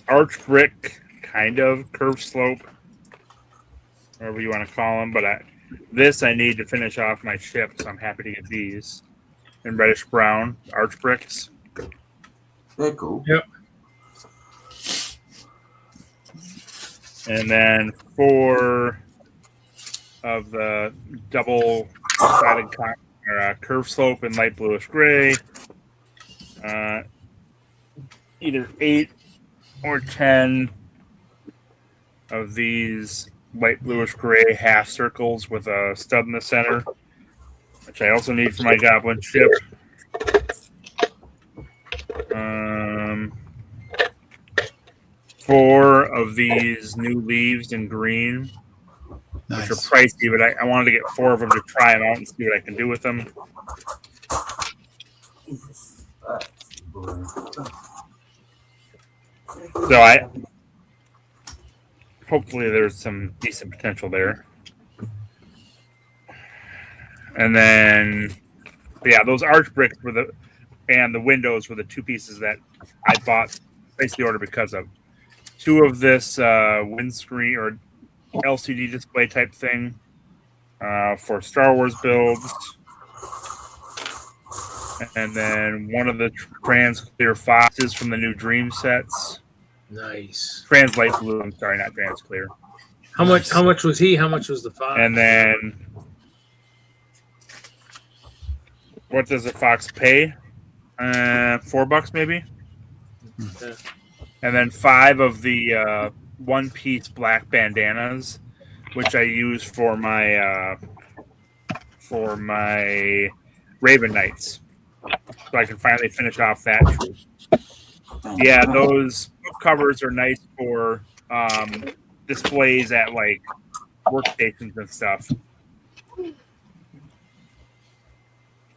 S3: arch brick, kind of curved slope, whatever you want to call them. But this I need to finish off my ship, so I'm happy to get these in reddish brown arch bricks.
S2: They're cool.
S1: Yep.
S3: And then 4 of the double-sided curve slope in light bluish gray. Either 8 or 10 of these light bluish gray half circles with a stud in the center, which I also need for my goblin ship. 4 of these new leaves in green,
S9: Nice.
S3: which are pricey, but I wanted to get 4 of them to try them out and see what I can do with them. So hopefully there's some decent potential there. And then, yeah, those arch bricks and the windows were the 2 pieces that I placed the order because of. 2 of this windscreen or LCD display type thing for Star Wars builds. And then 1 of the trans clear foxes from the new Dream sets.
S1: Nice.
S3: Trans light blue, I'm sorry, not trans clear.
S1: How much was he? How much was the Fox?
S3: And then, what does the Fox pay? $4 maybe.
S1: Yeah.
S3: And then 5 of the one-piece black bandanas, which I use for my Raven Knights, so I can finally finish off that troop. Yeah, those book covers are nice for displays at like workstations and stuff.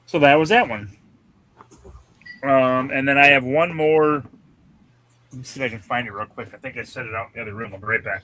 S3: So that was that one. And then I have one more. Let me see if I can find it real quick. I think I set it out in the other room. I'll be right back.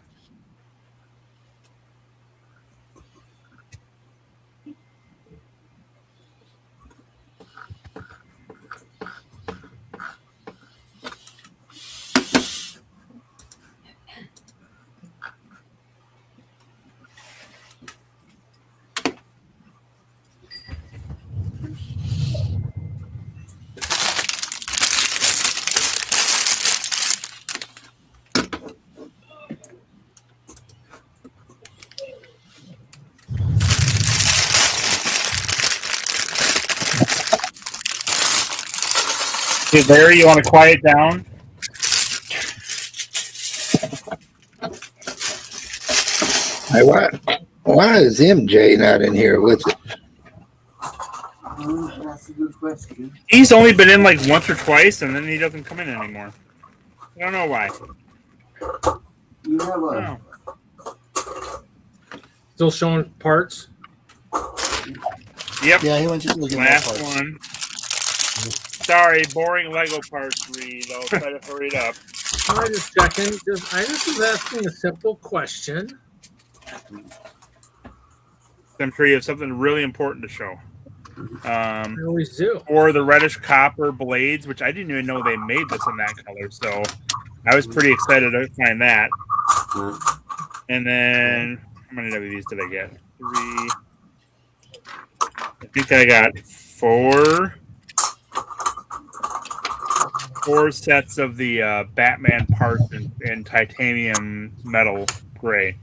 S3: Hey, Larry, you want to quiet down?
S7: Hey, why is MJ not in here with it?
S2: That's a good question.
S3: He's only been in like once or twice, and then he doesn't come in anymore. I don't know why.
S2: You know what?
S3: No.
S1: Still showing parts.
S3: Yep.
S9: Yeah, he went to look at
S3: Last
S9: that part.
S3: one. Sorry, boring Lego parts read. I'll try to hurry it up.
S1: I just checking. I just was asking a simple question.
S3: I'm sure you have something really important to show.
S1: I always do.
S3: Or the reddish copper blades, which I didn't even know they made this in that color. So I was pretty excited to find that. And then, how many of these did I get? 3. I think I got 4 sets of the Batman parts in titanium metal gray.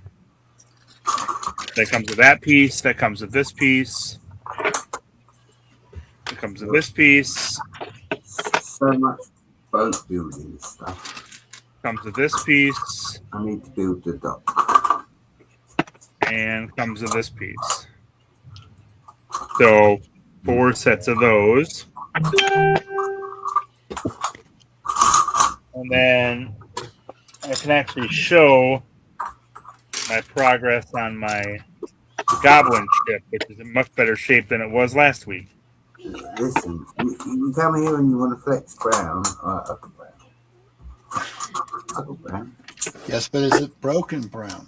S3: That comes with that piece. That comes with this piece. That comes with this piece.
S2: So much boat building stuff.
S3: Comes with this piece.
S2: I need to build the dock.
S3: And comes with this piece. So 4 sets of those. And then I can actually show my progress on my Goblin ship, which is in much better shape than it was last week.
S2: Listen, you can come here when you want to flex brown. I'll go brown. I'll go brown.
S9: Yes, but is it broken brown?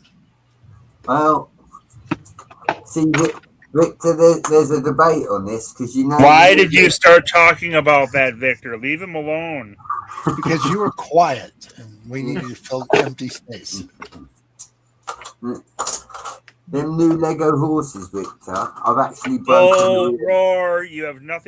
S2: Well, see, Victor, there's a debate on this because you know.
S3: Why did you start talking about that, Victor? Leave him alone.
S9: Because you were quiet and we needed to fill empty space.
S2: Them new Lego horses, Victor. I've actually
S3: Bull
S2: broken.
S3: roar! You have no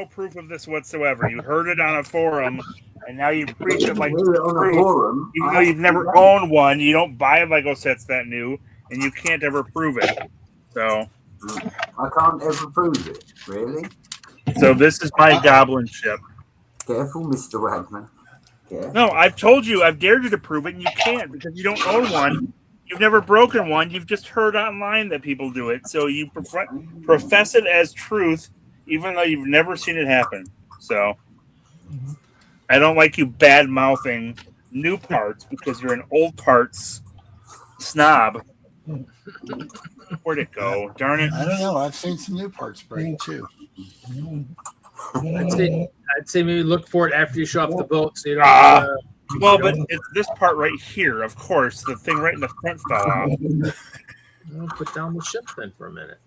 S3: proof of this whatsoever. You heard it on a forum, and now you preach it like
S2: on a forum.
S3: even though you've never owned one. You don't buy Lego sets that new, and you can't ever prove it. So
S2: I can't ever prove it, really.
S3: So this is my Goblin ship.
S2: Careful, Mr. Wagner. Careful.
S3: No, I've told you, I've dared you to prove it, and you can't because you don't own one. You've never broken one. You've just heard online that people do it. So you profess it as truth, even though you've never seen it happen. So I don't like you bad-mouthing new parts because you're an old parts snob. Where'd it go? Darn it.
S9: I don't know. I've seen some new parts break too.
S1: I'd say maybe look for it after you show off the boat so you don't.
S3: Well, but it's this part right here, of course. The thing right in the front fell off.
S1: I'll put down the ship then for a minute.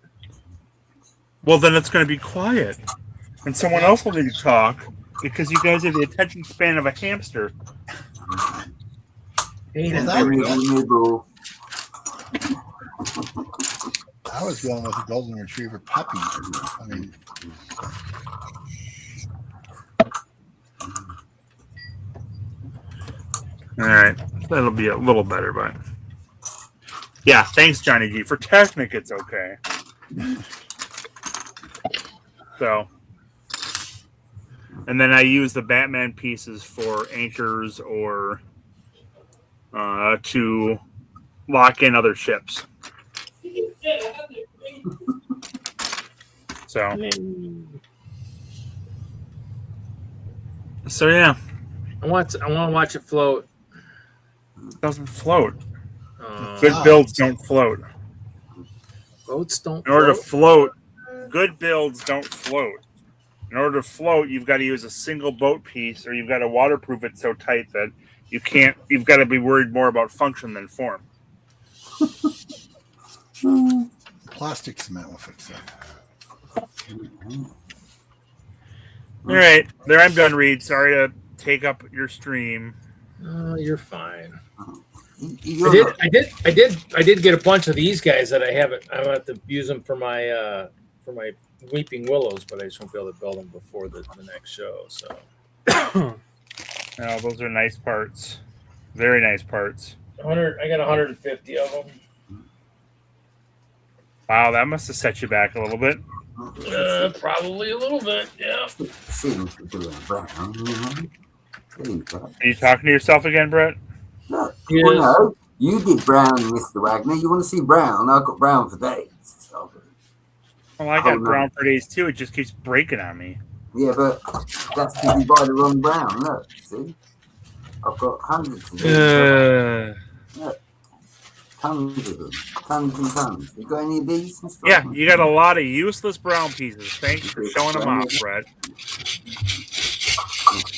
S3: Well, then it's going to be quiet. And someone else will need to talk because you guys have the attention span of a hamster.
S9: I was going with a golden retriever puppy. I mean,
S3: all right, that'll be a little better, but Yeah, thanks, Johnny G. For Technic, it's okay. So, and then I use the Batman pieces for anchors or to lock in other ships. So yeah.
S1: I want to watch it float.
S3: It doesn't float. Good builds don't float.
S1: Boats don't.
S3: In order to float, good builds don't float. In order to float, you've got to use a single boat piece, or you've got to waterproof it so tight that you can't. You've got to be worried more about function than form.
S9: Plastic cement will fix that.
S3: All right, there. I'm done, Reed. Sorry to take up your stream.
S1: You're fine. I did get a bunch of these guys that I haven't. I have to use them for my Weeping Willows, but I just won't be able to build them before the next show. So,
S3: oh, those are nice parts. Very nice parts.
S1: 100. I got 150 of them.
S3: Wow, that must have set you back a little bit.
S1: Probably a little bit. Yeah.
S3: Are you talking to yourself again, Brett?
S2: No. Yes. Well, no, you did brown, Mr. Wagner. You want to see brown? I've got brown for days. So.
S3: Well, I got brown for days too. It just keeps breaking on me.
S2: Yeah, but that's because you buy the wrong brown. Look, see? I've got hundreds of them. Look. Tons of them. Tons and tons. You got any of these, Mr.
S3: Yeah,
S2: Wagner?
S3: you got a lot of useless brown pieces. Thanks for showing them off, Brett.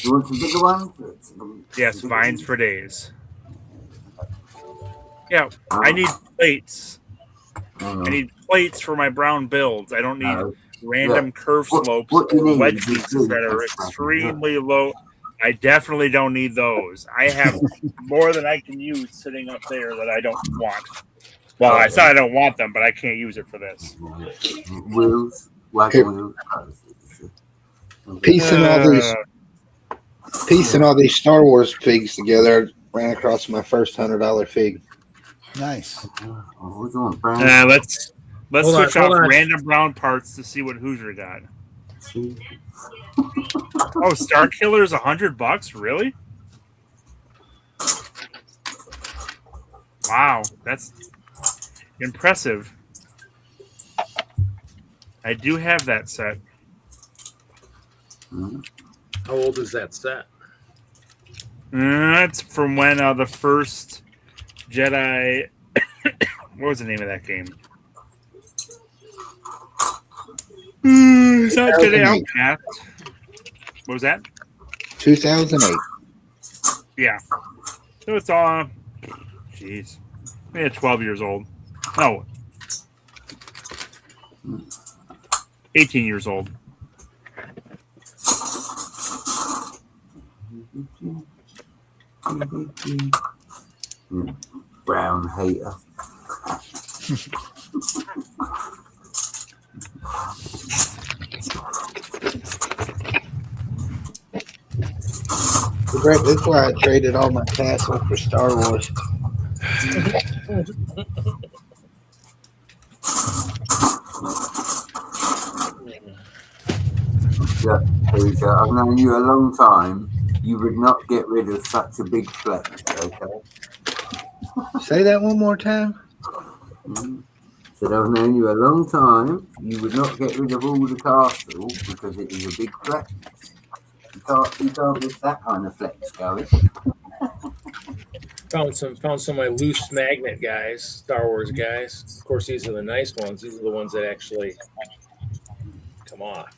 S2: You want some bigger ones?
S3: Yes, vines for days. Yeah, I need plates. I need plates for my brown builds. I don't need random curve slopes or wedge pieces that are extremely low. I definitely don't need those. I have more than I can use sitting up there that I don't want. Well, I said I don't want them, but I can't use it for this.
S2: Wheels, wagon wheels.
S7: Piecing all these Star Wars figs together, I ran across my first $100 fig.
S9: Nice.
S3: Let's switch off random brown parts to see what Hoosier got. Oh, Star Killer is $100? Really? Wow, that's impressive. I do have that set.
S1: How old is that set?
S3: It's from when the first Jedi. What was the name of that game? It's not Jedi Outcast. What was that?
S7: 2008.
S3: Yeah. So it's jeez. Yeah, 12 years old. No. 18 years old.
S2: Brown hater.
S7: Greg, that's why I traded all my castle for Star Wars.
S2: Yeah, there you go. I've known you a long time. You would not get rid of such a big flex, okay?
S7: Say that one more time.
S2: Said I've known you a long time. You would not get rid of all the castle because it is a big flex. You can't get that kind of flex going.
S1: Found some of my loose magnet guys, Star Wars guys. Of course, these are the nice ones. These are the ones that actually come off.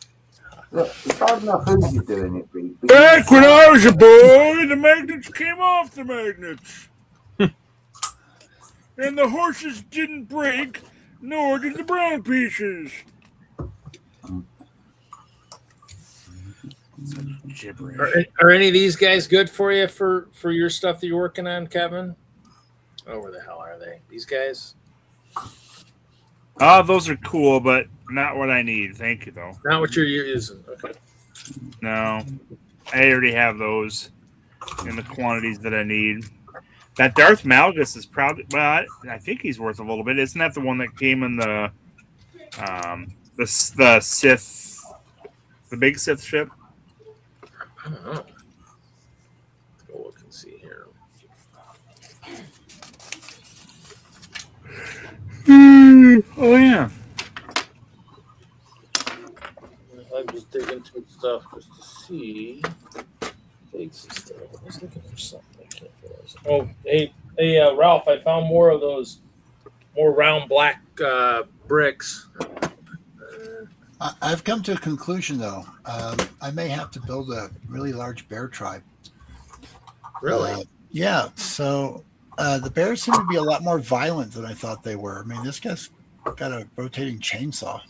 S2: Look, it's hard enough who's you doing it, Reed.
S3: Back when I was a boy, the magnets came off the magnets. And the horses didn't break, nor did the brown pieces.
S1: Are any of these guys good for you for your stuff that you're working on, Kevin? Oh, where the hell are they? These guys?
S3: Those are cool, but not what I need. Thank you, though.
S1: Not what you're using. Okay.
S3: No, I already have those in the quantities that I need. That Darth Malgus is probably, well, I think he's worth a little bit. Isn't that the one that came in the Sith, the big Sith ship?
S1: I don't know. Go look and see here.
S3: Oh yeah.
S1: I'm just digging through stuff just to see. Dates and stuff. I was looking for something. I can't realize. Oh, hey, Ralph! I found more of those, more round black bricks.
S9: I've come to a conclusion, though. I may have to build a really large bear tribe.
S1: Really?
S9: Yeah. So the bears seem to be a lot more violent than I thought they were. I mean, this guy's got a rotating chainsaw.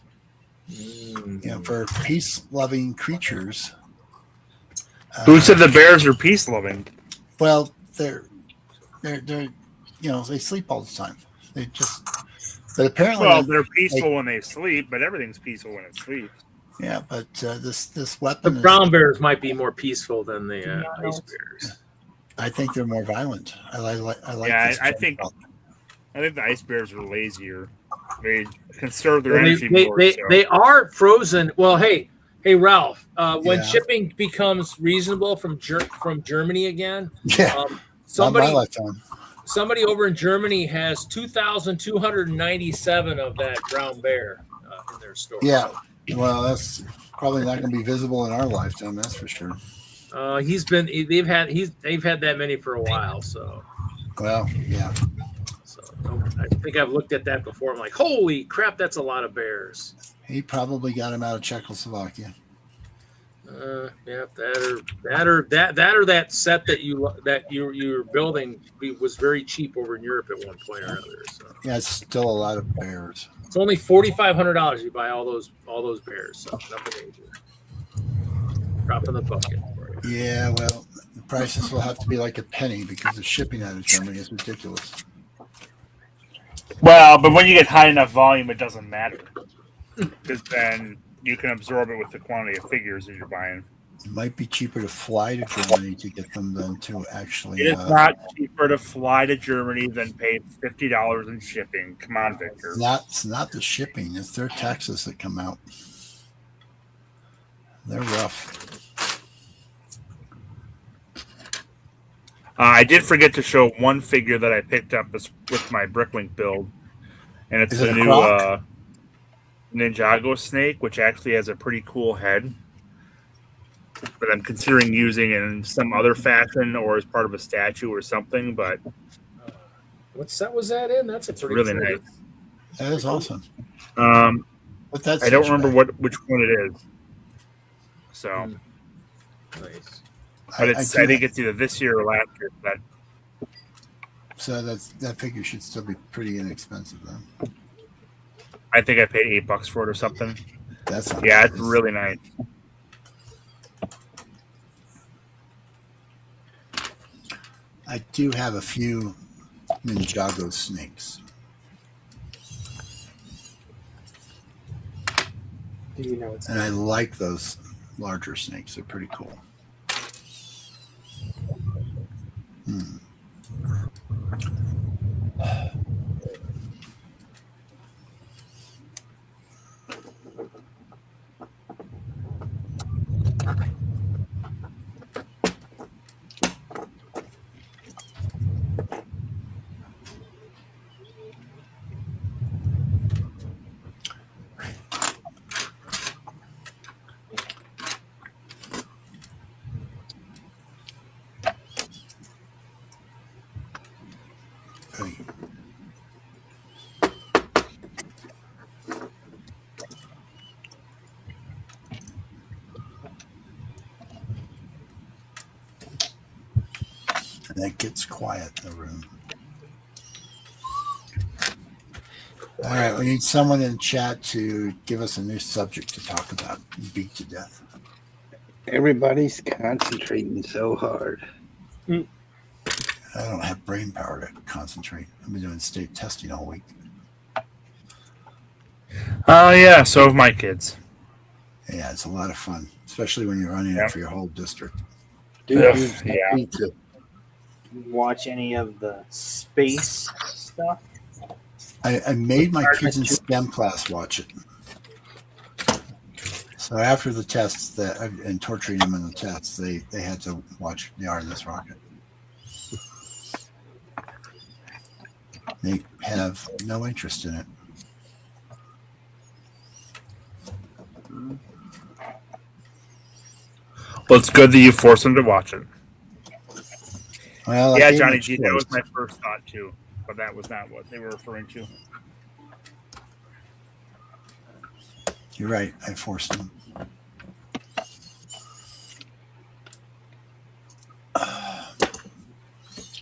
S9: You know, for peace-loving creatures.
S3: Who said the bears are peace-loving?
S9: Well, they're you know, they sleep all the time. They just, but apparently,
S3: well, they're peaceful when they sleep, but everything's peaceful when it sleeps.
S9: Yeah, but this weapon.
S1: The brown bears might be more peaceful than the ice bears.
S9: I think they're more violent. I like.
S3: Yeah, I think the ice bears are lazier. They conserve their energy more.
S1: They are frozen. Well, hey, Ralph. When shipping becomes reasonable from Germany again, somebody over in Germany has 2,297 of that brown bear in their store.
S9: Yeah, well, that's probably not going to be visible in our lifetime. That's for sure.
S1: They've had that many for a while. So,
S9: well, yeah.
S1: I think I've looked at that before. I'm like, holy crap, that's a lot of bears.
S9: He probably got him out of Czechoslovakia.
S1: Yeah, that set that you're building was very cheap over in Europe at one point or another. So.
S9: Yeah, it's still a lot of bears.
S1: It's only $4,500 you buy all those bears. So nothing major. Drop in the bucket.
S9: Yeah, well, the prices will have to be like a penny because the shipping out of Germany is ridiculous.
S3: Well, but when you get high enough volume, it doesn't matter because then you can absorb it with the quantity of figures that you're buying.
S9: It might be cheaper to fly to Germany to get them than to actually.
S3: It is not cheaper to fly to Germany than pay $50 in shipping. Come on, Victor.
S9: It's not the shipping; it's their taxes that come out. They're rough.
S3: I did forget to show one figure that I picked up with my Bricklink build, and it's the new Ninjago snake, which actually has a pretty cool head that I'm considering using in some other fashion or as part of a statue or something. But
S1: what set was that in? That's pretty
S3: really nice.
S9: That is awesome.
S3: But that's I don't remember which one it is. So
S1: nice.
S3: But I think it's either this year or last year.
S9: So that figure should still be pretty inexpensive then.
S3: I think I paid $8 for it or something.
S9: It's
S3: really nice.
S9: I do have a few Ninjago snakes.
S8: Do you know?
S9: And I like those larger snakes. They're pretty cool. And it gets quiet in the room. All right, we need someone in chat to give us a new subject to talk about and beat to death.
S7: Everybody's concentrating so hard.
S9: I don't have brain power to concentrate. I've been doing state testing all week.
S3: Oh, yeah, so have my kids.
S9: Yeah, it's a lot of fun, especially when you're running it for your whole district.
S7: Dude,
S3: yeah.
S7: Pizza.
S8: watch any of the space stuff?
S9: I made my kids in STEM class watch it. So after the tests and torturing them in the tests, they had to watch the Artemis rocket. They have no interest in it.
S3: Well, it's good that you forced them to watch it.
S9: Well,
S3: yeah, Johnny G, that was my first thought too, but that was not what they were referring to.
S9: You're right. I forced them.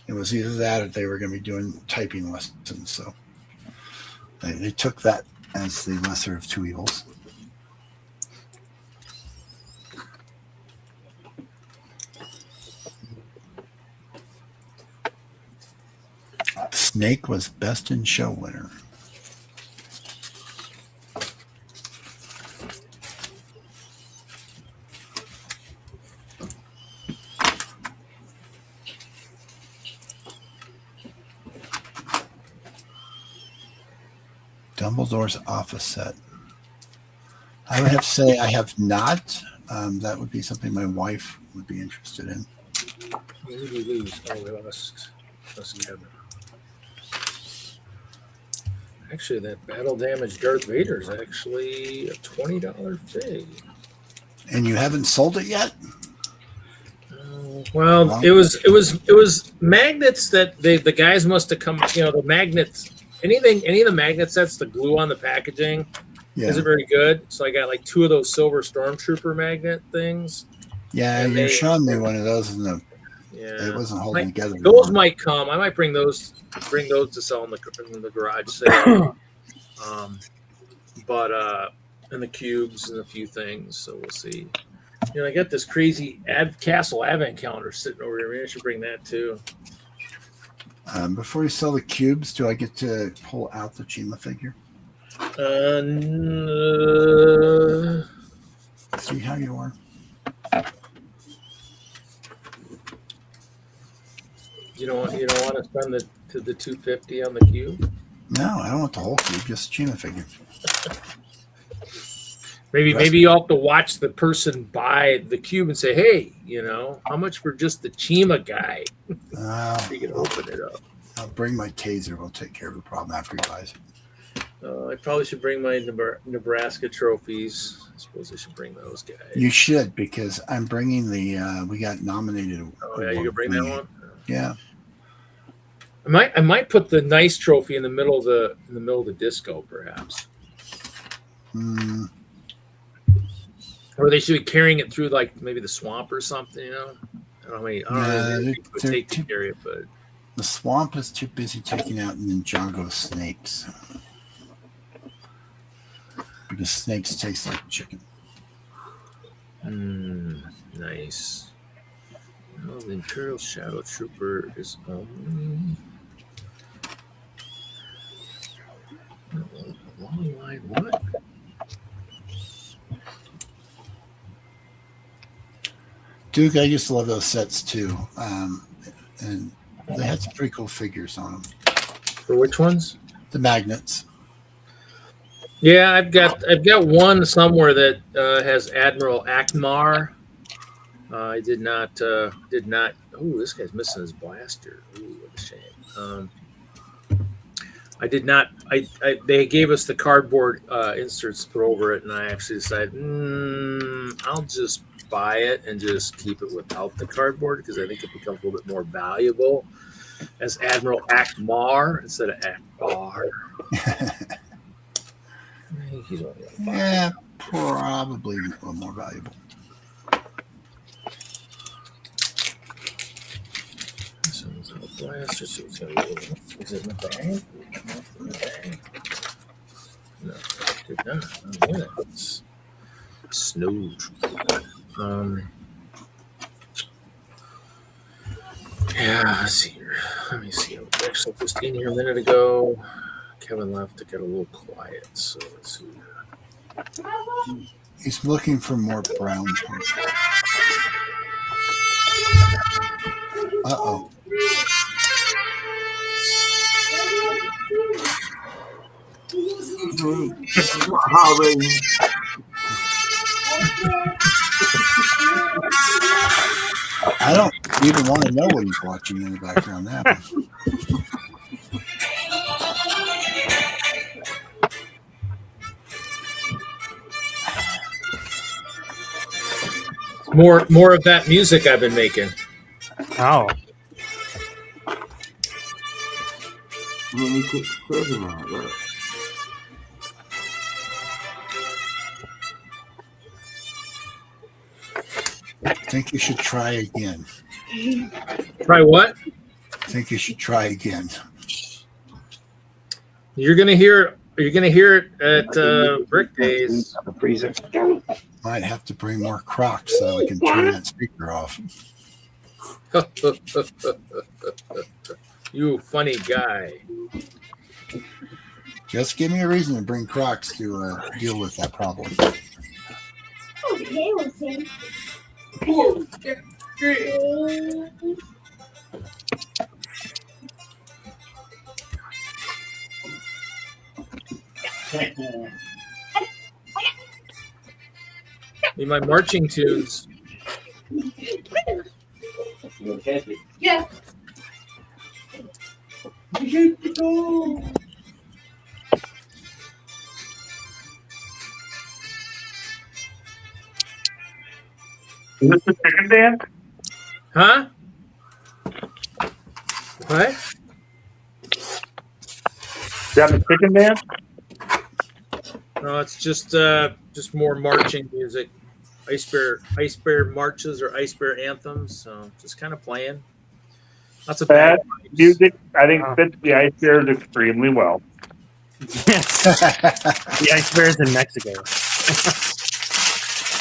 S9: It was either that or they were going to be doing typing lessons. So they took that as the lesser of two evils. Snake was best in show winner. Dumbledore's office set. I would have to say I have not. That would be something my wife would be interested in.
S1: Where did we lose? Oh, we lost Kevin. Actually, that battle damage Darth Vader is actually a $20 fig.
S9: And you haven't sold it yet?
S1: Well, it was magnets that the guys must have come. You know, the magnets. Any of the magnet sets, the glue on the packaging isn't very good. So I got like 2 of those silver stormtrooper magnet things.
S9: Yeah, you're showing me one of those in the. Yeah, it wasn't holding together.
S1: Those might come. I might bring those to sell in the garage sale. And the cubes and a few things. So we'll see. You know, I got this crazy Castle Advent calendar sitting over here. Maybe I should bring that too.
S9: Before you sell the cubes, do I get to pull out the Chima figure? See how you are.
S1: You don't want to spend the $250 on the cube?
S9: No, I don't want the whole cube, just Chima figure.
S1: Maybe you'll have to watch the person buy the cube and say, "Hey, how much for just the Chima guy?" You can open it up.
S9: I'll bring my taser. We'll take care of the problem after he buys it.
S1: I probably should bring my Nebraska trophies. I suppose I should bring those guys.
S9: You should, because I'm bringing the. We got nominated.
S1: Oh yeah, you can bring that one.
S9: Yeah.
S1: I might put the nice trophy in the middle of the disco, perhaps. Or they should be carrying it through like maybe the swamp or something. I don't know how many people would take to carry it, but
S9: the swamp is too busy taking out Ninjago snakes. Because snakes taste like chicken.
S1: Nice. Well, the Imperial Shadow Trooper is only a long line. What?
S9: Duke, I used to love those sets too. And they had some pretty cool figures on them.
S1: For which ones?
S9: The magnets.
S1: Yeah, I've got one somewhere that has Admiral Akmar. I did not. Oh, this guy's missing his blaster. Ooh, what a shame. I did not. They gave us the cardboard inserts to put over it, and I actually decided, I'll just buy it and just keep it without the cardboard because I think it becomes a little bit more valuable as Admiral Akmar instead of Akbar. He's only
S9: yeah, probably a little more valuable.
S1: Blaster suit's gonna be is it in the bag? In the bag? No, it did not. Oh, yeah, it's snow. Yeah, let's see here. Let me see. I was actually just in here a minute ago. Kevin left to get a little quiet, so let's see.
S9: He's looking for more brown parts. Uh-oh.
S2: It's not Halloween.
S9: I don't even want to know what he's watching in the background now.
S1: More of that music I've been making.
S10: Oh.
S2: And then he keeps serving out, look.
S9: I think you should try again.
S1: Try what?
S9: I think you should try again.
S1: You're gonna hear it at Brick Days.
S7: Freezer.
S9: Might have to bring more Crocs so we can turn that speaker off.
S1: You funny guy.
S9: Just give me a reason to bring Crocs to deal with that problem.
S12: Okay with him.
S1: Need my marching tunes.
S12: Yeah.
S3: Is this the chicken dance?
S1: Huh? What?
S3: Is that the chicken dance?
S1: No, it's just more marching music. Ice Bear marches or Ice Bear anthems. So just kind of playing. Lots of
S3: Bad
S1: vibes.
S3: music, I think, fits the Ice Bears extremely well.
S10: Yes. The Ice Bears in Mexico.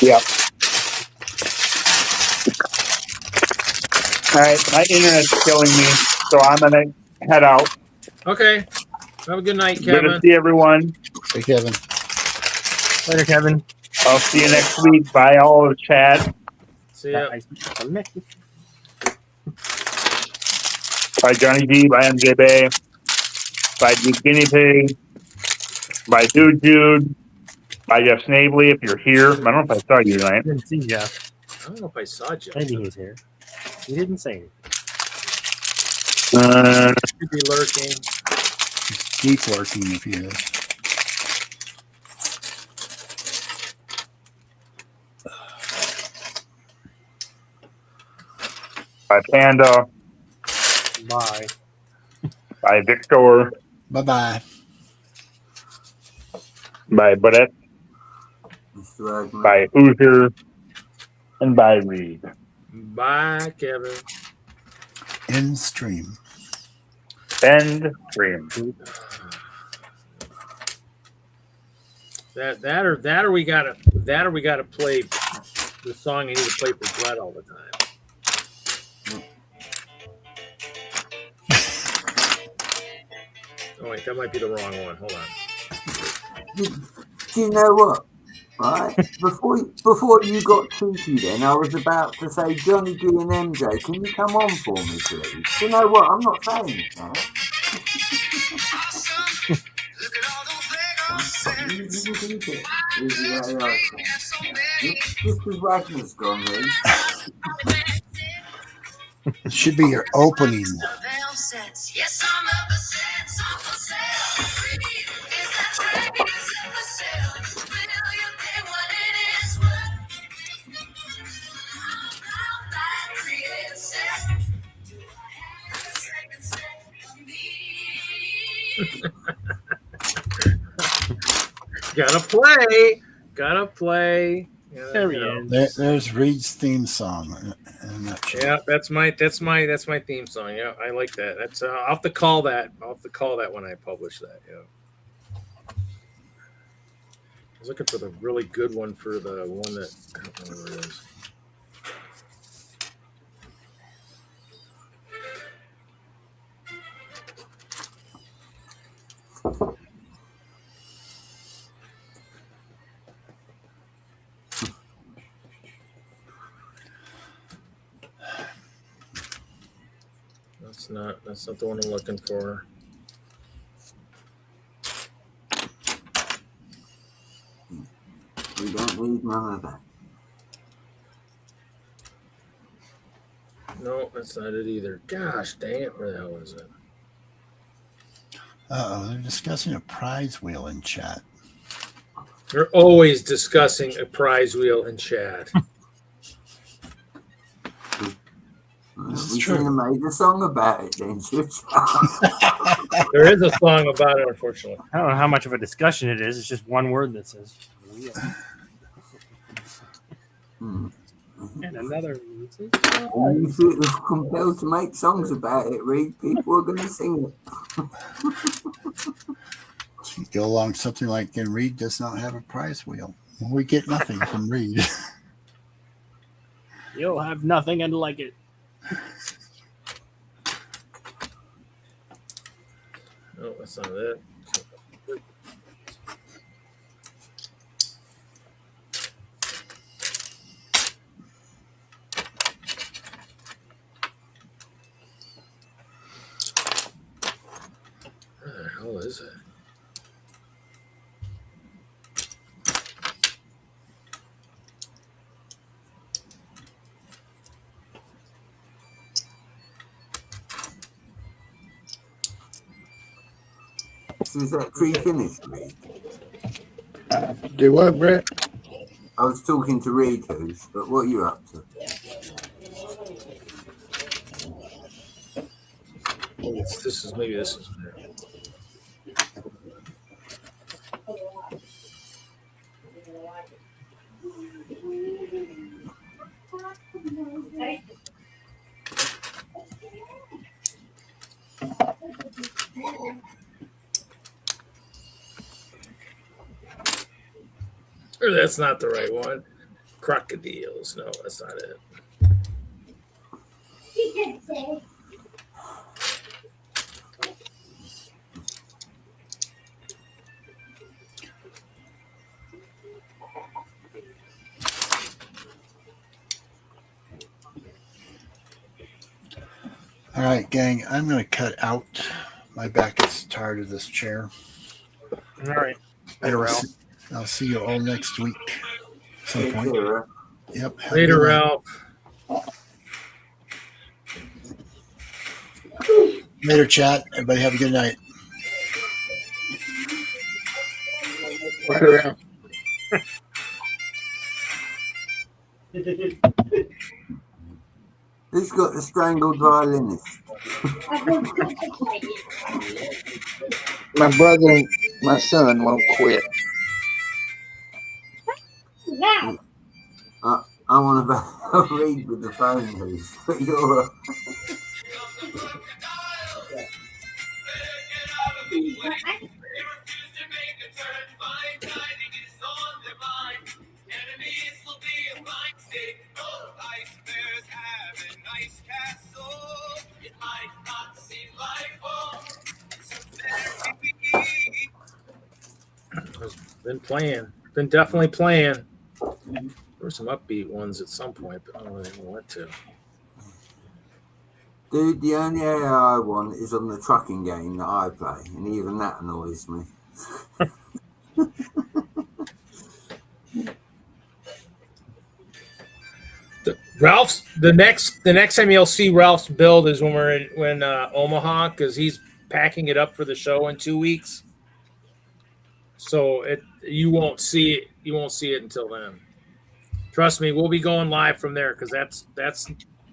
S3: Yep. All right, my internet's killing me, so I'm gonna head out.
S1: Okay. Have a good night,
S3: Good
S1: Kevin.
S3: to see everyone.
S9: Hey, Kevin.
S10: Later, Kevin.
S3: I'll see you next week. Bye, all of chat.
S1: See ya.
S3: Bye, Johnny G. Bye, MJ Bay. Bye, Duke Guinea Pig. Bye, Dude Jude. Bye, Jeff Snavely, if you're here. I don't know if I saw you tonight.
S10: I didn't see Jeff.
S1: I don't know if I saw Jeff.
S10: Maybe he's here. He didn't say anything.
S1: Should be lurking.
S9: Keep lurking if he is.
S3: Bye, Panda.
S10: Bye.
S3: Bye, Victor.
S9: Bye-bye.
S3: Bye, Brett. Bye, Hoosier. And bye, Reed.
S1: Bye, Kevin.
S9: End stream.
S3: End stream.
S1: That or we gotta play the song I need to play for Brett all the time. Oh wait, that might be the wrong one. Hold on.
S2: Do you know what? Right? Before you got cheeky then, I was about to say, Johnny G and MJ, can you come on for me, please? Do you know what? I'm not saying it now. This is Wagner's gone, Reed.
S9: It should be your opening.
S1: Gotta play.
S10: There he is.
S9: There's Reed's theme song.
S1: Yeah, that's my theme song. Yeah, I like that. That's I'll have to call that. When I publish that. Yeah. I was looking for the really good one for the one that I don't know where it is. That's not the one I'm looking for.
S2: need none of that.
S1: No, that's not it either. Gosh dang it, where the hell is it?
S9: They're discussing a prize wheel in chat.
S1: They're always discussing a prize wheel in chat.
S9: This is
S2: We
S9: true.
S2: should have made a song about it then, should
S1: There is a song about it, unfortunately.
S10: I don't know how much of a discussion it is. It's just one word that says wheel. And another.
S2: And if it was compelled to make songs about it, Reed, people are going to sing it.
S9: Go along something like, and Reed does not have a prize wheel. We get nothing from Reed.
S10: You'll have nothing and like it.
S1: No, that's not it. Where the hell is it?
S2: Is that tree finished, Reed?
S7: Do what, Brett?
S2: I was talking to Reed, but what are you up to?
S1: This is maybe this is there. Or that's not the right one. Crocodiles. No, that's not it.
S9: All right, gang, I'm going to cut out. My back is tired of this chair.
S10: All right.
S9: I'll see you all next week. At some point. Yep.
S1: Later, Ralph.
S9: Later, chat. Everybody have a good night.
S7: Right around.
S2: Who's got the strangled violinist?
S7: My brother and my son won't quit.
S2: I want to read with the phone, please. But you're
S1: Been definitely playing. There were some upbeat ones at some point, but I don't really know what to.
S2: Dude, the only AI one is on the trucking game that I play, and even that annoys me.
S1: The next time you'll see Ralph's build is when we're in Omaha, because he's packing it up for the show in 2 weeks. So you won't see it until then. Trust me, we'll be going live from there, because that's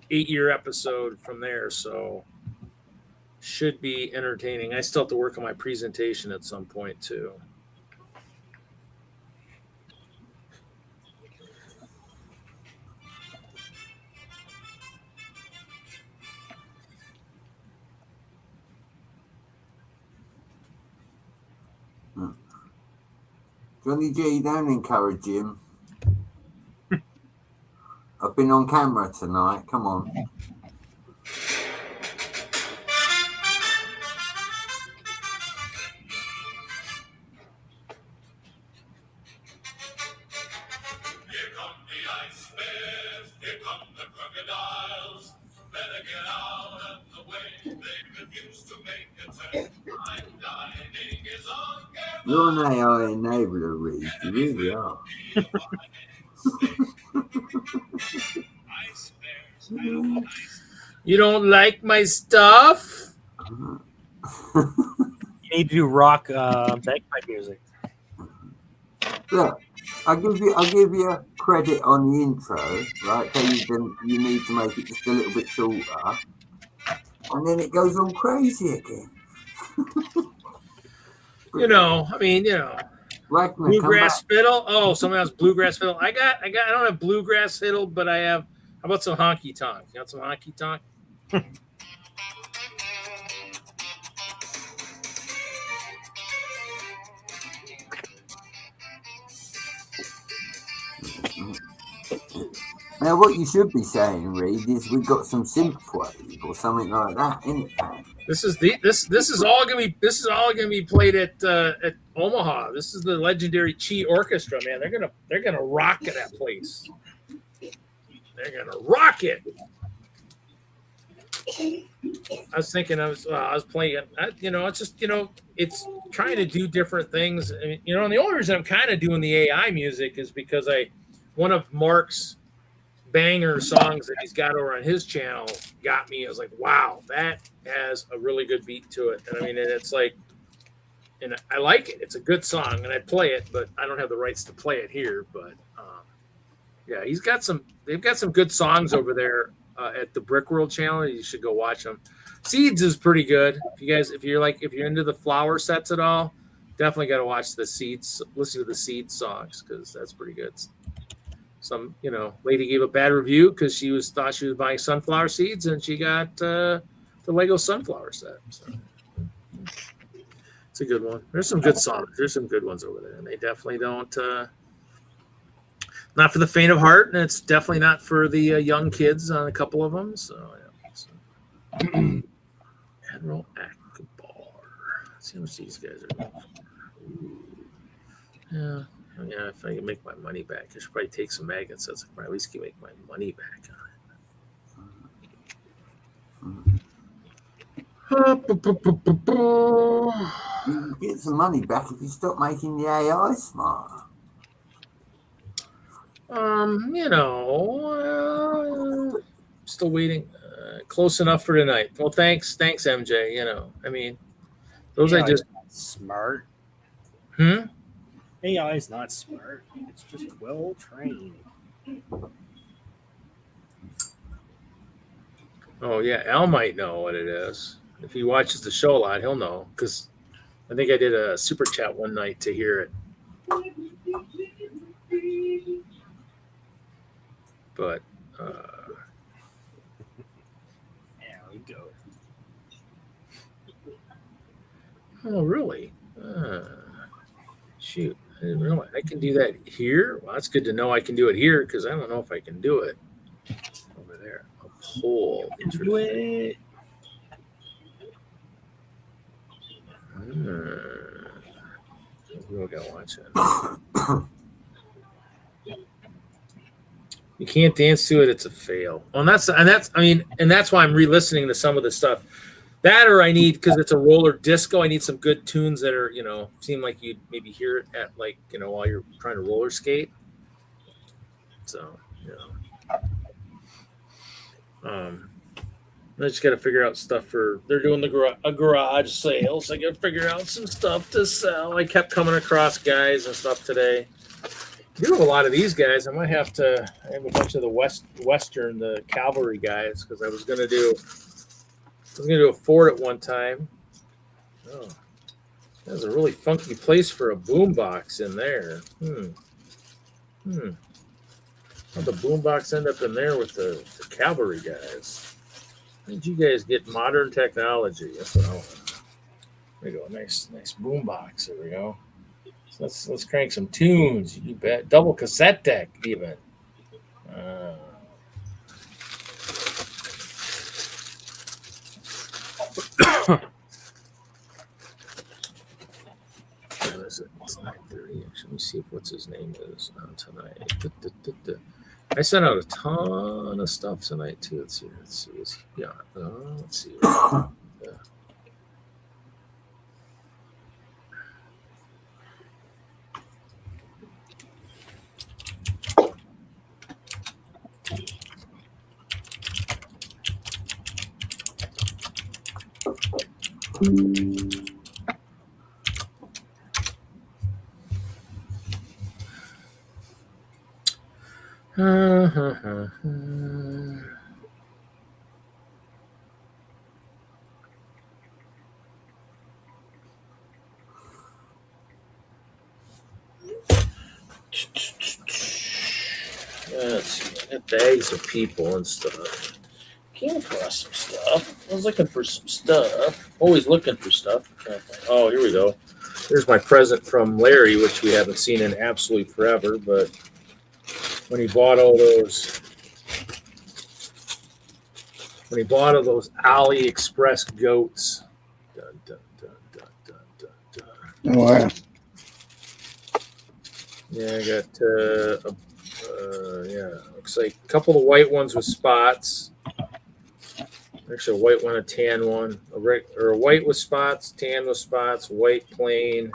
S1: 8-year episode from there, so should be entertaining. I still have to work on my presentation at some point too.
S2: Johnny G, don't encourage him. I've been on camera tonight. Come on.
S13: Here come the ice bears, here come the crocodiles. Better get out of the way, they refuse to make a turn. Fine dining is on.
S2: You're an AI enabler, Reed. You really are.
S1: You don't like my stuff?
S10: You need to do rock bagpipe music.
S2: Look, I'll give you credit on the intro, right? So you need to make it just a little bit shorter, and then it goes all crazy again. Wagner,
S1: bluegrass fiddle. Oh, someone else bluegrass fiddle. I don't have bluegrass fiddle, but I have. How about some honky tonk? You got some honky tonk?
S2: Now, what you should be saying, Reed, is we got some synthwave or something like that, isn't it?
S1: This is all gonna be played at Omaha. This is the legendary Chi Orchestra, man. They're gonna rock that place. They're gonna rock it. I was thinking, I was playing. It's just it's trying to do different things. And the only reason I'm kind of doing the AI music is because one of Mark's banger songs that he's got over on his channel got me. I was like, wow, that has a really good beat to it. And and it's like, and I like it. It's a good song, and I play it, but I don't have the rights to play it here. But yeah, they've got some good songs over there at the Brick World channel. You should go watch them. Seeds is pretty good. If you're into the flower sets at all, definitely got to watch the Seeds. Listen to the Seeds songs because that's pretty good. Some lady gave a bad review because she thought she was buying sunflower seeds, and she got the Lego sunflower set. So it's a good one. There's some good songs. There's some good ones over there, and they definitely don't. Not for the faint of heart, and it's definitely not for the young kids on a couple of them. So, yeah. Admiral Akbar. Let's see how much these guys are going for. Yeah. Yeah, if I can make my money back, I should probably take some magnets. That's like, at least can make my money back on it.
S2: You can get some money back if you stop making the AI smarter.
S1: Still waiting. Close enough for tonight. Well, thanks, MJ. Those
S10: AI
S1: I just
S10: smart. AI is not smart. It's just well trained.
S1: Oh yeah, Al might know what it is. If he watches the show a lot, he'll know because I think I did a super chat one night to hear it. But
S10: there we go.
S1: Oh really? Shoot. I didn't realize I can do that here. Well, that's good to know I can do it here because I don't know if I can do it over there. A poll.
S10: Do it.
S1: We gotta watch it. You can't dance to it; it's a fail. And that's why I'm re-listening to some of the stuff. That or I need, because it's a roller disco, I need some good tunes that are, seem like you'd maybe hear it at while you're trying to roller skate. So, I just got to figure out stuff they're doing a garage sale, so I got to figure out some stuff to sell. I kept coming across guys and stuff today. I do have a lot of these guys. I have a bunch of the cavalry guys, because I was going to do a Ford at one time. Oh, that's a really funky place for a boombox in there. How'd the boombox end up in there with the cavalry guys? How did you guys get modern technology? That's what I want. There we go. Nice boombox. There we go. So let's crank some tunes. You bet. Double cassette deck even. What is it? It's 9:30. Let me see what's his name is on tonight. I sent out a ton of stuff tonight too. Let's see. Let's see. Let's see. I got bags of people and stuff. Came across some stuff. I was looking for some stuff. Always looking for stuff. Oh, here we go. Here's my present from Larry, which we haven't seen in absolutely forever. But when he bought all those AliExpress goats. Dun, dun, dun, dun, dun, dun, dun.
S7: Oh, wow.
S1: Yeah, I got looks like a couple of white ones with spots. Actually, a white one, a tan one, or a white with spots, tan with spots, white plain,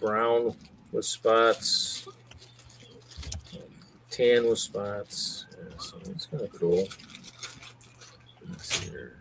S1: brown with spots, tan with spots. Yeah, so it's kind of cool. Let's see here.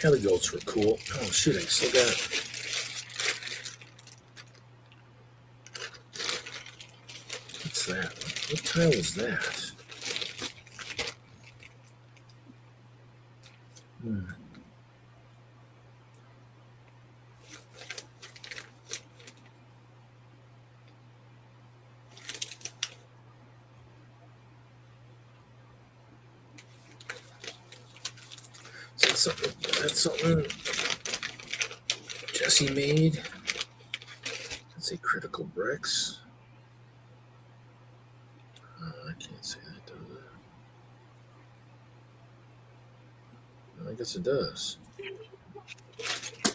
S1: Heli goats were cool. Oh shoot, I still got it. What's that? What tile is that? That's something Jesse made. Let's say critical bricks. I can't say that, does it? I guess it does.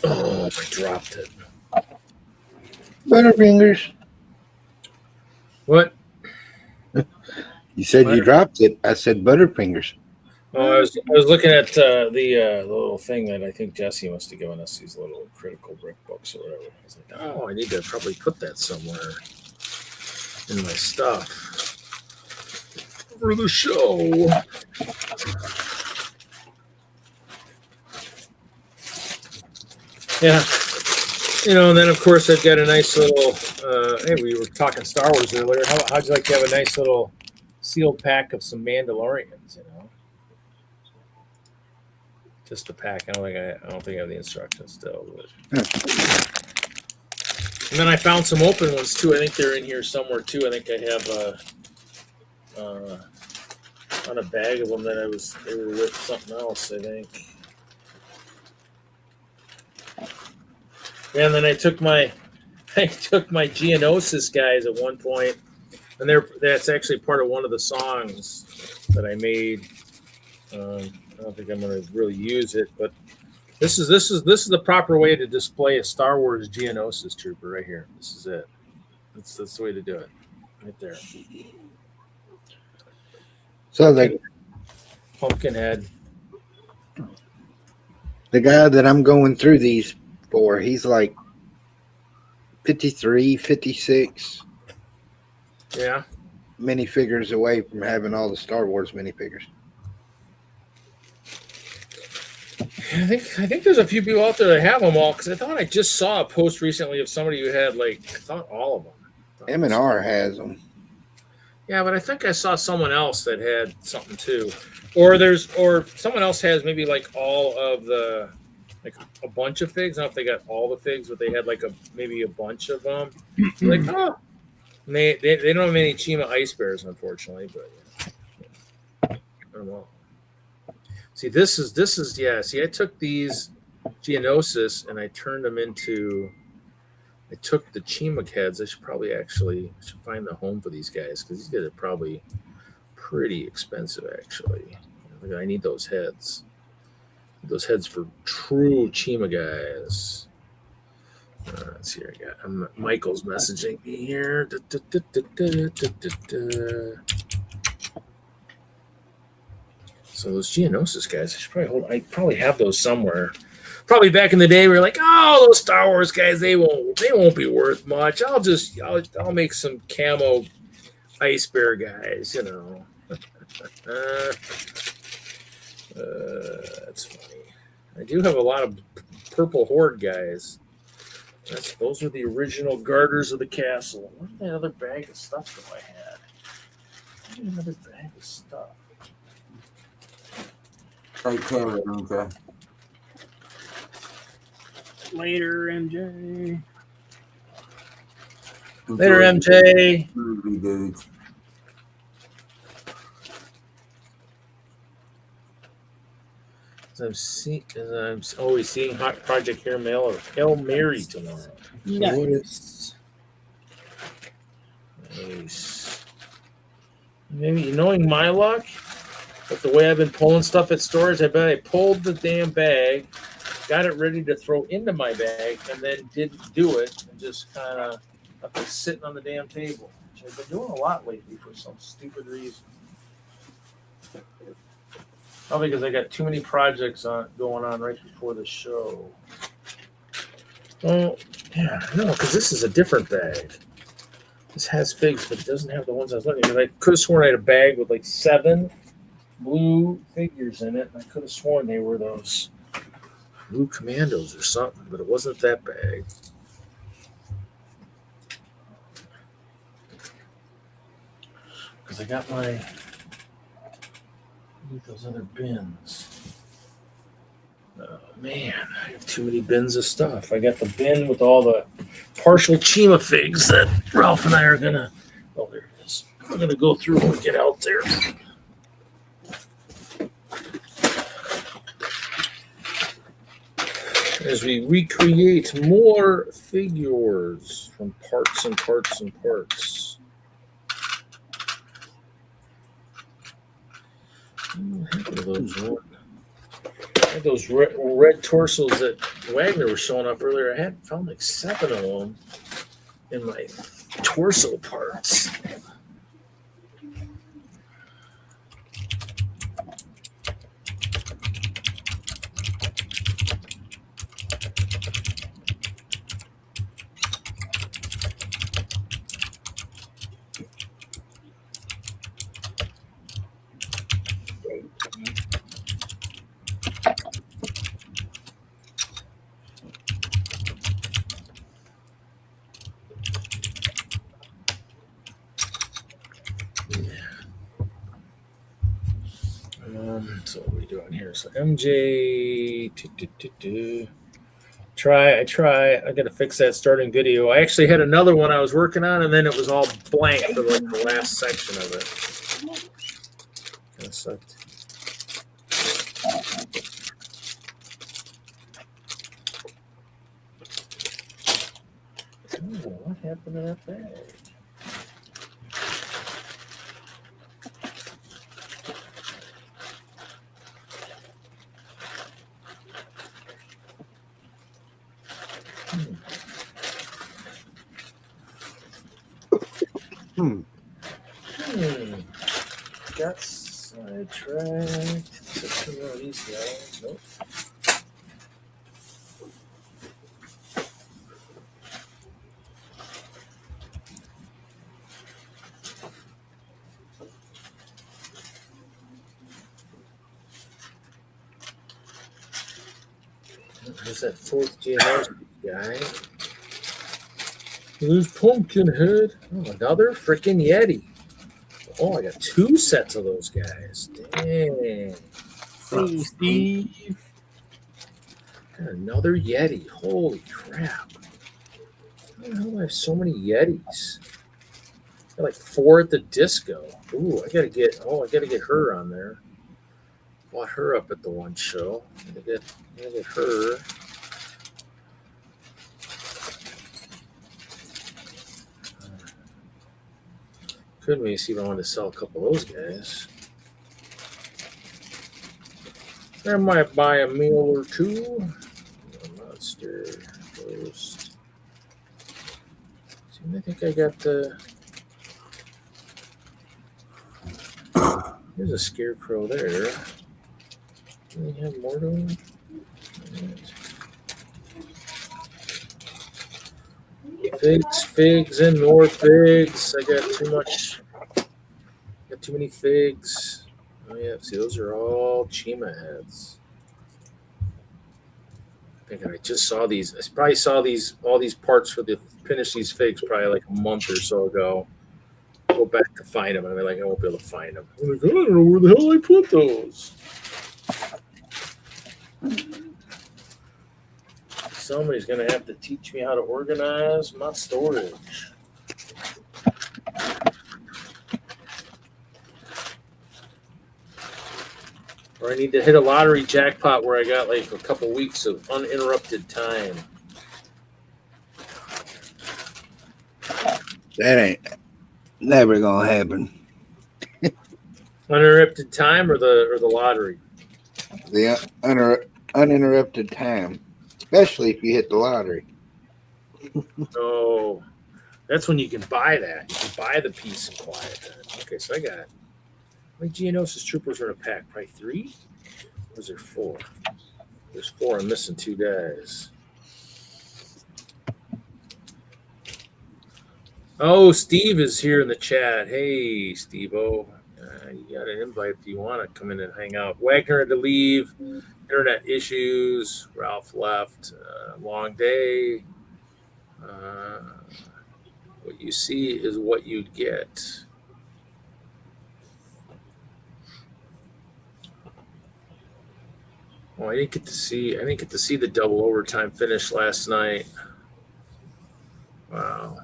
S1: Oh, I dropped it.
S7: Butterfingers.
S1: What?
S7: You said you dropped it. I said Butterfingers.
S1: Oh, I was looking at the little thing that I think Jesse must have given us, these little critical brick books or whatever. I was like, oh, I need to probably put that somewhere in my stuff for the show. Yeah. You know, and then of course I've got a nice little hey, we were talking Star Wars earlier. How'd you like to have a nice little sealed pack of some Mandalorians, you know? Just the pack. I don't think I have the instructions still. But. And then I found some open ones too. I think they're in here somewhere too. I think I have on a bag of them that they were with something else, I think. Yeah, and then I took my Geonosis guys at one point, and that's actually part of one of the songs that I made. I don't think I'm going to really use it, but this is the proper way to display a Star Wars Geonosis trooper right here. This is it. That's the way to do it, right there.
S7: So like
S1: Pumpkinhead.
S7: The guy that I'm going through these for, he's like 53, 56.
S1: Yeah.
S7: Minifigures away from having all the Star Wars minifigures.
S1: I think there's a few people out there that have them all, because I thought I just saw a post recently of somebody who had I thought all of them.
S7: M&R has them.
S1: Yeah, but I think I saw someone else that had something too, or someone else has maybe all of the a bunch of figs. I don't know if they got all the figs, but they had maybe a bunch of them. And they don't have any Chima ice bears, unfortunately, but. Yeah. them all. See, this is yeah. See, I took these Geonosis and I turned them into. I took the Chimuk heads. I should probably find the home for these guys because these guys are probably pretty expensive. Actually, I need those heads. Those heads for true Chima guys. Let's see. I got Michael's messaging me here. So those Geonosis guys, I probably have those somewhere. Probably back in the day, we were like, oh, those Star Wars guys, they won't be worth much. I'll make some camo ice bear guys, you know. That's funny. I do have a lot of purple horde guys. Those were the original garters of the castle. What that other bag of stuff do I have? I had another bag of stuff.
S2: Take care of them, okay?
S10: Later, MJ.
S1: Later, MJ.
S2: Movie dude.
S1: I'm always seeing Hot Project Hail Mary tomorrow.
S7: Nice.
S1: Nice. Maybe knowing my luck, but the way I've been pulling stuff at storage, I bet I pulled the damn bag, got it ready to throw into my bag, and then didn't do it, and just kind of left it sitting on the damn table, which I've been doing a lot lately for some stupid reason. Probably because I got too many projects going on right before the show. Well, yeah, no, because this is a different bag. This has figs, but it doesn't have the ones I was looking at. I could have sworn I had a bag with like 7 blue figures in it, and I could have sworn they were those blue commandos or something, but it wasn't that bag. Because I got those other bins. Oh man, I have too many bins of stuff. I got the bin with all the partial Chima figs that Ralph and I are gonna. Oh, there it is. We're gonna go through and get out there. As we recreate more figures from parts and parts and parts. What happened to those? I had those red torsos that Wagner was showing up earlier. I had found like 7 of them in my torso parts. So what are we doing here? So MJ, I gotta fix that starting video. I actually had another one I was working on, and then it was all blank for like the last section of it. That sucked. Oh, what happened to that bag? Got sidetracked. These guys. Nope. There's that 4th GMLTC guy. There's Pumpkinhead. Oh, another freaking Yeti. Oh, I got 2 sets of those guys. Dang. Hey, Steve. Got another Yeti. Holy crap. How the hell do I have so many Yetis? Got like 4 at the disco. Ooh, I gotta get her on there. Bought her up at the one show. I'm gonna get her. Could maybe see if I want to sell a couple of those guys. I might buy a meal or two. Monster Ghost. See, I think I got the. There's a scarecrow there. Do we have more to them? Figs, and more figs. I got too much. Got too many figs. Oh yeah, see, those are all Chima heads. Thinking I just saw these. I probably saw all these parts for the finish these figs probably like a month or so ago. Go back to find them, and I'm like, I won't be able to find them. I'm like, I don't know where the hell I put those. Somebody's gonna have to teach me how to organize my storage. Or I need to hit a lottery jackpot where I got like a couple weeks of uninterrupted time.
S7: That ain't never gonna happen.
S1: Uninterrupted time or the lottery?
S7: The uninterrupted time, especially if you hit the lottery.
S1: Oh, that's when you can buy that. You can buy the peace and quiet then. Okay, so I got how many Geonosis troopers are in a pack? Probably 3? Or is there 4? There's 4. I'm missing 2 guys. Oh, Steve is here in the chat. Hey, Steve-O. You got an invite if you want to come in and hang out. Wagner had to leave. Internet issues. Ralph left. Long day. What you see is what you get. Oh, I didn't get to see the double overtime finish last night. Wow.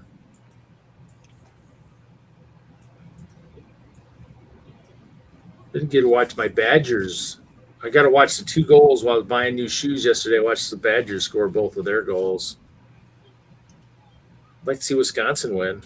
S1: Didn't get to watch my Badgers. I got to watch the 2 goals while I was buying new shoes yesterday. I watched the Badgers score both of their goals. I'd like to see Wisconsin win.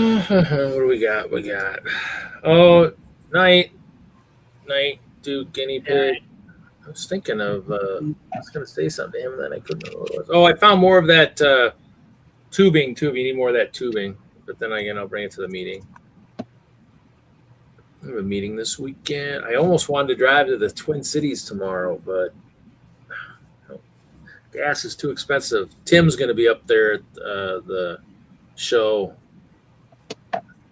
S1: What do we got? Night, Duke, guinea pig. I was thinking of, I was going to say something to him, and then I couldn't remember what it was. Oh, I found more of that tubing. You need more of that tubing. But then again, I'll bring it to the meeting. I have a meeting this weekend. I almost wanted to drive to the Twin Cities tomorrow, but gas is too expensive. Tim's going to be up there at the show.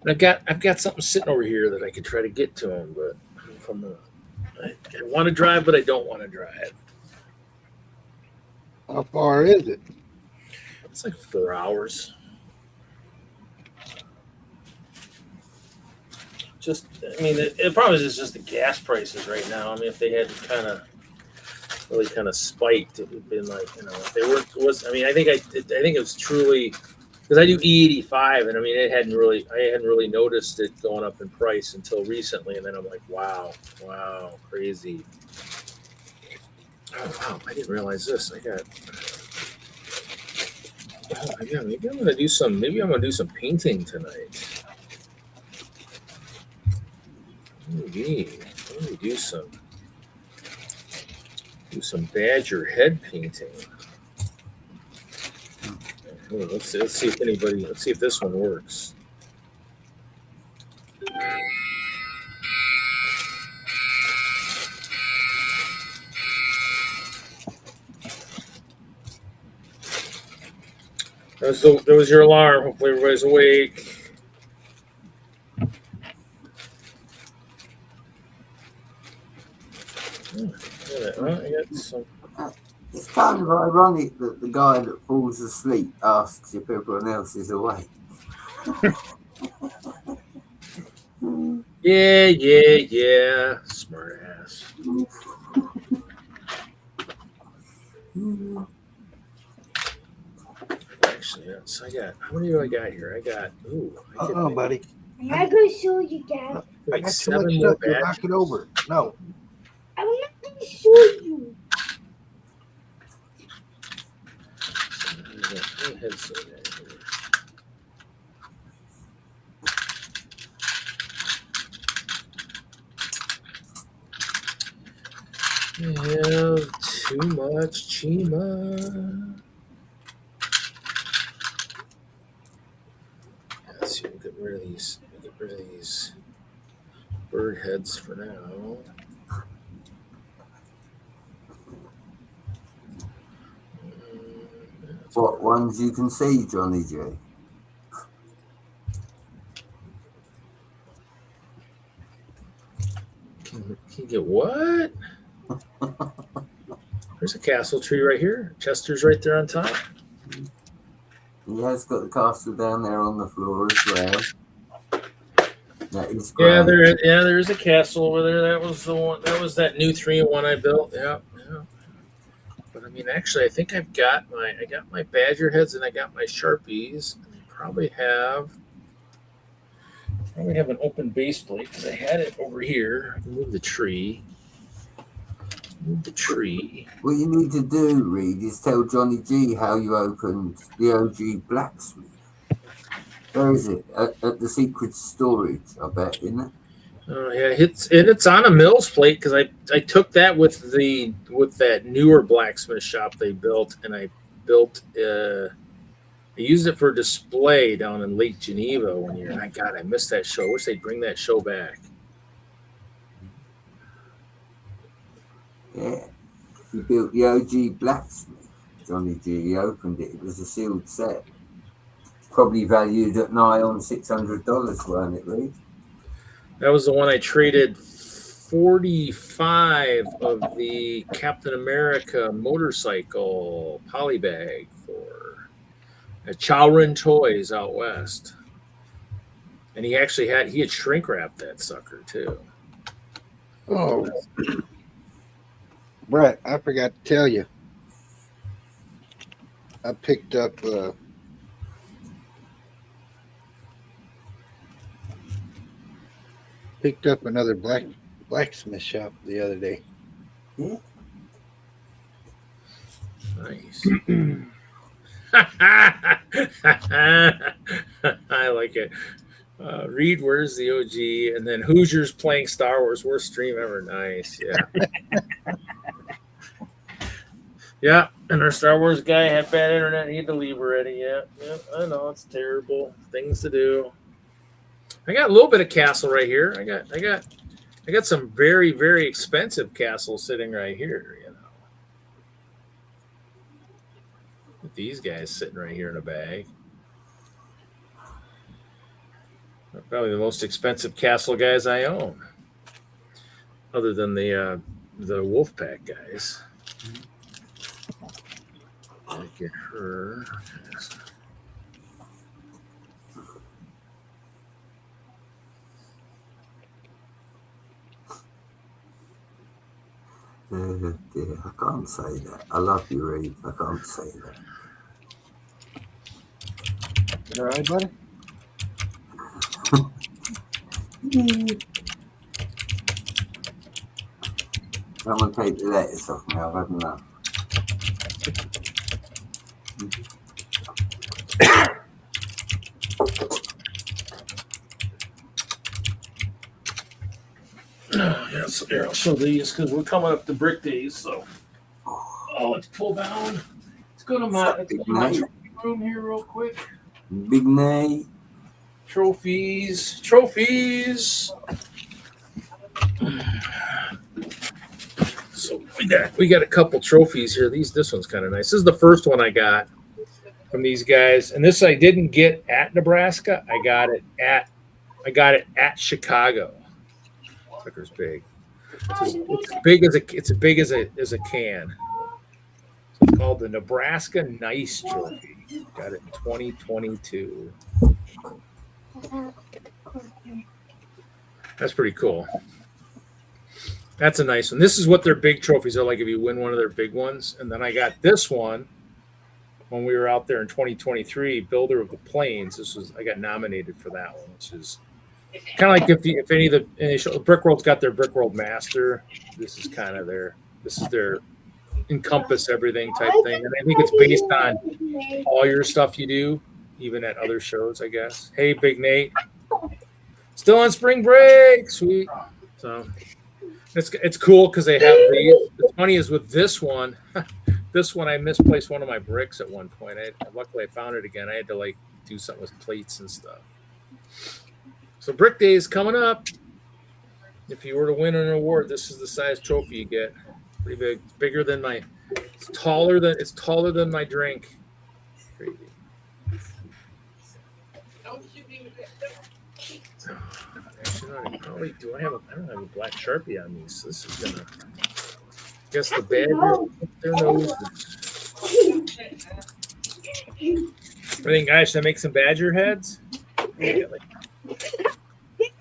S1: And I've got something sitting over here that I could try to get to him, but I want to drive, but I don't want to drive.
S7: How far is it?
S1: It's like 4 hours. The problem is just the gas prices right now. I mean, if they had really spiked, it would have been like, if they weren't, I think it was truly, because I do E85, and I hadn't really noticed it going up in price until recently, and then I'm like, wow, crazy. Oh wow, I didn't realize this. Maybe I'm gonna do some painting tonight. Maybe let me do some Badger head painting. Let's see if this one works. There was your alarm. Hopefully everybody's awake. I got some.
S2: It's kind of ironic that the guy that falls asleep asks if everyone else is awake.
S1: Yeah. Smart ass. Actually, yes, I got. How many do I got here? I got.
S7: Buddy.
S12: I'm not going to show you, Dad.
S1: Like
S7: I got too
S1: 7
S7: much
S1: more
S7: stuff. You're
S1: batches.
S7: knocking over. No.
S12: I'm not going to show you.
S1: Yeah, too much Chima. Let's see, we'll get rid of these. We'll get rid of these bird heads for now.
S2: What ones you can see, Johnny J?
S1: Can you get what? There's a castle tree right here. Chester's right there on top.
S2: He has got the castle down there on the floor as well. That is
S1: Yeah,
S2: great.
S1: there's a castle over there. That was the one. That was that new 3-in-1 I built. Yeah. But I mean, actually, I think I got my badger heads and I got my Sharpies. And I probably have an open base plate because I had it over here. Move the tree.
S2: What you need to do, Reed, is tell Johnny G how you opened the OG blacksmith. Where is it? At the secret storage, I bet, isn't it?
S1: Oh yeah, it's on a Mills plate because I took that with that newer blacksmith shop they built, and I used it for display down in Lake Geneva one year. And I missed that show. I wish they'd bring that show back.
S2: Yeah. He built the OG blacksmith, Johnny G. He opened it. It was a sealed set. Probably valued at nigh on $600, weren't it, Reed?
S1: That was the one I traded 45 of the Captain America motorcycle polybag for at Chowrin Toys out west. And he had shrink wrapped that sucker too.
S7: Oh, Brett, I forgot to tell you. I picked up another blacksmith shop the other day.
S2: Yeah.
S1: Nice. I like it. Reed, where's the OG? And then Hoosiers playing Star Wars. Worst stream ever. Nice. Yeah. Yeah. And our Star Wars guy had bad internet. He had to leave already. Yeah. I know. It's terrible. Things to do. I got a little bit of castle right here. I got some very, very expensive castle sitting right here, you know. With these guys sitting right here in a bag. They're probably the most expensive castle guys I own. Other than the Wolfpack guys. I'll get her.
S2: I can't say that. I love you, Reed. I can't say that.
S7: You all right, buddy?
S2: Someone take the lettuce off me. I've had enough.
S1: Yes, here, I'll show these because we're coming up to brick days. So, let's pull down. Let's go to my room here real quick.
S2: Big Nate.
S1: Trophies. So we got a couple trophies here. This one's kind of nice. This is the first one I got. from these guys. And this I didn't get at Nebraska. I got it at Chicago. Sucker's big. It's big as a can. It's called the Nebraska Nice Trophy. Got it in 2022. That's pretty cool. That's a nice one. This is what their big trophies are like if you win one of their big ones. And then I got this one when we were out there in 2023, Builder of the Plains. I got nominated for that one, which is kind of like if any of the Brickworld's got their Brickworld Master. This is their encompass everything type thing. And I think it's based on all your stuff you do, even at other shows, I guess. Hey, Big Nate. Still on spring break. Sweet. So it's cool because they have these. What's funny is with this one, I misplaced one of my bricks at one point. Luckily I found it again. I had to do something with plates and stuff. So Brick Day is coming up. If you were to win an award, this is the size trophy you get. Pretty big. It's bigger than it's taller than my drink. Crazy. Actually, I don't have a black Sharpie on these. So this is gonna guess the badger their noses. What do you think, guys? Should I make some badger heads? What do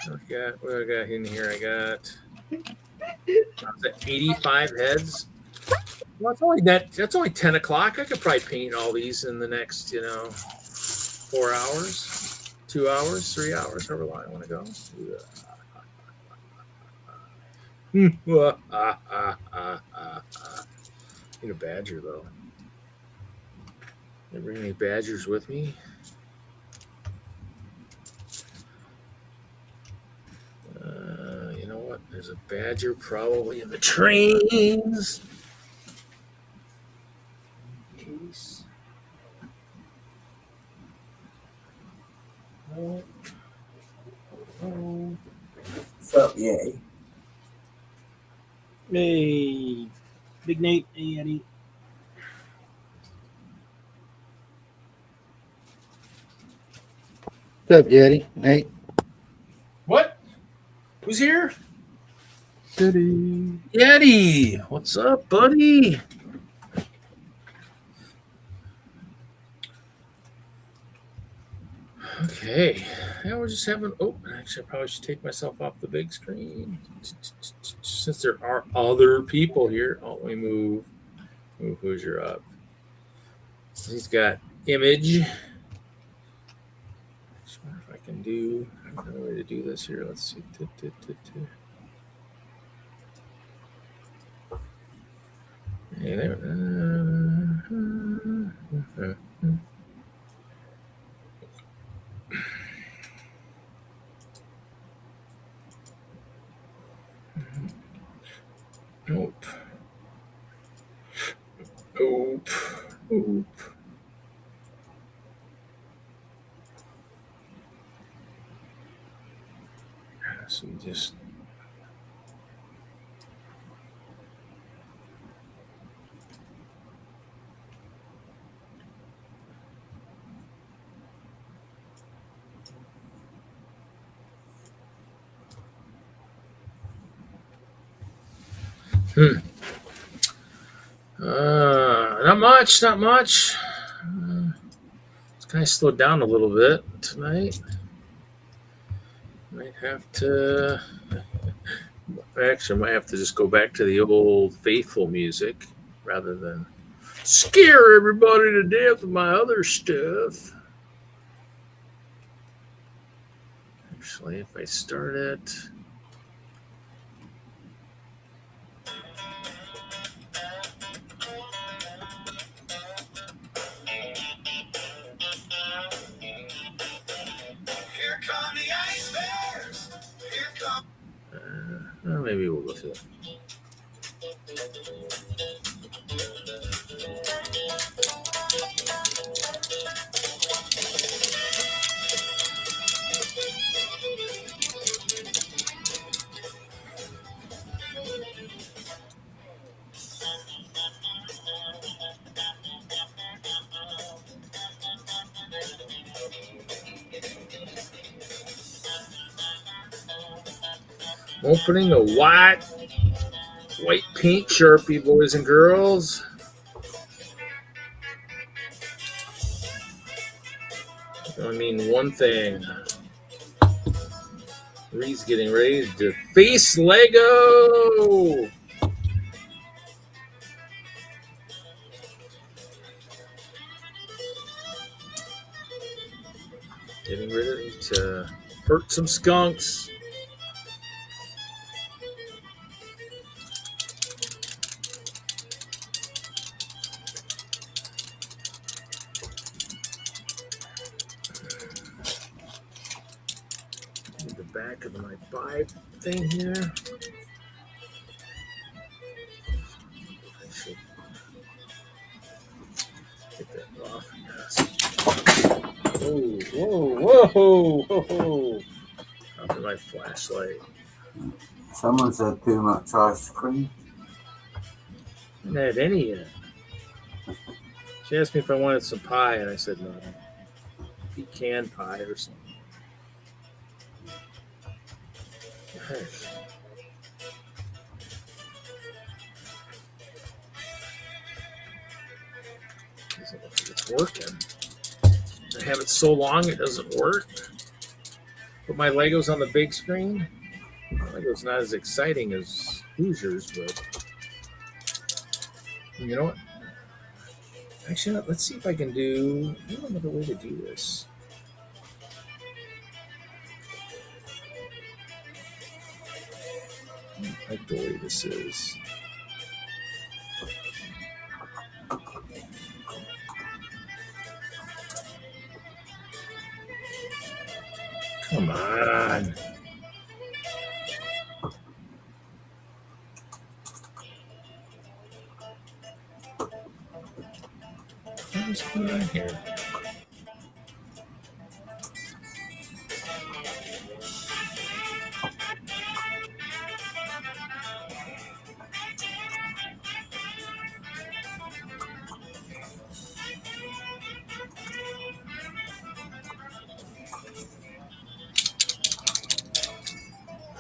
S1: I got in here? I got 85 heads. Well, that's only 10 o'clock. I could probably paint all these in the next, 4 hours, 2 hours, 3 hours, however long I want to go. Need a badger though. Did I bring any badgers with me? You know what? There's a badger probably in the trains. Case. Oh.
S2: What's up, yay?
S8: Hey, Big Nate. Hey, Eddie.
S7: What's up, Yeti? Nate?
S1: What? Who's here?
S7: Yeti.
S1: Yeti. What's up, buddy? Okay. Yeah, we're just having. Oh, actually, I probably should take myself off the big screen since there are other people here. Oh, let me move Hoosier up. So he's got image. I just wonder if I can do. I don't know a way to do this here. Let's see. Hey there. Nope. So we just. Not much. It's kind of slowed down a little bit tonight. Might have to. Actually, I might have to just go back to the old faithful music rather than scare everybody to death with my other stuff. Actually, if I start it. Maybe we'll go through it. Opening a white paint Sharpie, boys and girls. I mean one thing. Reed's getting ready to face Lego. Getting ready to hurt some skunks. The back of my pipe thing here. I should get that off. Yes. Whoa. After my flashlight.
S2: Someone said too much ice cream.
S1: I haven't had any yet. She asked me if I wanted some pie, and I said no. Pecan pie or something. Gosh. Doesn't look like it's working. I have it so long it doesn't work. Put my Legos on the big screen. Lego's not as exciting as Hoosiers, but you know what? Actually, let's see if I can do. I don't know another way to do this. I like the way this is. Come on. What's going on here?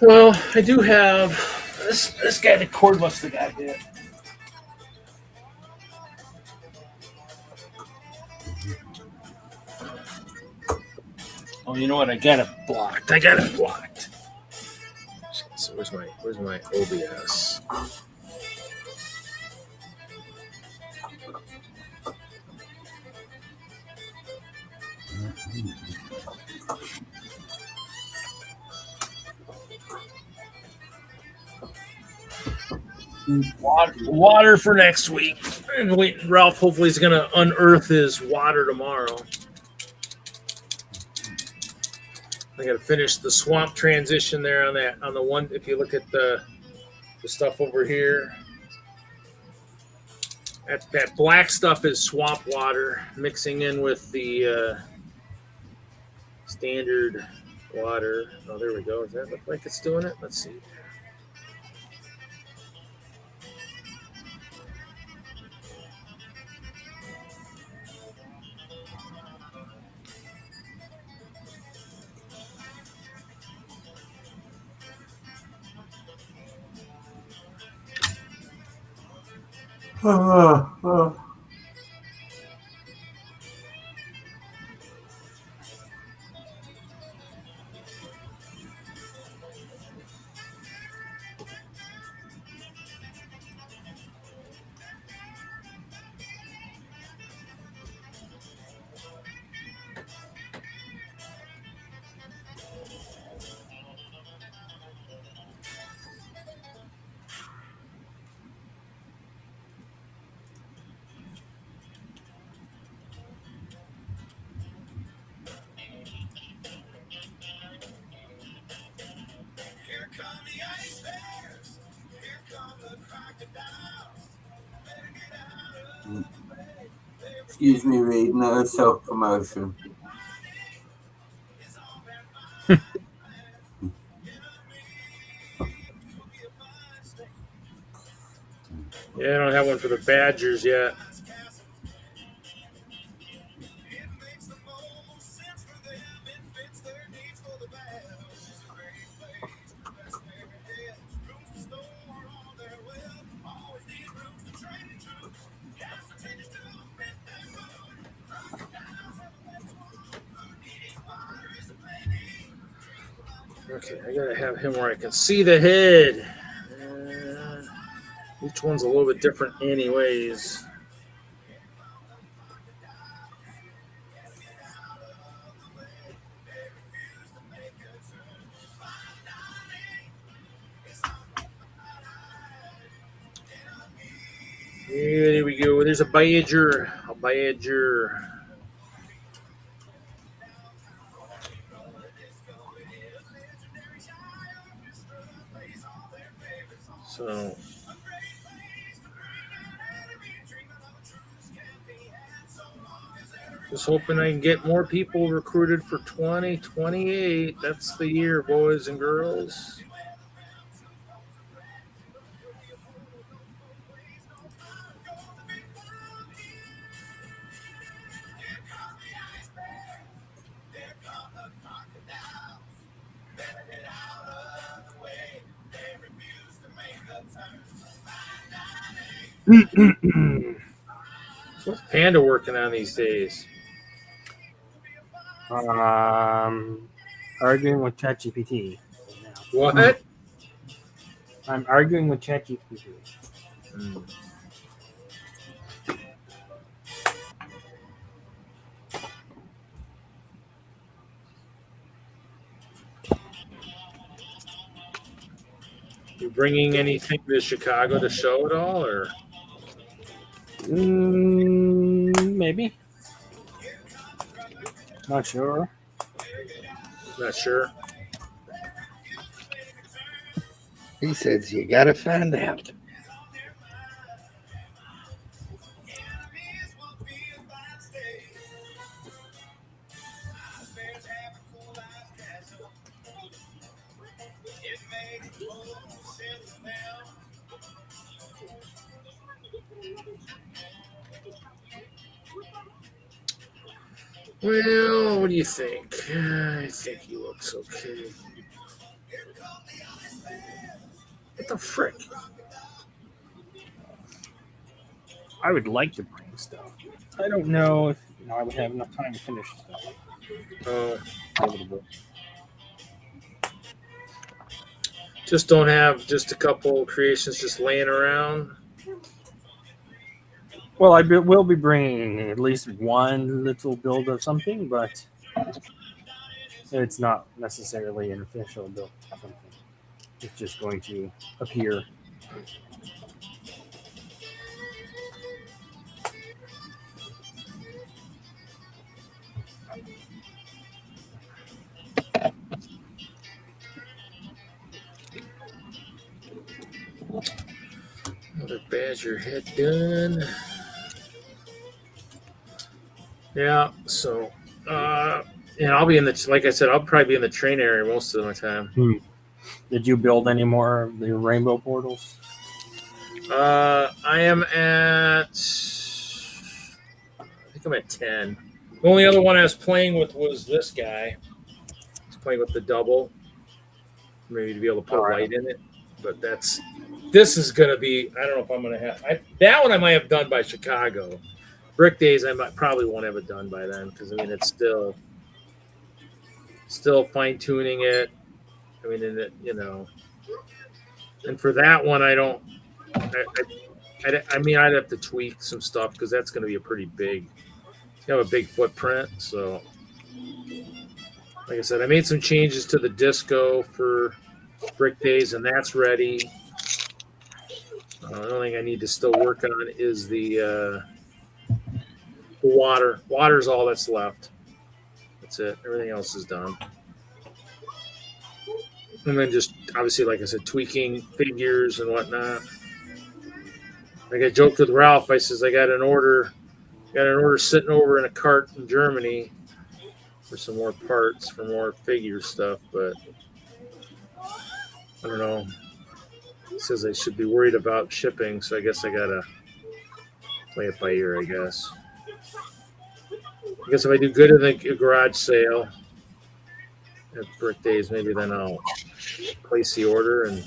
S1: Well, I do have this guy. The cord must have got hit. Oh, you know what? I got it blocked. So where's my OBS? Water for next week. And wait, Ralph hopefully is going to unearth his water tomorrow. I got to finish the swamp transition there on the one. If you look at the stuff over here, that black stuff is swamp water mixing in with the standard water. Oh, there we go. Does that look like it's doing it? Let's see.
S2: Excuse me, Reed. No self-promotion.
S1: Yeah, I don't have one for the Badgers yet. Okay, I gotta have him where I can see the head. Each one's a little bit different, anyways. Here we go. There's a badger. A badger. So just hoping I can get more people recruited for 2028. That's the year, boys and girls. What's Panda working on these days?
S10: Arguing with ChatGPT.
S1: What?
S10: I'm arguing with ChatGPT.
S1: You bringing anything to Chicago to show at all, or?
S10: Maybe. Not sure.
S1: Not sure.
S7: He says you got to find out.
S1: Well, what do you think? I think he looks okay. What the frick?
S10: I would like to bring stuff. I don't know if I would have enough time to finish stuff.
S1: Oh. Just don't have just a couple creations just laying around.
S10: Well, I will be bringing at least one little build of something, but it's not necessarily an official build of something. It's just going to appear.
S1: Another badger head done. Yeah, so I'll be in the, like I said, I'll probably be in the train area most of the time.
S10: Did you build any more of the rainbow portals?
S1: I am at, I think I'm at 10. The only other one I was playing with was this guy. I was playing with the double, maybe to be able to put a light in it. But this is going to be, I don't know if I'm going to have, that one I might have done by Chicago. Brick Days, probably won't have it done by then because, I mean, it's still fine-tuning it. I mean, and for that one, I'd have to tweak some stuff because that's going to be a pretty big, you have a big footprint. So, like I said, I made some changes to the disco for Brick Days, and that's ready. The only thing I need to still work on is the water. Water's all that's left. That's it. Everything else is done. And then just, obviously, like I said, tweaking figures and whatnot. Like I joked with Ralph, I says, I got an order sitting over in a cart in Germany for some more parts, for more figure stuff, but I don't know. He says I should be worried about shipping, so I guess I gotta play it by ear, I guess. I guess if I do good in the garage sale at Brick Days, maybe then I'll place the order and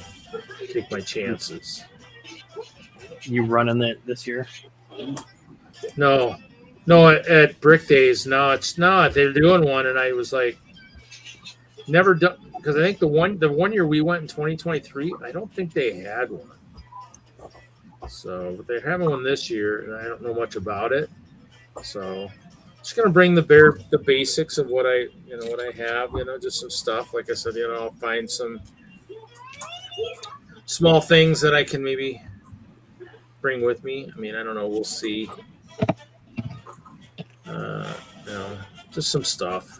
S1: take my chances.
S10: You running it this year?
S1: No, at Brick Days. No, it's not. They're doing one, and I was like, Never done, because I think the one year we went in 2023, I don't think they had one. So, but they're having one this year, and I don't know much about it. So, just gonna bring the basics of what I have, just some stuff. Like I said, I'll find some small things that I can maybe bring with me. I mean, I don't know. We'll see. Just some stuff.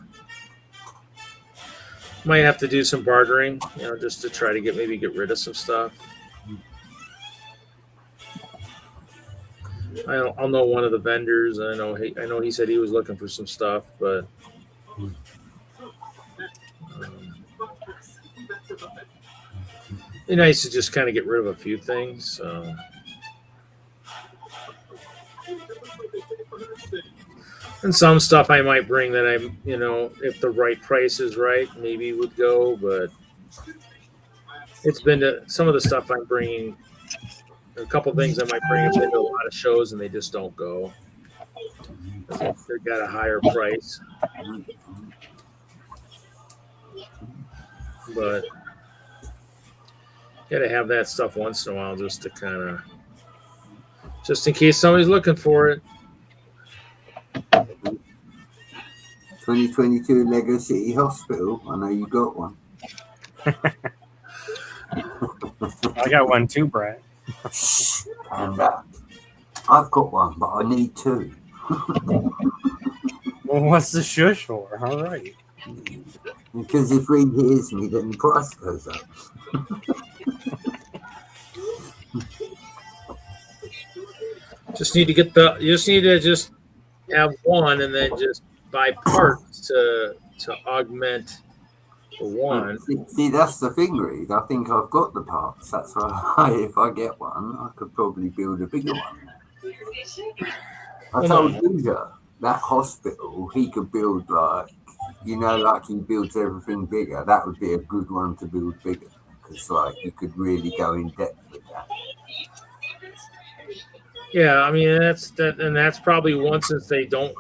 S1: Might have to do some bartering, just to try to get rid of some stuff. I'll know one of the vendors. I know he said he was looking for some stuff, but it'd be nice to just kind of get rid of a few things. So. And some stuff I might bring that I'm, if the right price is right, maybe would go. But it's been some of the stuff I'm bringing. A couple things I might bring have been to a lot of shows and they just don't go. They've got a higher price. But got to have that stuff once in a while just in case somebody's looking for it.
S2: 2022 Lego City Hospital. I know you got one.
S10: I got one too, Brad.
S2: And I've got one, but I need two.
S10: Well, what's the shush for? All right.
S2: Because if Reed hears me, then the price goes up.
S1: You just need to have one and then just buy parts to augment the one.
S2: See, that's the thing, Reed. I think I've got the parts. That's why if I get one, I could probably build a bigger one. I told Ginger that hospital, he could build like he builds everything bigger. That would be a good one to build bigger because you could really go in depth with that.
S1: Yeah, I mean that's probably one since they don't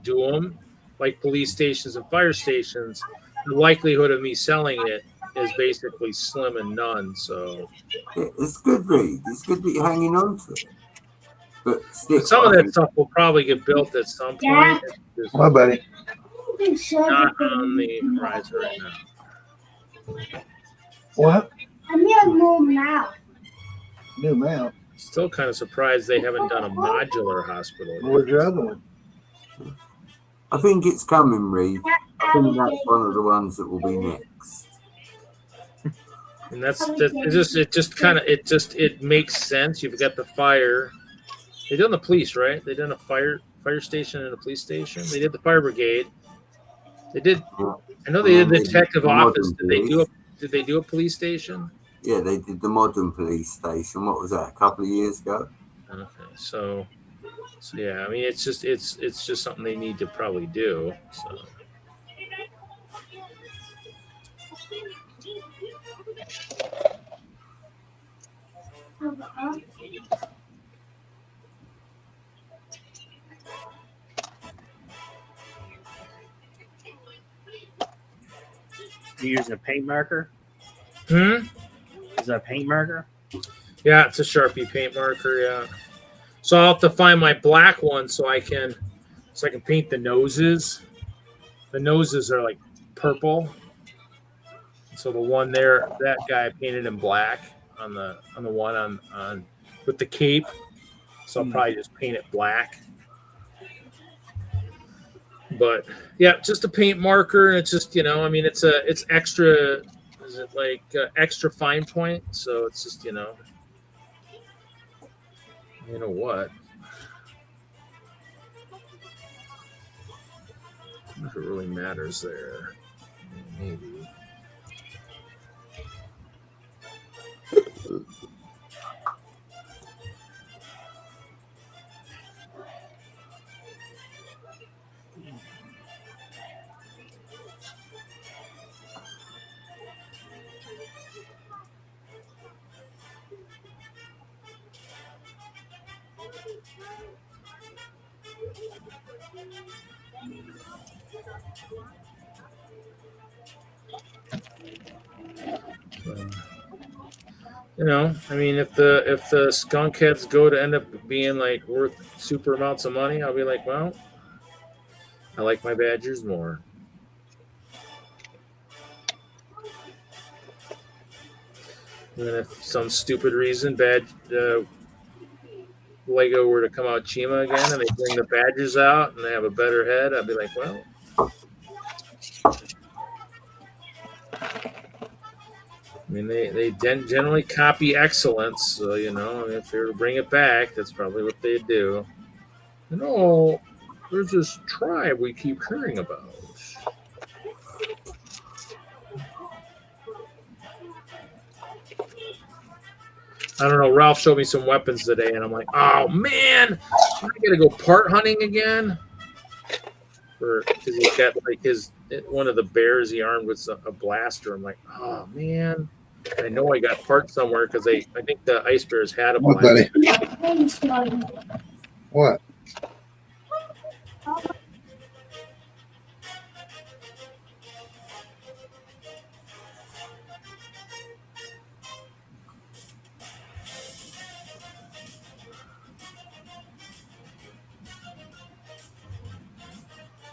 S1: do them like police stations and fire stations. The likelihood of me selling it is basically slim and none. So
S2: it's good, Reed. It's good that you're hanging on to it. But
S1: some of that stuff will probably get built at some point.
S7: My buddy.
S1: Not on the horizon right now.
S7: What?
S12: I'm gonna move now.
S7: New mount.
S1: Still kind of surprised they haven't done a modular hospital.
S7: Where's your other one?
S2: I think it's coming, Reed. I think that's one of the ones that will be next.
S1: And it makes sense. You've got the fire. They done the police, right? They done a fire station and a police station. They did the fire brigade. They did. I know they did the detective office. Did they do a police station?
S2: Yeah, they did the modern police station. What was that? A couple of years ago.
S1: Okay, so yeah. I mean, it's just something they need to probably do. So.
S10: You using a paint marker?
S1: Is
S10: that a paint marker?
S1: Yeah, it's a Sharpie paint marker. Yeah. So I'll have to find my black one so I can paint the noses. The noses are like purple. So the one there, that guy painted in black on the one on with the cape. So I'll probably just paint it black. But yeah, just a paint marker, and it's just it's extra. Is it like extra fine point? So it's just what? If it really matters there, maybe. You know, I mean, if the skunk heads go to end up being like worth super amounts of money, I'll be like, well, I like my Badgers more. And then if some stupid reason Lego were to come out Chima again and they bring the Badgers out and they have a better head, I'd be like, well. I mean, they generally copy excellence, so, you know, if they were to bring it back, that's probably what they'd do. You know, there's this tribe we keep hearing about. I don't know. Ralph showed me some weapons today, and I'm like, oh, man, I got to go part hunting again. Because he's got, like, one of the bears he armed with a blaster. I'm like, oh, man. I know I got parts somewhere because I think the ice bears had a blaster.
S7: What?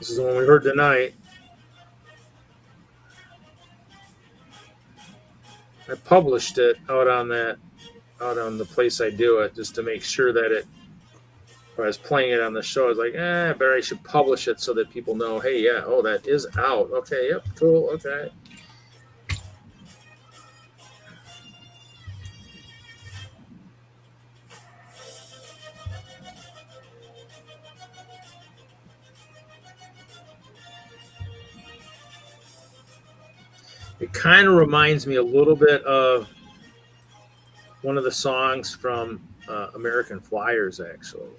S1: This is the one we heard tonight. I published it out on the place I do it, just to make sure that if I was playing it on the show, I was like, I better I should publish it so that people know, hey, yeah, oh, that is out. Okay, yep, cool, okay. It kind of reminds me a little bit of one of the songs from American Flyers, actually.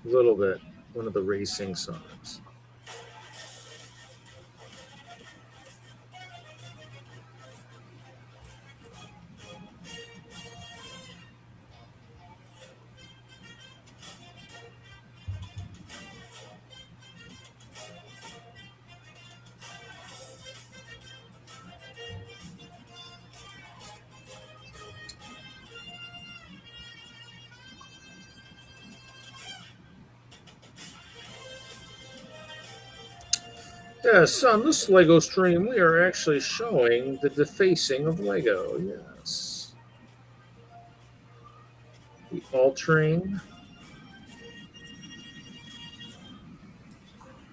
S1: A little bit. One of the racing songs. Yes, on this Lego stream, we are actually showing the defacing of Lego. Yes. The altering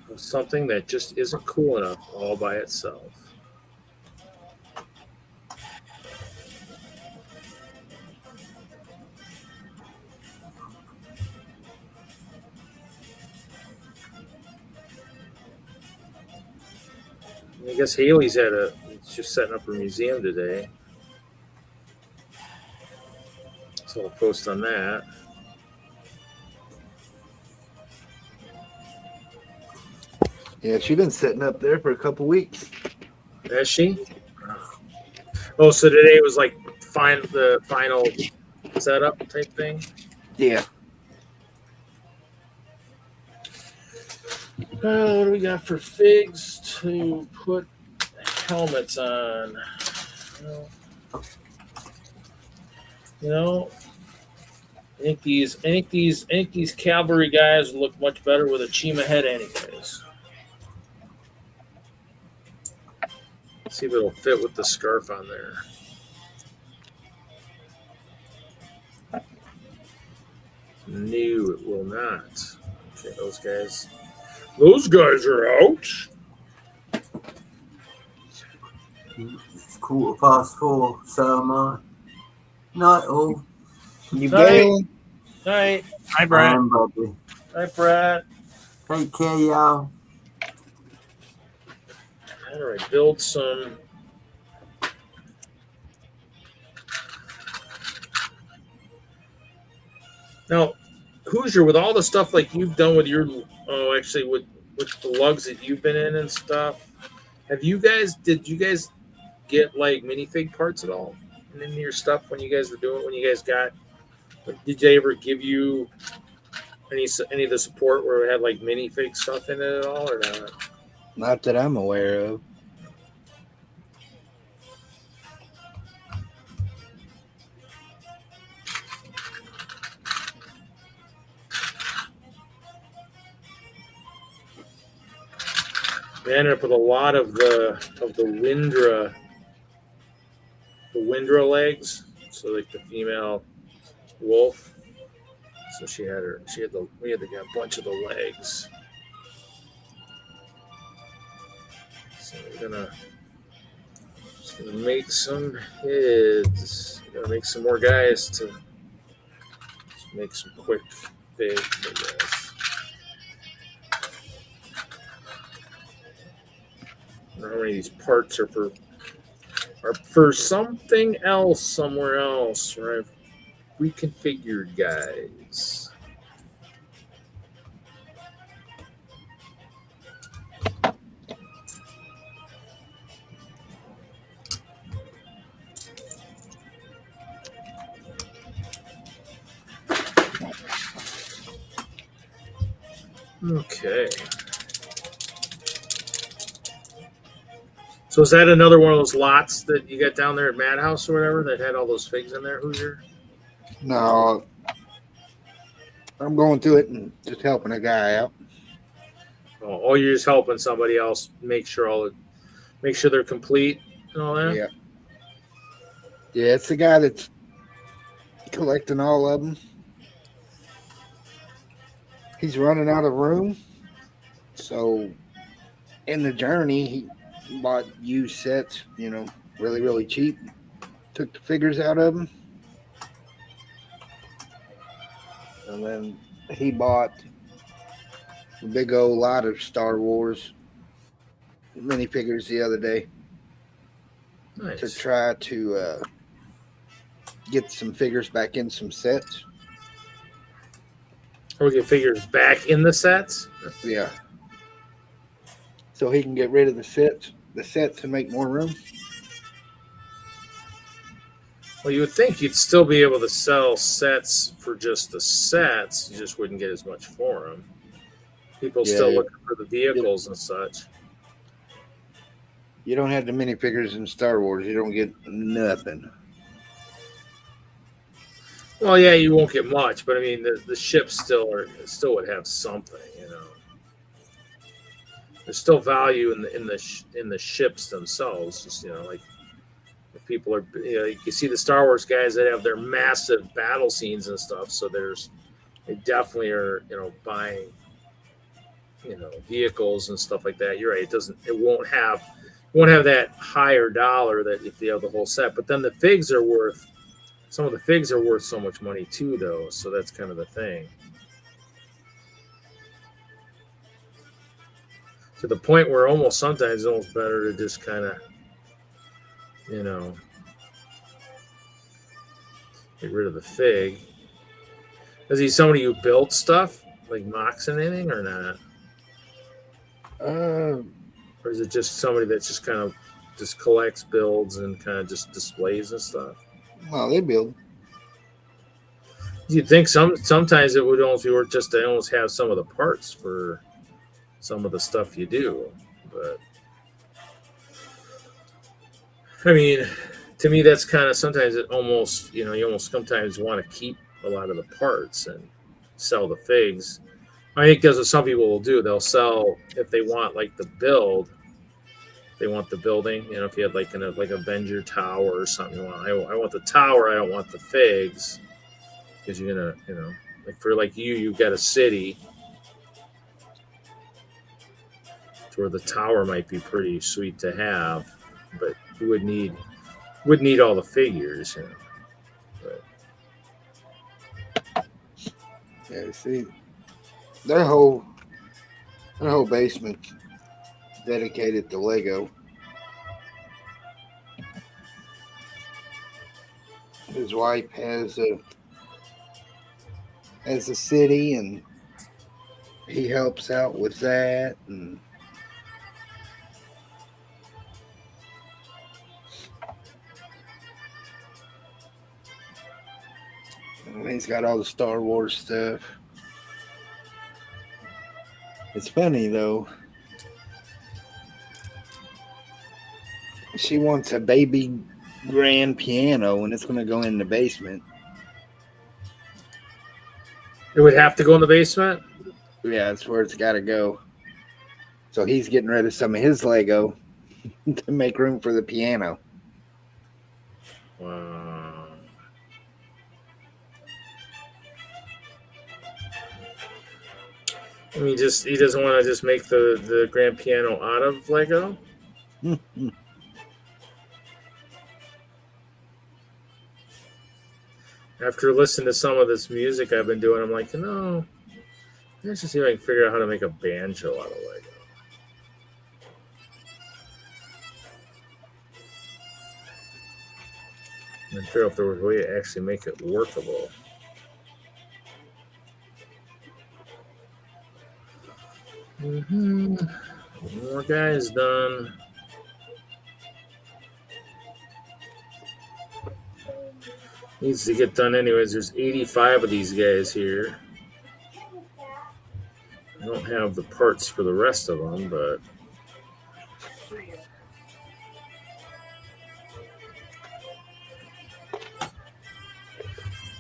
S1: of something that just isn't cool enough all by itself. I guess Haley's just setting up her museum today. So I'll post on that.
S7: Yeah, she's been sitting up there for a couple weeks.
S1: Has she? Oh, so today was like the final setup type thing?
S7: Yeah.
S1: What do we got for figs to put helmets on? You know, I think these cavalry guys look much better with a Chima head, anyways. Let's see if it'll fit with the scarf on there. No, it will not. Okay, those guys are out.
S2: It's 4:15, so am I. Night all.
S7: You bailing?
S1: Night.
S10: Hi, Brad.
S1: Hi, Brad.
S2: Take care, y'all.
S1: How do I build some? Now, Hoosier, with all the stuff like you've done with your, with the lugs that you've been in and stuff, did you guys get like minifig parts at all in your stuff when you guys were doing, did they ever give you any of the support where it had like minifig stuff in it at all or not?
S5: Not that I'm aware of.
S1: We ended up with a lot of the Windra legs. So like the female wolf. So we had to get a bunch of the legs. So we're gonna make some heads. We're gonna make some more guys to make some quick figs, I guess. I don't know how many of these parts are for something else somewhere else where I've reconfigured guys. Okay. So is that another one of those lots that you got down there at Madhouse or whatever that had all those figs in there, Hoosier?
S7: No, I'm going through it and just helping a guy out.
S1: Oh, you're just helping somebody else make sure they're complete and all that?
S7: Yeah. Yeah, it's the guy that's collecting all of them. He's running out of room. So in the journey, he bought used sets, really, really cheap. Took the figures out of them. And then he bought a big old lot of Star Wars minifigures the other day.
S1: Nice.
S7: To try to get some figures back in some sets.
S1: Or get figures back in the sets?
S7: Yeah. So he can get rid of the sets and make more room.
S1: Well, you would think you'd still be able to sell sets for just the sets. You just wouldn't get as much for them. People still looking for the vehicles and such.
S7: You don't have the minifigures in Star Wars. You don't get nothing.
S1: Well, yeah, you won't get much, but I mean, the ships still would have something, There's still value in the ships themselves. Just like if people are, you see the Star Wars guys that have their massive battle scenes and stuff. So they definitely are, buying, vehicles and stuff like that. You're right. It won't have that higher dollar that if you have the whole set. But then some of the figs are worth so much money too, though. So that's kind of the thing. To the point where sometimes it's almost better to just kind of, get rid of the fig. Is he somebody who built stuff, like mocks and anything, or not? Or is it just somebody that just kind of just collects builds and kind of just displays and stuff?
S7: Well, they build.
S1: You'd think sometimes it would almost be worth just to almost have some of the parts for some of the stuff you do, but I mean, to me, that's kind of sometimes it almost, you almost sometimes want to keep a lot of the parts and sell the figs. I think that's what some people will do. They'll sell if they want like the build. They want the building. If you had like like Avenger Tower or something, I want the tower. I don't want the figs, because you're gonna, like for like you've got a city where the tower might be pretty sweet to have, but you would need all the figures. But.
S7: Yeah, see, their whole basement dedicated to Lego. His wife has a city, and he helps out with that, and he's got all the Star Wars stuff. It's funny though. She wants a baby grand piano, and it's going to go in the basement. It
S1: would have to go in the basement?
S7: Yeah, that's where it's got to go. So he's getting rid of some of his Lego to make room for the piano.
S1: Wow. I mean, he doesn't want to just make the grand piano out of Lego. After listening to some of this music I've been doing, I'm like, let's just see if I can figure out how to make a banjo out of Lego. And figure out if there was a way to actually make it workable. More guys done. Needs to get done anyways. There's 85 of these guys here. I don't have the parts for the rest of them, but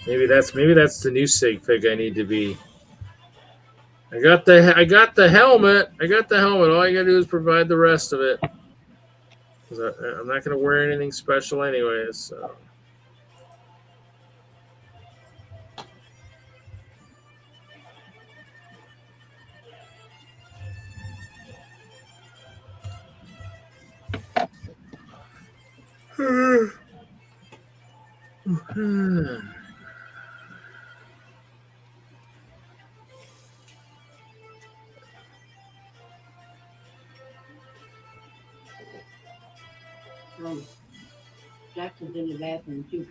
S1: maybe that's the new sig fig I need to be. I got the helmet. All I gotta do is provide the rest of it. 'Cause I'm not gonna wear anything special anyways. So.
S14: Jackson's in the bathroom too.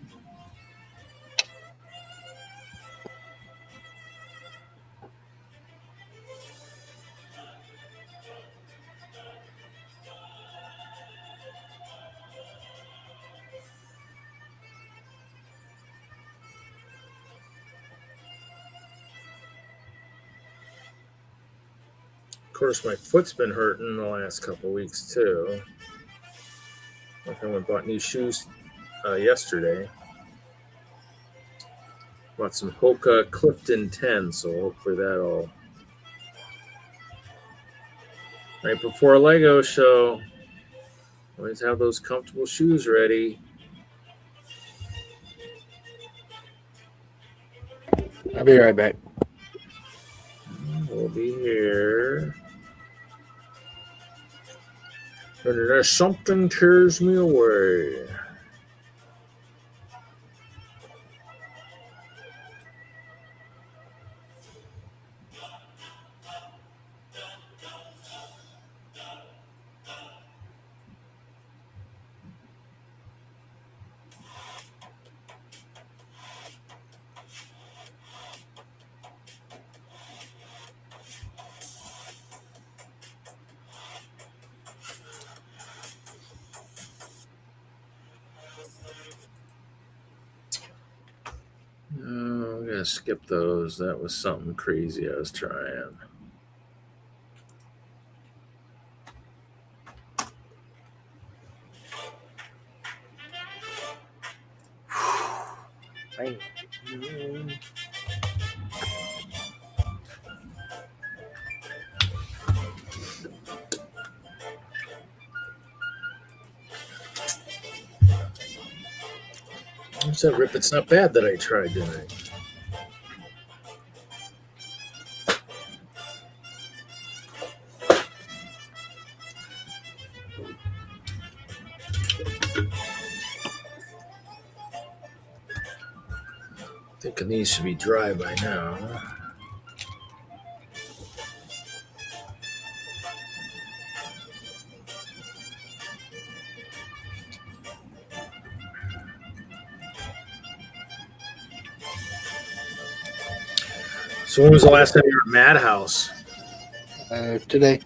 S1: Of course, my foot's been hurting the last couple weeks too. Like I went and bought new shoes yesterday. Bought some Hoka Clifton 10, so hopefully that'll. Right before a Lego show, always have those comfortable shoes ready.
S7: I'll be right back.
S1: We'll be here. And there's something tears me away. Oh, I'm gonna skip those. That was something crazy I was trying. What's that rip? It's not bad that I tried tonight. Thinking these should be dry by now. So when was the last time you were at Madhouse?
S7: Today.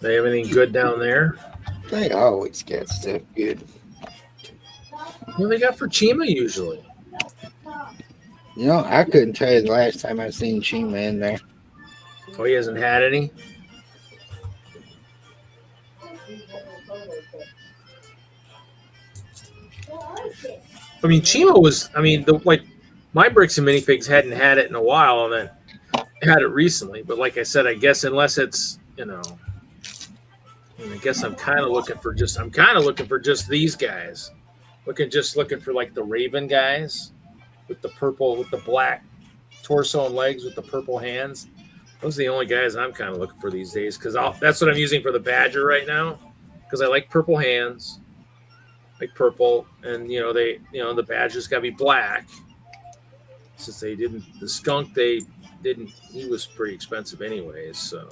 S1: They have anything good down there?
S7: They always get stuff good.
S1: What do they got for Chima usually?
S7: You know, I couldn't tell you the last time I seen Chima in there.
S1: Oh, he hasn't had any? I mean, Chima was, my bricks and minifigs hadn't had it in a while, and then had it recently, but like I said, I guess unless it's, you know, I guess I'm kind of looking for just these guys. Looking for like the Raven guys with the purple, with the black torso and legs with the purple hands. Those are the only guys I'm kind of looking for these days, because that's what I'm using for the Badger right now, because I like purple hands, like purple, and the Badger's got to be black. Since they didn't, the Skunk he was pretty expensive anyways, so.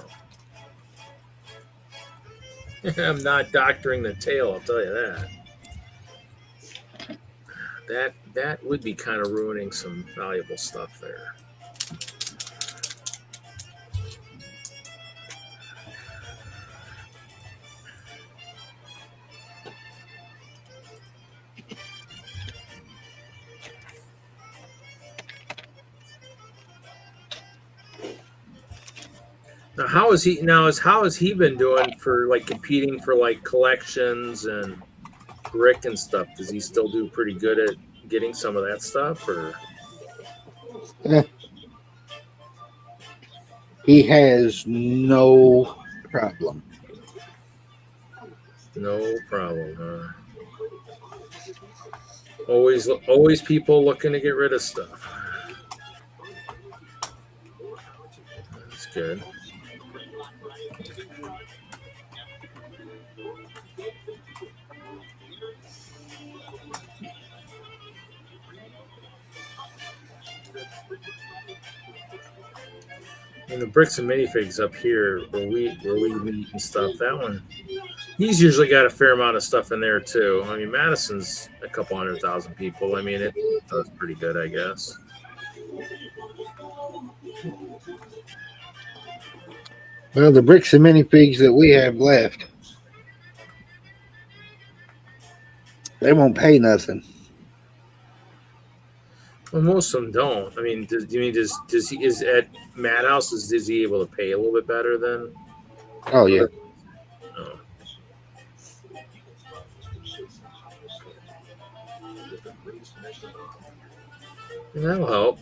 S1: I'm not doctoring the tail, I'll tell you that. That would be kind of ruining some valuable stuff there. Now, how has he been doing for like competing for like collections and brick and stuff? Does he still do pretty good at getting some of that stuff, or?
S7: He has no problem.
S1: No problem, huh? Always people looking to get rid of stuff. That's good. And the bricks and minifigs up here where we meet and stuff, that one, he's usually got a fair amount of stuff in there too. I mean, Madison's a couple 100,000 people. I mean, it does pretty good, I guess.
S7: Well, the bricks and minifigs that we have left, they won't pay nothing.
S1: Well, most of them don't. I mean, does he is at Madhouse? Is he able to pay a little bit better than?
S7: Oh yeah.
S1: Oh. And that'll help.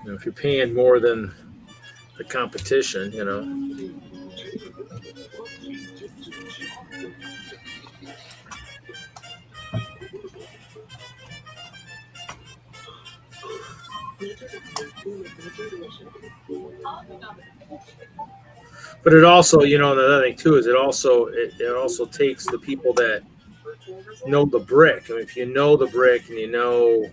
S1: If you're paying more than the competition, But it also, another thing too is it also takes the people that know the brick. I mean, if you know the brick and you know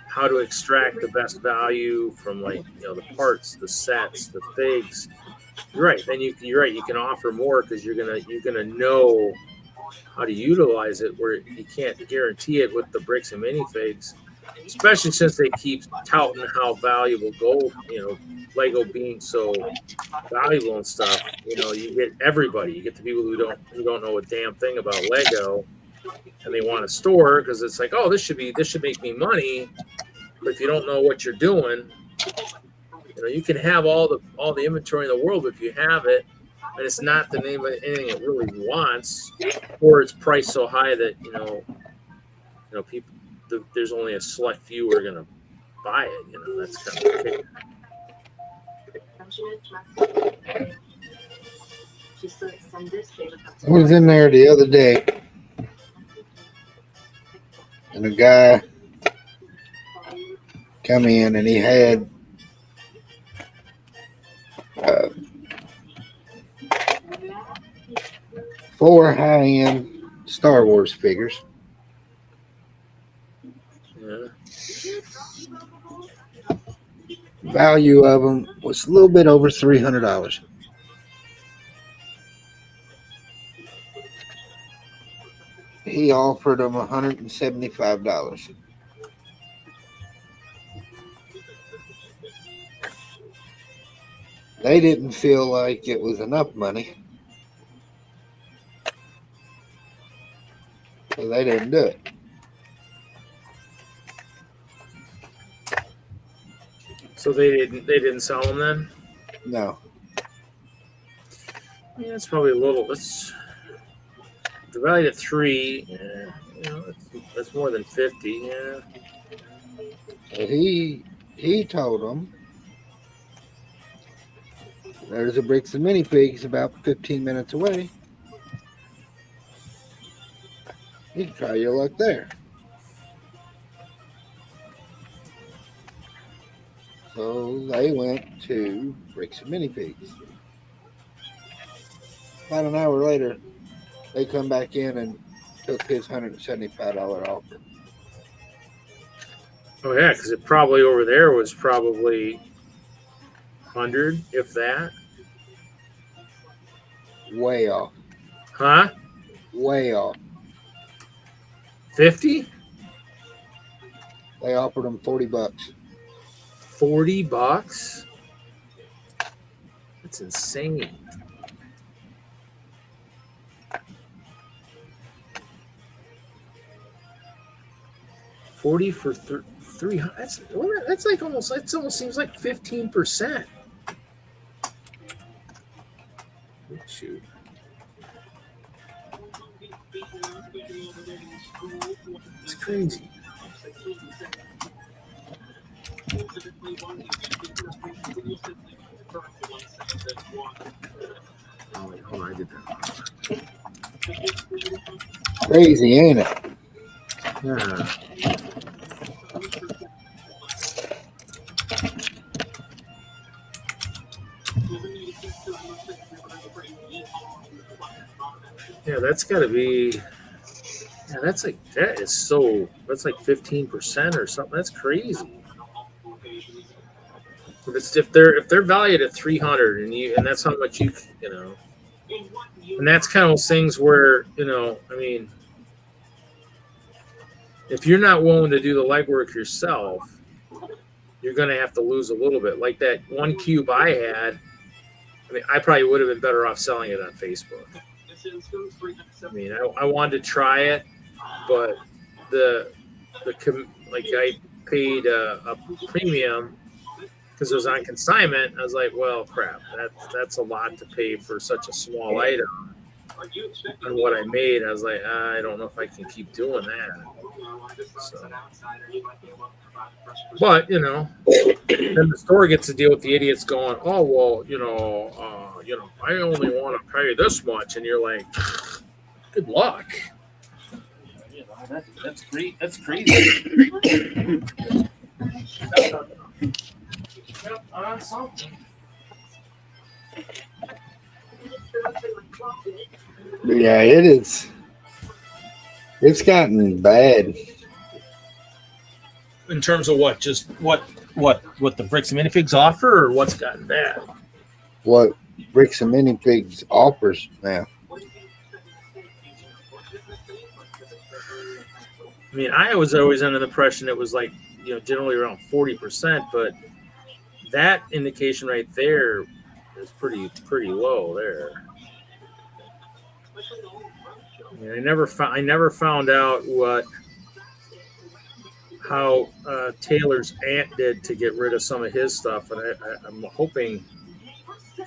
S1: how to extract the best value from the parts, the sets, the figs, you're right. Then you're right. You can offer more because you're gonna know how to utilize it. Where you can't guarantee it with the bricks and minifigs, especially since they keep touting how valuable gold, Lego being so valuable and stuff. You get everybody. You get the people who don't know a damn thing about Lego, and they want to store because it's like, oh, this should make me money. But if you don't know what you're doing, you can have all the inventory in the world, but if you have it and it's not the name of anything it really wants, or it's priced so high that people, there's only a select few who are going to buy it. That's kind of the
S7: I was in there the other day, and a guy come in, and he had 4 high-end Star Wars figures.
S1: Yeah.
S7: Value of them was a little bit over $300. He offered them $175. They didn't feel like it was enough money, so they didn't do it.
S1: So they didn't sell them then?
S7: No.
S1: Yeah, it's probably a little. It's the value at 3. Yeah, that's more than 50. Yeah.
S7: He he told them there's a Bricks and Minifigs about 15 minutes away. You can try your luck there. So they went to Bricks and Minifigs. About an hour later, they come back in and took his $175 offer.
S1: Oh yeah, because it probably over there was probably 100, if that.
S7: Way off.
S1: Huh?
S7: Way off.
S1: 50?
S7: They offered him $40.
S1: $40? That's insane. $40 for 300. That's like almost. It almost seems like 15%. Shoot. It's crazy. Oh, wait, hold on, I did that.
S7: Crazy, ain't it?
S1: Yeah. Yeah, that's got to be. Yeah, that's like that's like 15% or something. That's crazy. If they're valued at 300 and that's how much you know, and that's kind of those things where I mean, if you're not willing to do the legwork yourself, you're going to have to lose a little bit. Like that one cube I had. I mean, I probably would have been better off selling it on Facebook. I mean, I wanted to try it, but I paid a premium because it was on consignment. I was like, well, crap, that's a lot to pay for such a small item. And what I made, I was like, I don't know if I can keep doing that. So. But then the store gets to deal with the idiots going, oh well, I only want to pay this much, and you're like, good luck. That's great. That's crazy. Something.
S7: Yeah, it is. It's gotten bad.
S1: In terms of what? Just what the Bricks and Minifigs offer, or what's gotten bad?
S7: What Bricks and Minifigs offers now.
S1: I mean, I was always under the impression it was like, generally around 40%, but that indication right there is pretty low there. I mean, I never found out how Taylor's aunt did to get rid of some of his stuff, and I'm hoping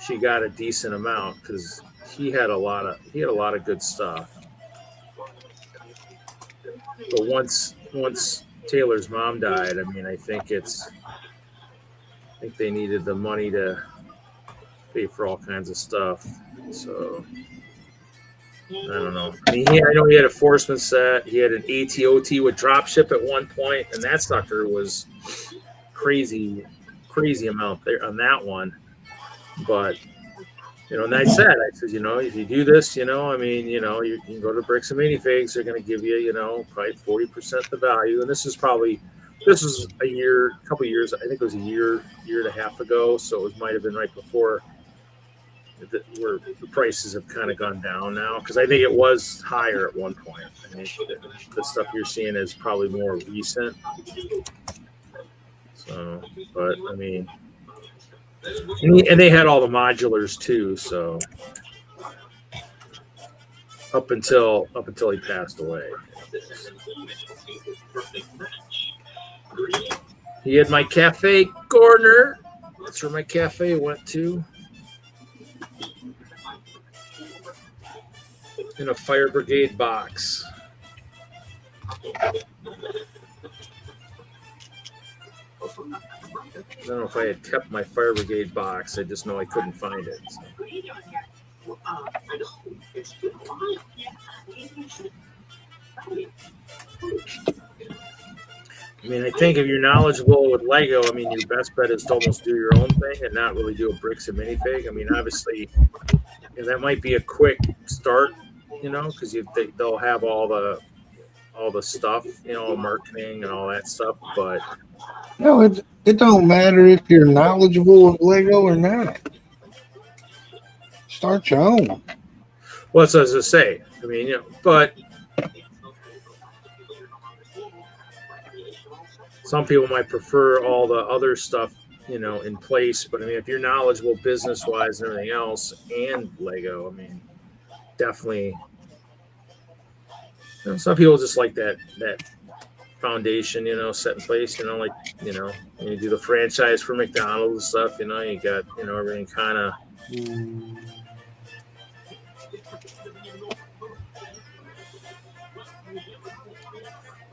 S1: she got a decent amount because he had a lot of good stuff. But once Taylor's mom died, I mean, I think they needed the money to pay for all kinds of stuff. So I don't know. I mean, I know he had a Forceman set. He had an ATOT with drop ship at one point, and that sucker was crazy amount there on that one. But and I said, if you do this, I mean, you can go to Bricks and Minifigs. They're going to give you, probably 40% the value. And this was a couple years. I think it was a year and a half ago. So it might have been right before where the prices have kind of gone down now. Because I think it was higher at one point. I mean, the stuff you're seeing is probably more recent. So, but I mean. And they had all the modulars too, so up until he passed away. He had my cafe corner. That's where my cafe went to. In a fire brigade box. I don't know if I had kept my fire brigade box. I just know I couldn't find it. So. I mean, I think if you're knowledgeable with Lego, I mean, your best bet is to almost do your own thing and not really do a bricks and minifig. I mean, obviously, that might be a quick start, because they'll have all the stuff, marketing and all that stuff. But
S7: no, it don't matter if you're knowledgeable with Lego or not. Start your own.
S1: Well, that's as I say. I mean, but some people might prefer all the other stuff, in place. But I mean, if you're knowledgeable business-wise and everything else, and Lego, I mean, definitely. Some people just like that foundation, set in place. Like you do the franchise for McDonald's and stuff. You got everything kind of.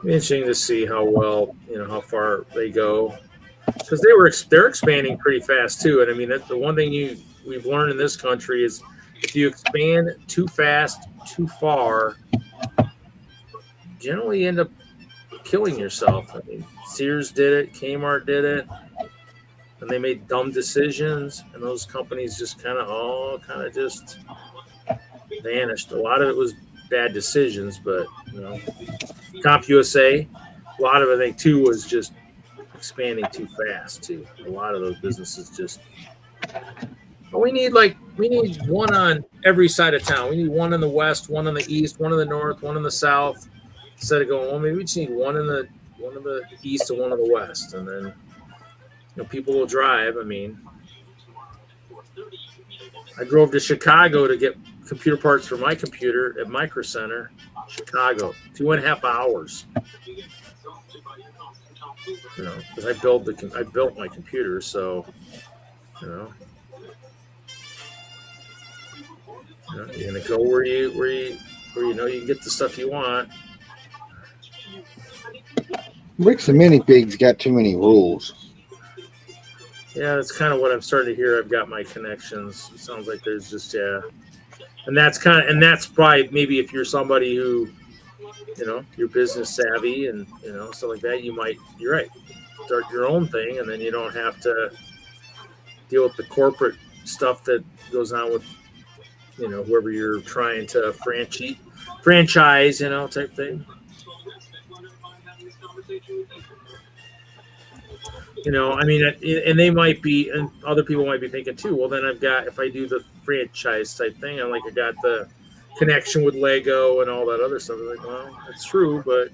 S1: Interesting to see how well, how far they go, because they're expanding pretty fast too. And I mean, that's the one thing we've learned in this country is if you expand too fast, too far, generally end up killing yourself. I mean, Sears did it, Kmart did it, and they made dumb decisions, and those companies just kind of just vanished. A lot of it was bad decisions, but CompUSA, a lot of it, I think, too, was just expanding too fast, too. A lot of those businesses just. But we need one on every side of town. We need one in the west, one in the east, one in the north, one in the south. Instead of going, well, maybe we just need one in the east and one in the west, and then people will drive. I mean, I drove to Chicago to get computer parts for my computer at Micro Center, Chicago, 2.5 hours. Because I built my computer, so you're gonna go where you can get the stuff you want.
S7: Bricks and minifigs got too many rules.
S1: Yeah, that's kind of what I'm starting to hear. I've got my connections. It sounds like there's just and that's probably maybe if you're somebody who, you're business savvy and stuff like that, you're right, start your own thing, and then you don't have to deal with the corporate stuff that goes on with, whoever you're trying to franchise, type thing. I mean, and they might be, and other people might be thinking too, well, then if I do the franchise type thing, I got the connection with Lego and all that other stuff. Like, well, that's true, but,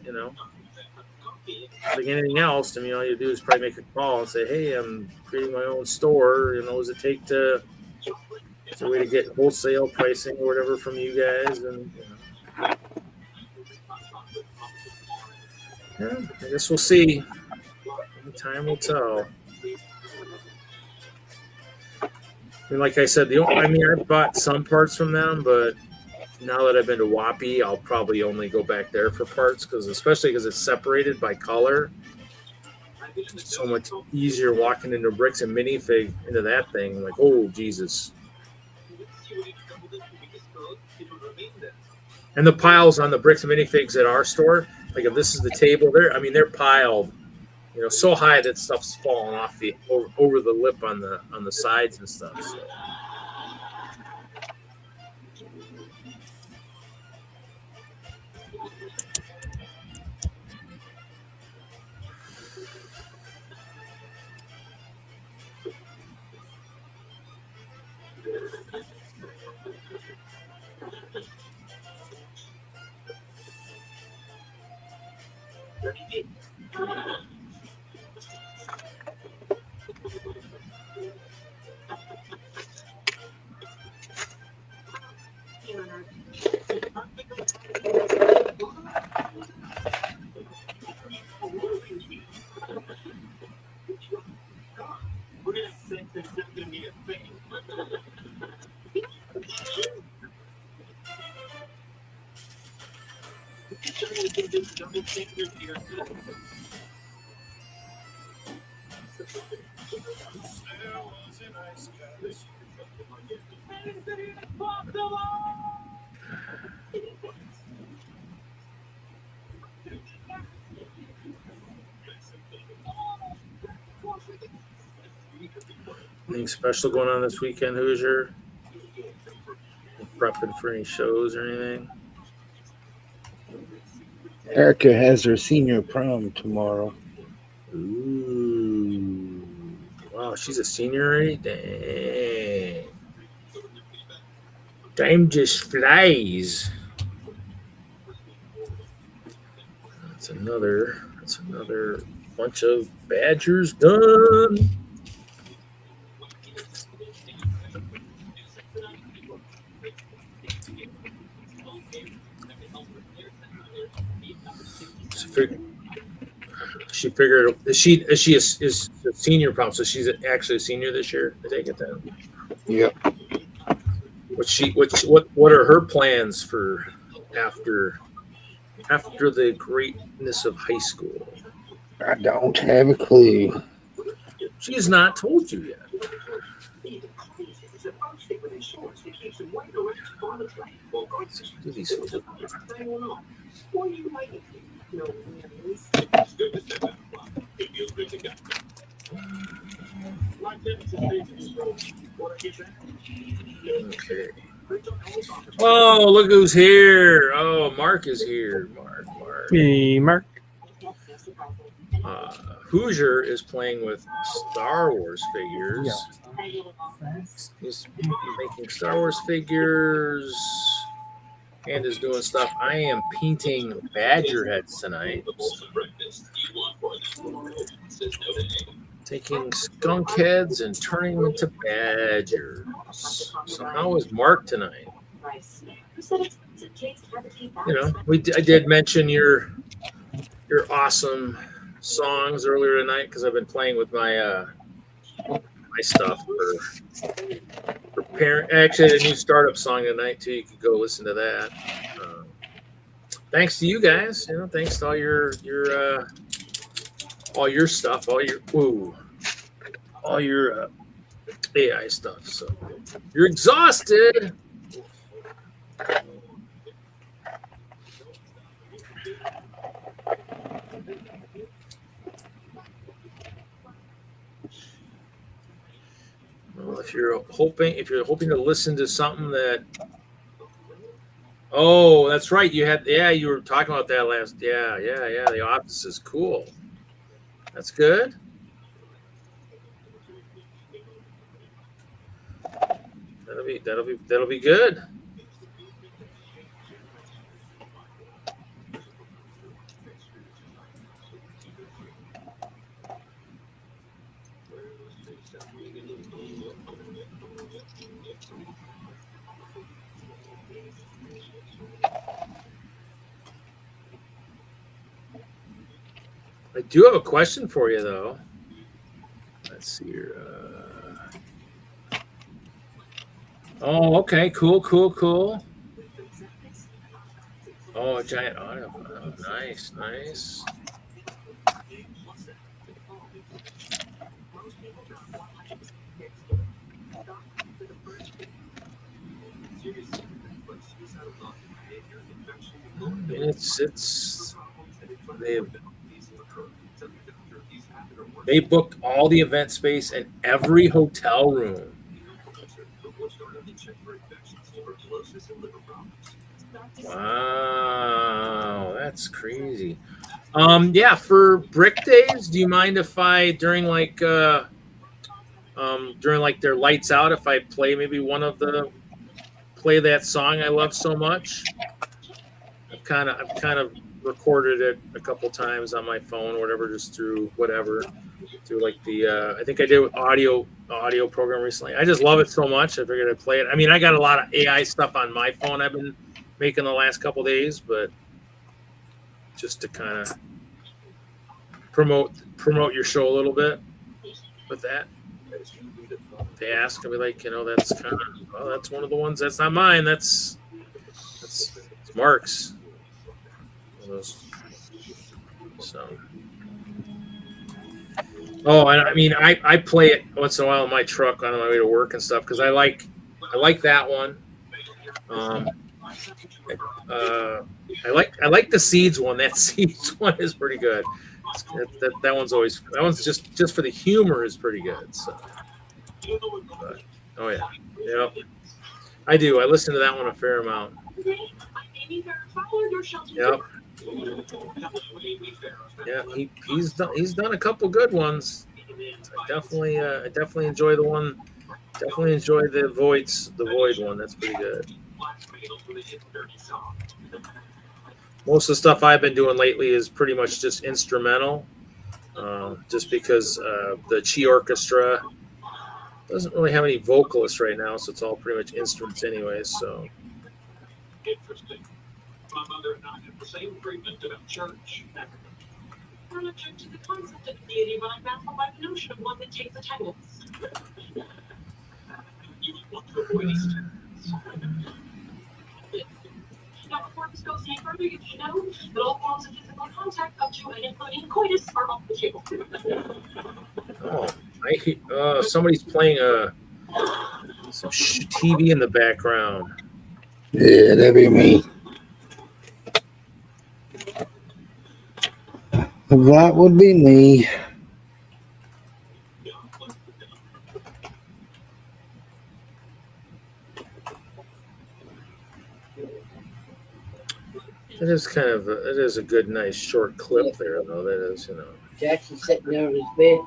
S1: like anything else, I mean, all you do is probably make a call and say, hey, I'm creating my own store. Does it take is there a way to get wholesale pricing or whatever from you guys? And, I guess we'll see. Time will tell. I mean, like I said, I bought some parts from them, but now that I've been to Whoppy, I'll probably only go back there for parts, especially because it's separated by color. It's so much easier walking into bricks and minifig into that thing. Like, oh, Jesus. And the piles on the bricks and minifigs at our store, like if this is the table, they're piled. So high that stuff's falling off over the lip on the sides and stuff. So. Anything special going on this weekend, Hoosier? Prepping for any shows or anything?
S7: Erica has her senior prom tomorrow.
S1: Ooh. Wow, she's a senior already? Dang. Time just flies. That's another bunch of Badgers done. She figured is she a senior prom, so she's actually a senior this year. I take it then.
S7: Yep.
S1: What are her plans for after the greatness of high school?
S7: I don't have a clue.
S1: She's not told you yet. Do these Okay. Oh, look who's here. Oh, Mark is here. Mark.
S10: Hey, Mark.
S1: Hoosier is playing with Star Wars figures. He's making Star Wars figures and is doing stuff. I am painting Badger heads tonight. Taking skunk heads and turning them into Badgers. So how is Mark tonight? You know, I did mention your awesome songs earlier tonight because I've been playing with my my stuff for parent. Actually, a new startup song tonight too. You could go listen to that. Thanks to you guys. You know, thanks to all your stuff, all your AI stuff. So you're exhausted. Well, if you're hoping to listen to something that, oh, that's right, you were talking about that last, yeah. The Office is cool. That's good. That'll be good. I do have a question for you, though. Let's see here. Oh, okay. Cool. Oh, a giant auto. Oh, nice. They booked all the event space in every hotel room. Wow, that's crazy. Yeah, for Brick Days, do you mind if I during their lights out, if I play play that song I love so much? I've kind of recorded it a couple times on my phone or whatever, just through like the I think I did with audio program recently. I just love it so much. I figured I'd play it. I mean, I got a lot of AI stuff on my phone I've been making the last couple of days, but just to kind of promote your show a little bit with that. They ask, I'll be like, that's kind of, well, that's one of the ones. That's not mine. That's Mark's. So Oh, and I mean, I play it once in a while in my truck on my way to work and stuff because I like that one. I like the Seeds one. That Seeds one is pretty good. That one's just for the humor is pretty good. So, but, oh yeah, yep. I do. I listen to that one a fair amount. Yep. Yeah, he's done a couple good ones. I definitely enjoy the one. Definitely enjoy the Void one. That's pretty good. Most of the stuff I've been doing lately is pretty much just instrumental, just because the Chi Orchestra doesn't really have any vocalists right now, so it's all pretty much instruments anyways. So.
S13: Interesting. My mother and I have the same treatment about church. I'm object to the concept of deity, but I'm baffled by the notion of one that takes attendance. You want to avoid Easter. Now, before this goes any further, you should know that all forms of physical contact up to and including coitus are off the table.
S1: Oh, somebody's playing some TV in the background.
S7: Yeah, that'd be me. That would be me.
S1: It is a good, nice short clip there, though. That is,
S14: Jackson's sitting there on his bed.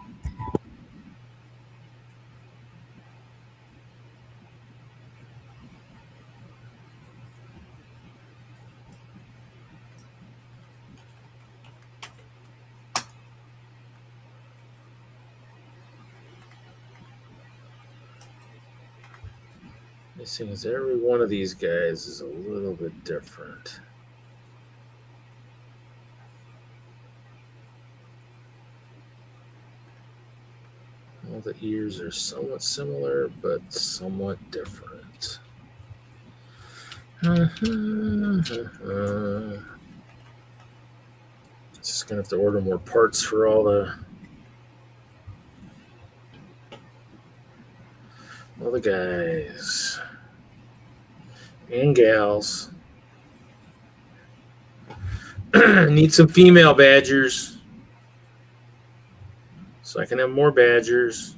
S1: It seems every one of these guys is a little bit different. All the ears are somewhat similar, but somewhat different. Just gonna have to order more parts for all the guys and gals. Need some female badgers so I can have more badgers.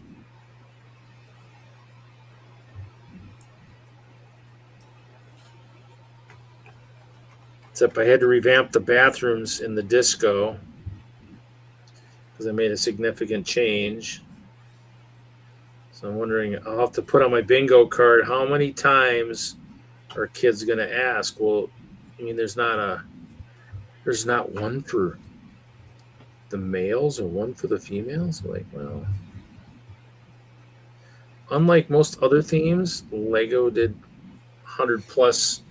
S1: Except I had to revamp the bathrooms in the disco because I made a significant change. So I'm wondering, I'll have to put on my bingo card how many times are kids going to ask? Well, I mean, there's not one for the males or one for the females. Like, well, unlike most other themes, Lego did 100 plus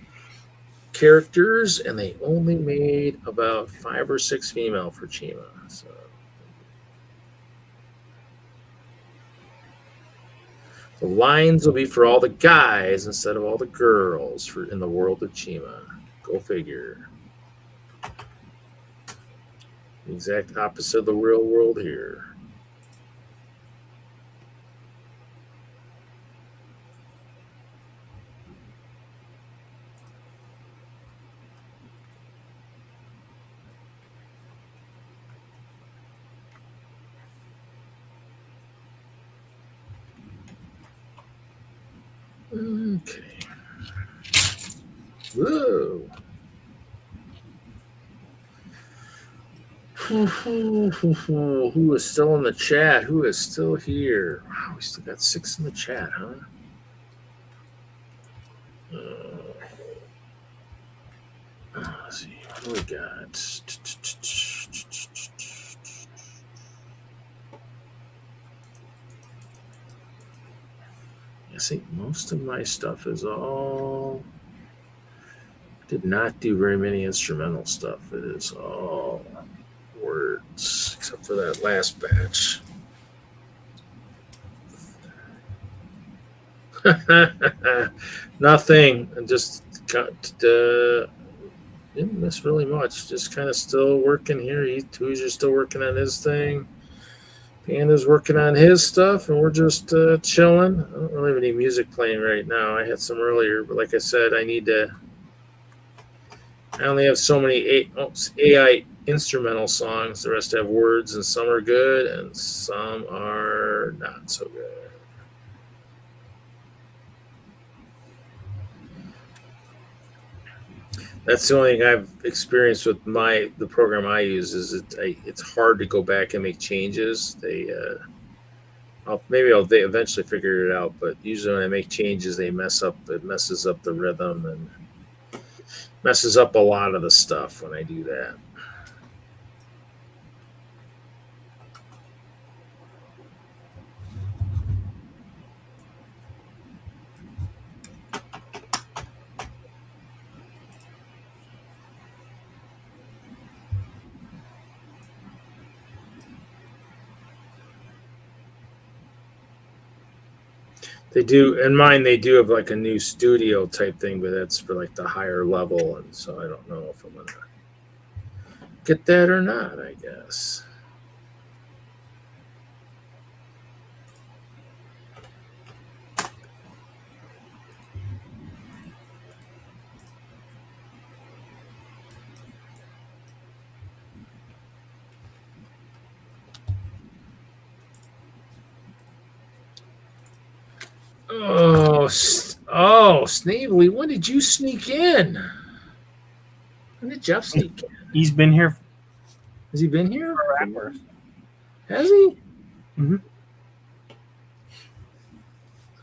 S1: characters, and they only made about 5 or 6 female for Chima. So. The lines will be for all the guys instead of all the girls in the world of Chima. Go figure. The exact opposite of the real world here. Okay. Whoa. Who is still in the chat? Who is still here? Wow, we still got 6 in the chat, huh? Let's see. What do we got? I think most of my stuff is all. Did not do very many instrumental stuff. It is all words, except for that last batch. Nothing. I just got didn't miss really much. Just kind of still working here. Hoosier still working on his thing. Panda's working on his stuff, and we're just chilling. I don't really have any music playing right now. I had some earlier, but like I said, I only have so many AI instrumental songs. The rest have words, and some are good, and some are not so good. That's the only thing I've experienced with the program I use is it's hard to go back and make changes. They eventually figure it out, but usually when I make changes, it messes up the rhythm and messes up a lot of the stuff when I do that. They do in mine. They do have like a new studio type thing, but that's for like the higher level, and so I don't know if I'm gonna get that or not. I guess. Oh, Snavely, when did you sneak in? When did Jeff sneak in?
S10: He's been here.
S1: Has he been here?
S10: Forever.
S1: Has he?
S10: Mm-hmm.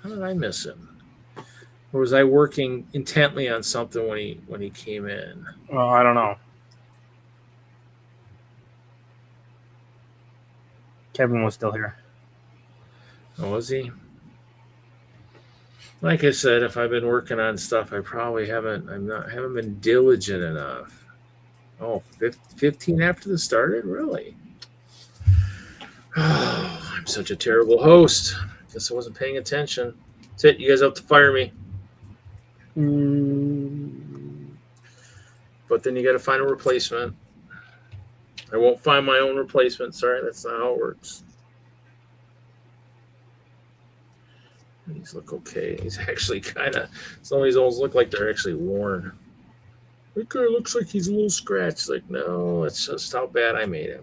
S1: How did I miss him? Or was I working intently on something when he came in?
S10: Well, I don't know. Kevin was still here.
S1: Oh, was he? Like I said, if I've been working on stuff, I probably haven't been diligent enough. Oh, 15 after the started? Really? Oh, I'm such a terrible host. Guess I wasn't paying attention. That's it. You guys have to fire me. But then you got to find a replacement. I won't find my own replacement. Sorry, that's not how it works. These look okay. He's actually kind of, some of these almost look like they're actually worn. That guy looks like he's a little scratched. Like, no, it's just how bad I made him.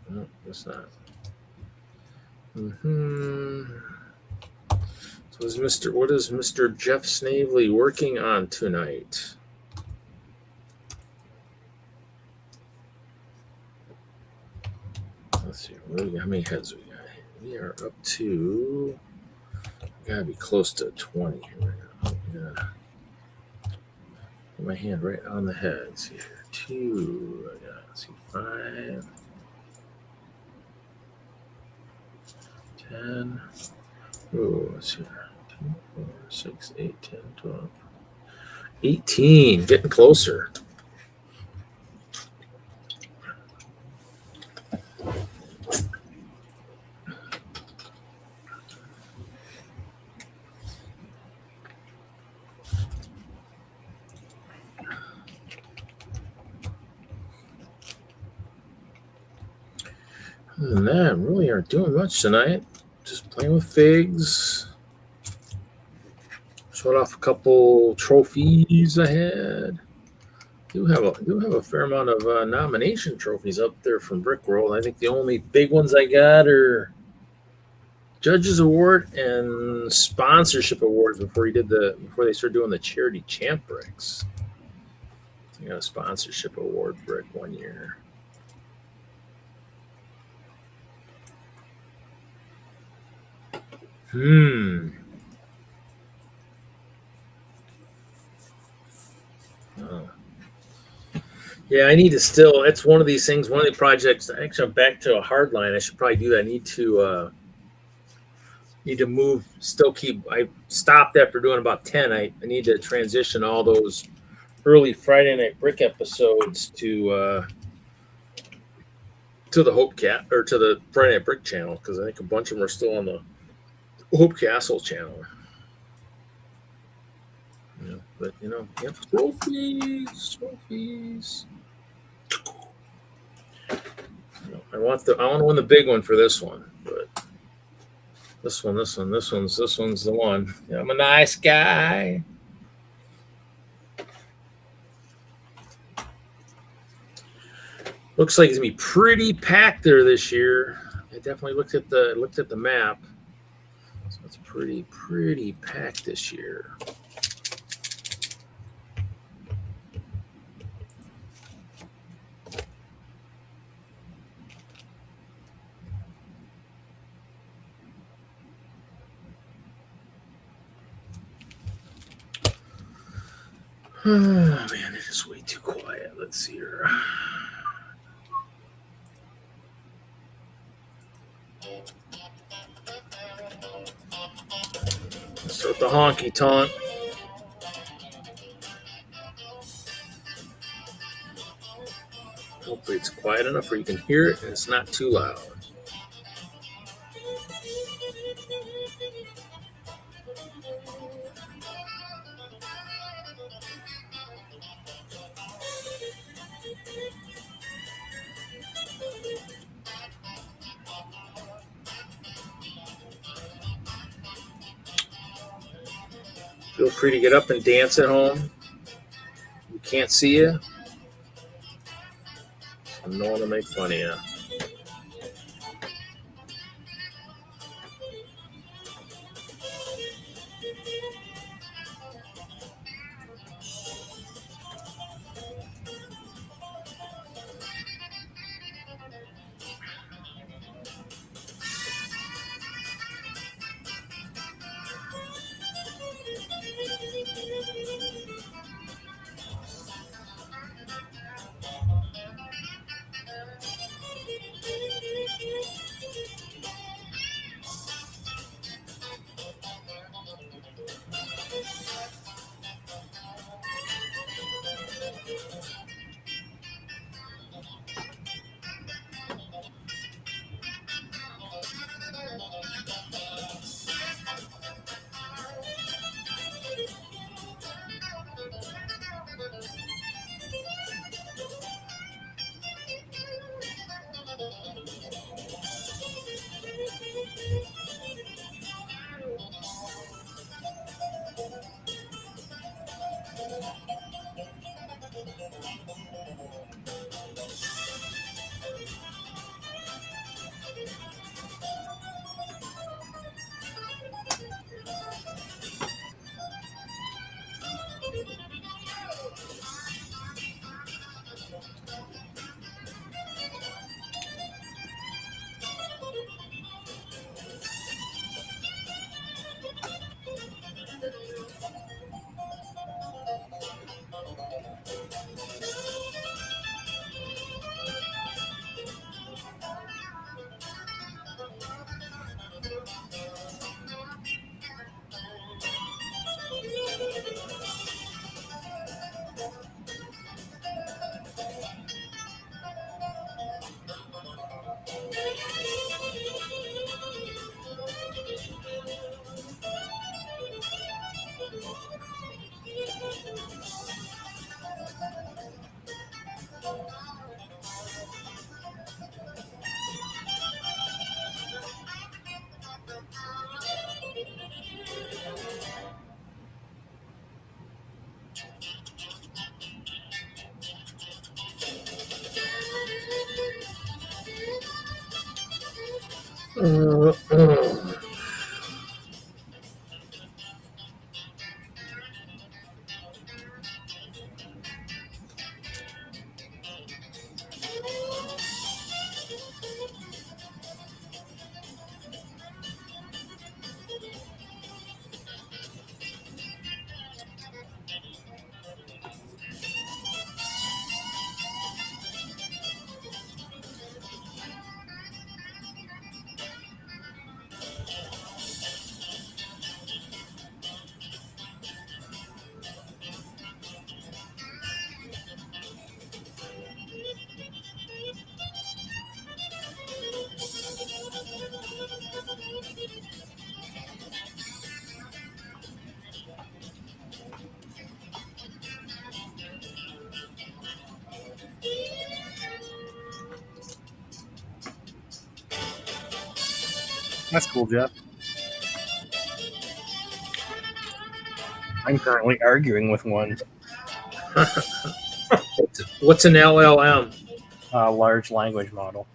S1: No, it's not. So what is Mr. Jeff Snavely working on tonight? Let's see, how many heads we got? We are up to, gotta be close to 20 here right now. Put my hand right on the heads here. 2, I got, let's see, 5, 10. Oh, let's see here. 2, 4, 6, 8, 10, 12, 18. Getting closer. Other than that, really aren't doing much tonight. Just playing with figs. Showed off a couple trophies I had. Do have a fair amount of nomination trophies up there from Brick World. I think the only big ones I got are Judges Award and Sponsorship Awards before they started doing the Charity Champ bricks. I got a Sponsorship Award brick one year. Oh. Yeah, I need to still. That's one of these things. One of the projects. Actually, I'm back to a hard line. I should probably do that. I need to move. Still keep. I stopped after doing about 10. I need to transition all those early Friday Night Brick episodes to the Hope Cat or to the Friday Night Brick channel because I think a bunch of them are still on the Hope Castle channel. Yeah, but yep, trophies. I want to win the big one for this one, but this one's the one. Yeah, I'm a nice guy. Looks like it's gonna be pretty packed there this year. I definitely looked at the map. So it's pretty packed this year. Oh man, it is way too quiet. Let's see here. Let's start the honky tonk. Hopefully it's quiet enough where you can hear it and it's not too loud. Feel free to get up and dance at home. We can't see you. So no one will make fun of you.
S10: That's cool, Jeff. I'm currently arguing with one.
S1: What's an LLM?
S10: Large language model.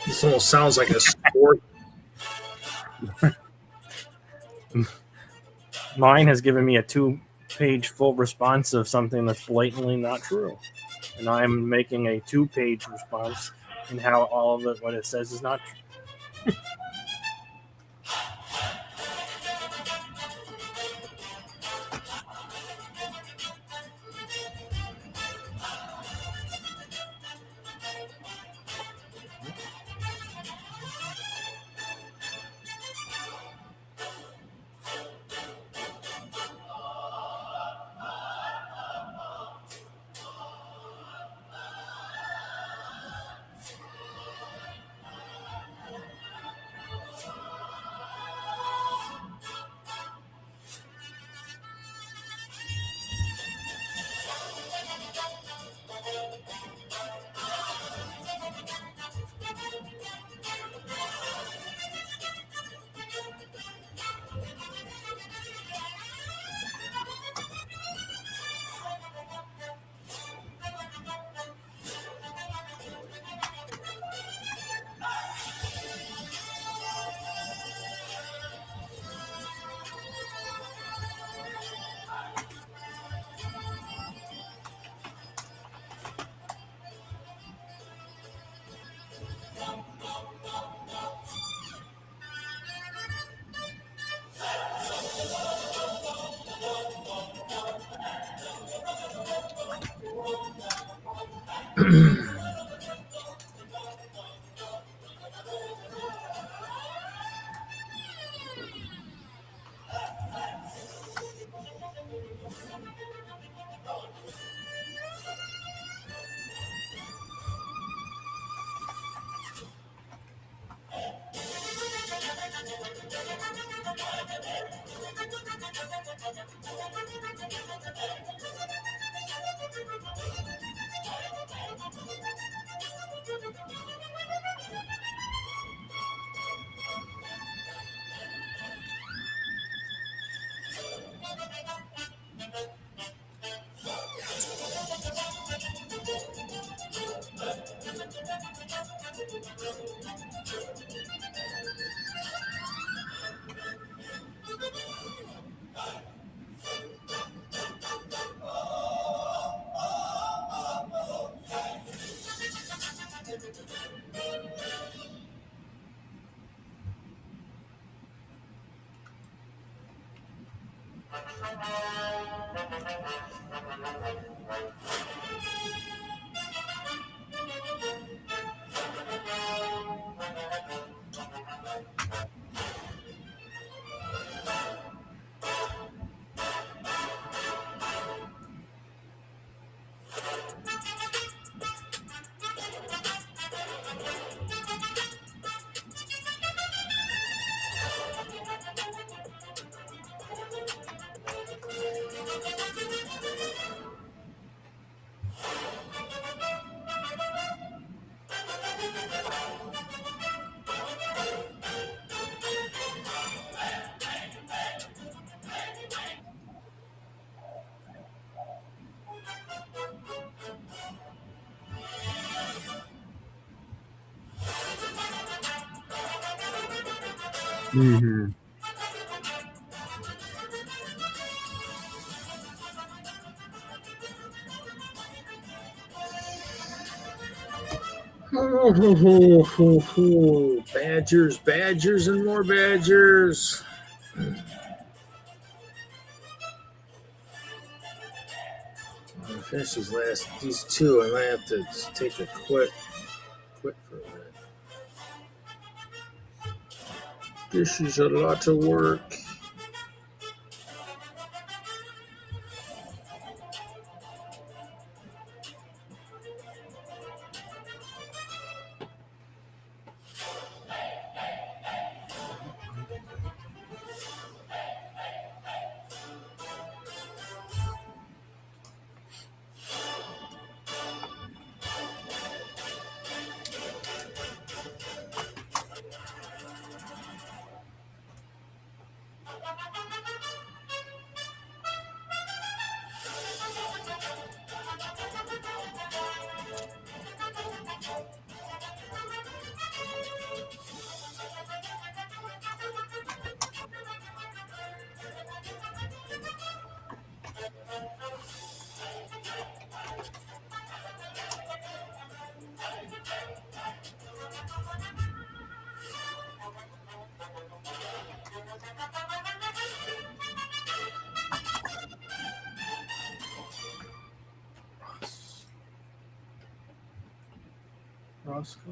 S1: This almost sounds like a sport.
S10: Mine has given me a 2-page full response of something that's blatantly not true. And I'm making a 2-page response in how all of it, what it says is not true. Mm-hmm.
S1: Badgers, badgers, and more badgers. I'll finish these two. I might have to just take a quit for a minute. This is a lot of work. Roscoe.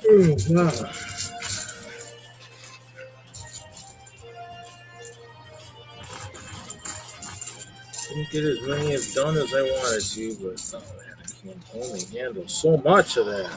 S1: Oh, wow. Didn't get as many as done as I wanted to, but oh man, I can only handle so much of that.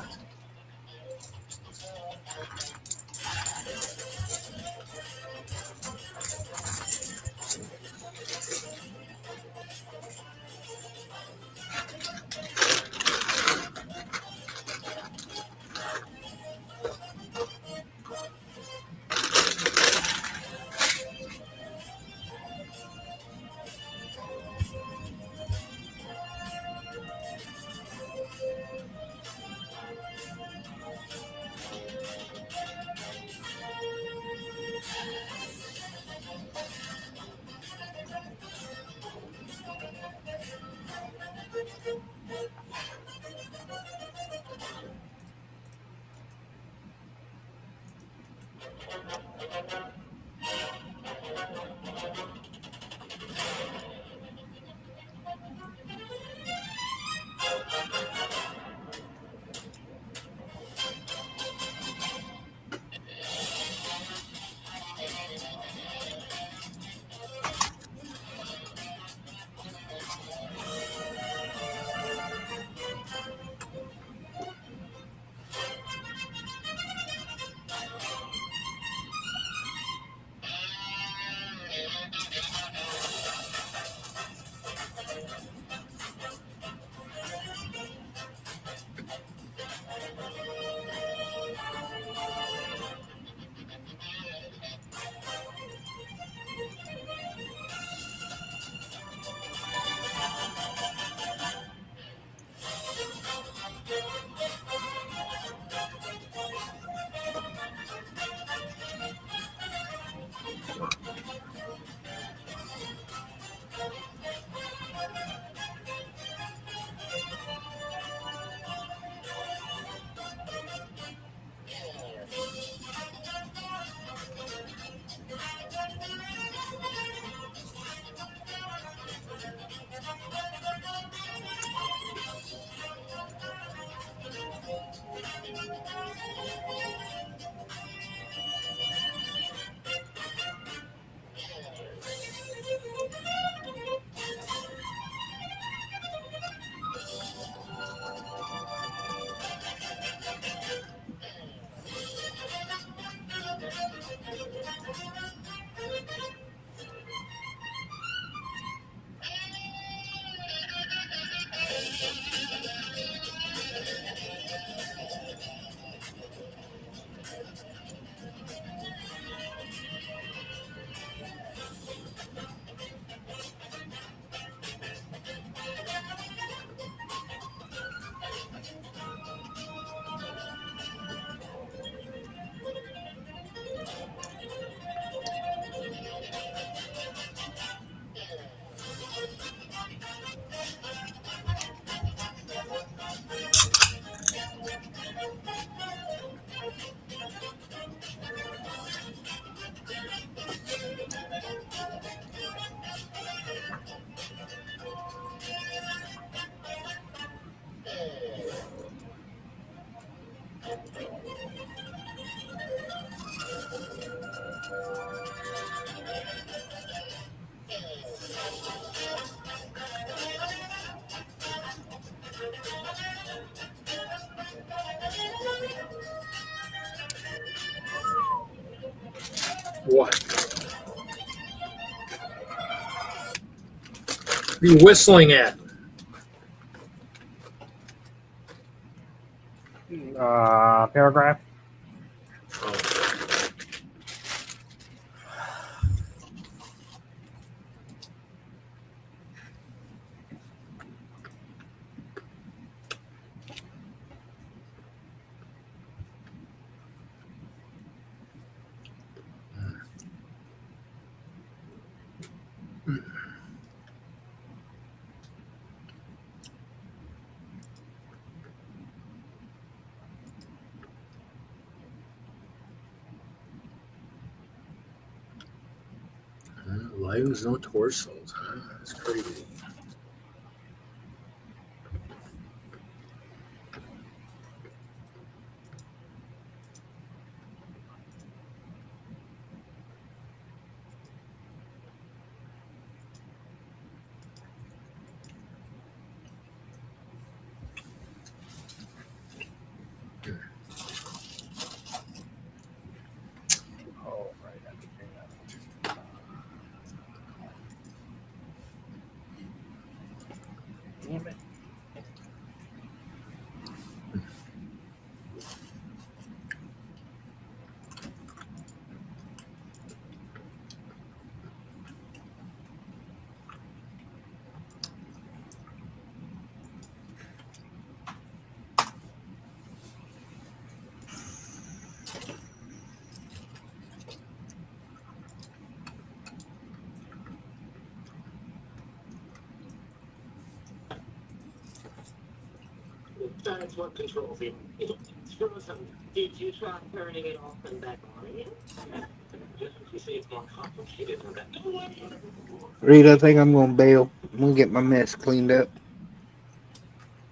S1: What? What are you whistling at?
S10: Paragraph.
S1: Lions, no torsos, huh? That's crazy.
S10: Oh, right. Damn it.
S13: That's what controls it. It throws them. Did you try turning it off and back on again? You see, it's more complicated than that.
S7: Reed, I think I'm gonna bail. I'm gonna get my mess cleaned up.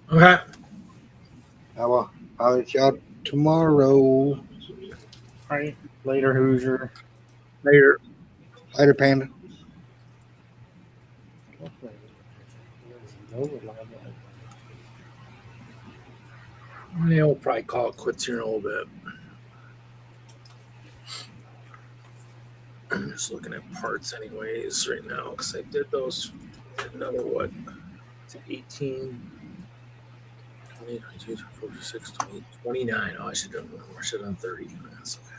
S1: Okay.
S7: I'll let y'all tomorrow.
S10: All right. Later, Hoosier.
S1: Later.
S7: Later, Panda.
S1: Yeah, we'll probably call it quits here in a little bit. I'm just looking at parts anyways right now because I did those another what? It's 18, 20, 22, 46, 20, 29. Oh, I should have done more. I should have done 30. That's okay.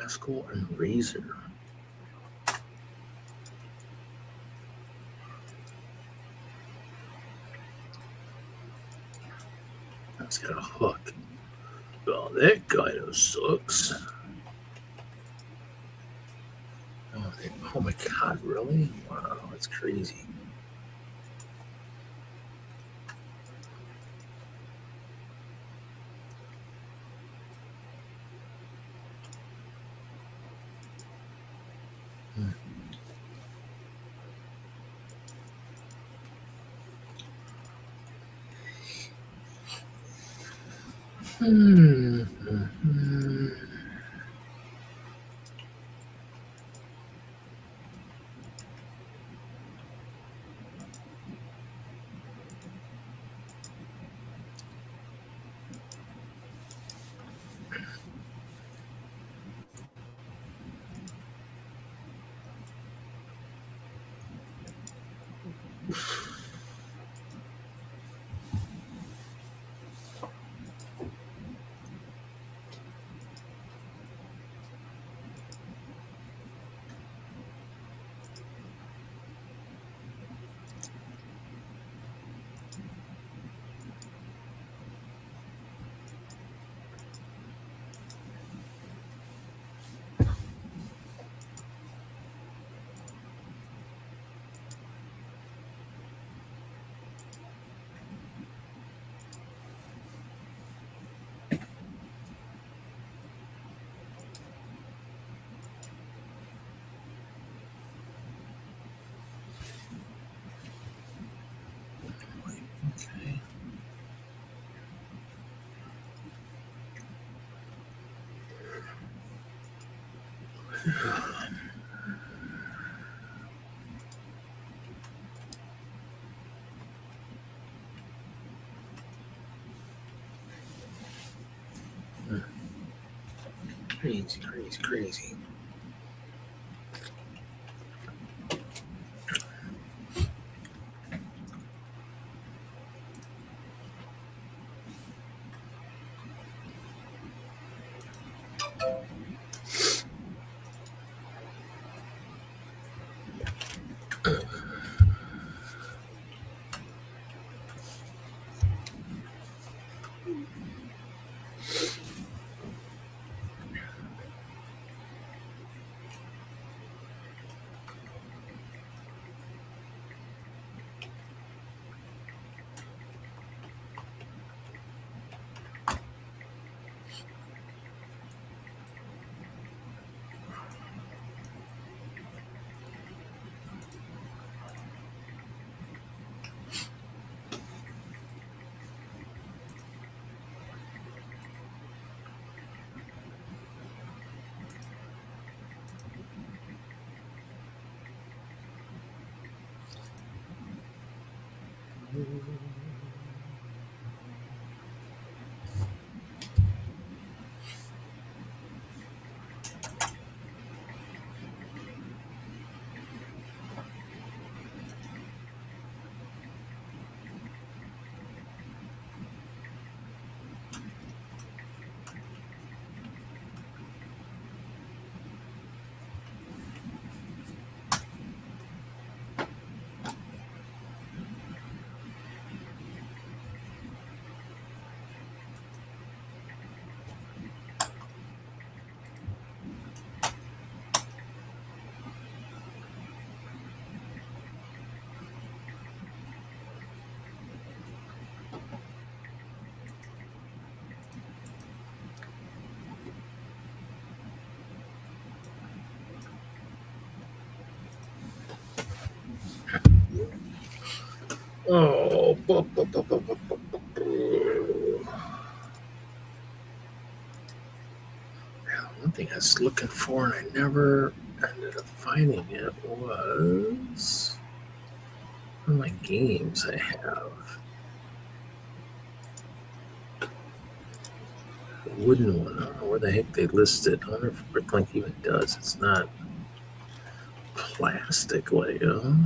S1: Rascal and Razor. That's got a hook. Oh, that kind of sucks. Oh my God, really? Wow, that's crazy. Crazy, crazy, crazy. Oh, one thing I was looking for and I never ended up finding it was one of my games I have. A wooden one. I don't know where the heck they list it. I wonder if Bricklink even does. It's not plastic Lego.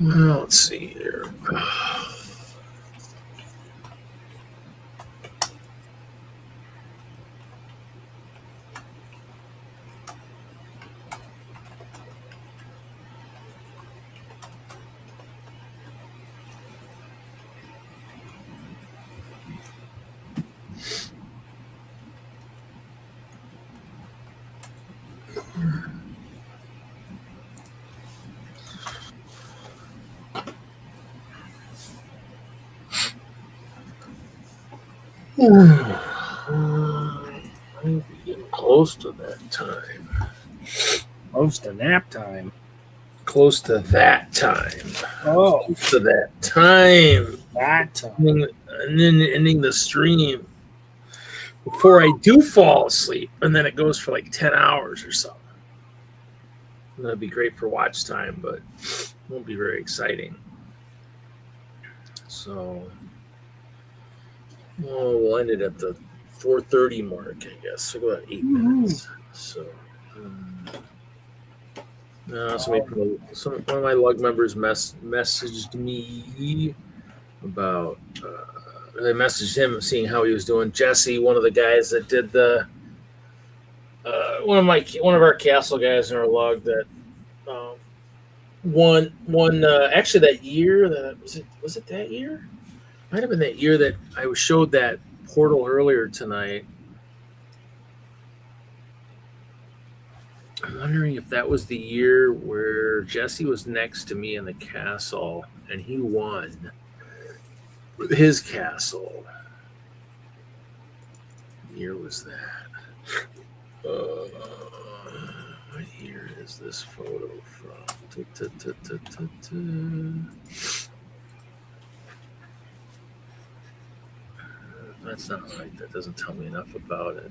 S1: Well, let's see here. I'm getting close to that time.
S10: Close to nap time.
S1: Close to that time.
S10: Oh,
S1: Close to that time.
S10: that time.
S1: And then ending the stream before I do fall asleep. And then it goes for like 10 hours or something. That'd be great for watch time, but it won't be very exciting. So, we'll end it at the 4:30 mark, I guess. So about 8 minutes. So, one of my lug members messaged me about. They messaged him, seeing how he was doing. Jesse, one of the guys that did the. One of our castle guys in our log that won actually that year that was it that year? Might have been that year that I showed that portal earlier tonight. I'm wondering if that was the year where Jesse was next to me in the castle and he won his castle. What year was that? What year is this photo from? That's not right. That doesn't tell me enough about it.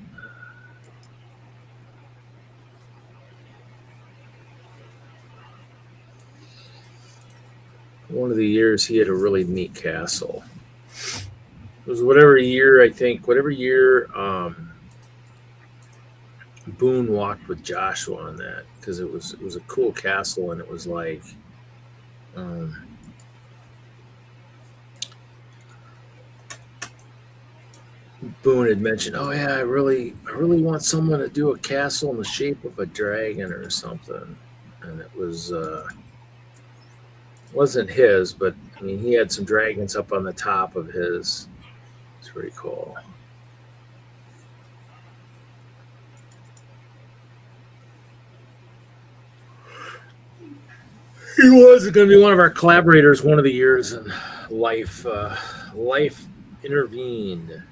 S1: One of the years he had a really neat castle. It was whatever year Boone walked with Joshua on that, because it was a cool castle, and it was like Boone had mentioned, oh yeah, I really want someone to do a castle in the shape of a dragon or something, and it was wasn't his, but I mean he had some dragons up on the top of his. It's pretty cool. He was going to be one of our collaborators one of the years, and life intervened.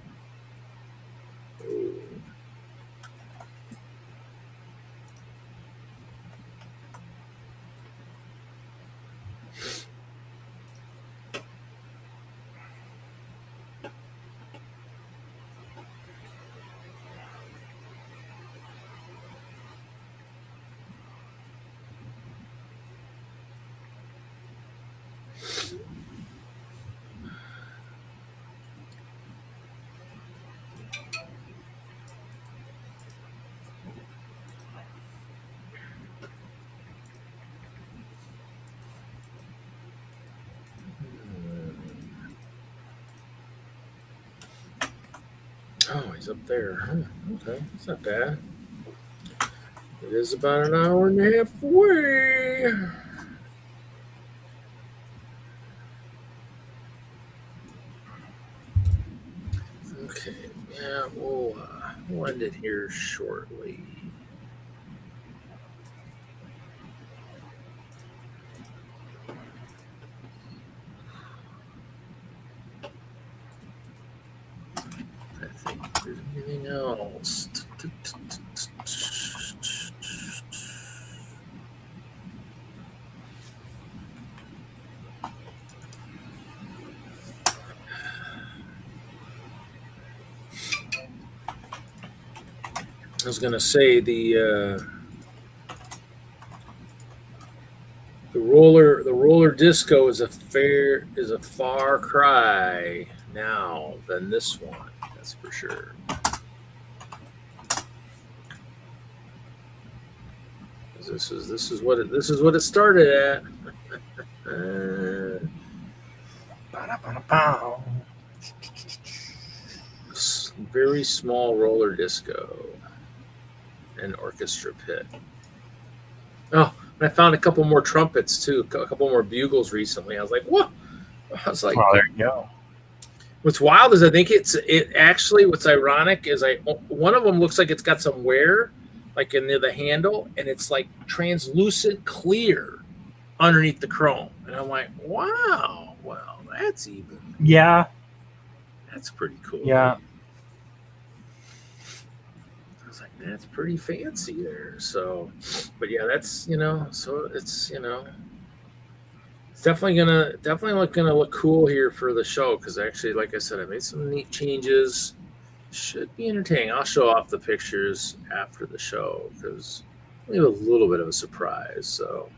S1: Oh, he's up there. Okay, it's not bad. It is about an hour and a half away. Okay, yeah, we'll end it here shortly. I think if there's anything else. I was gonna say the roller disco is a far cry now than this one. That's for sure. This is what it started at. Very small roller disco and orchestra pit. Oh, and I found a couple more trumpets too, a couple more bugles recently. I was like, what? I was like,
S3: well, there you go.
S1: What's wild is I think it actually, what's ironic is one of them looks like it's got some wear like in near the handle, and it's like translucent clear underneath the chrome. And I'm like, wow, well, that's even.
S10: Yeah.
S1: That's pretty cool.
S10: Yeah.
S1: I was like, that's pretty fancy there. So, but yeah, that's, so it's, it's definitely gonna look cool here for the show, because actually, like I said, I made some neat changes. Should be entertaining. I'll show off the pictures after the show because we have a little bit of a surprise. So.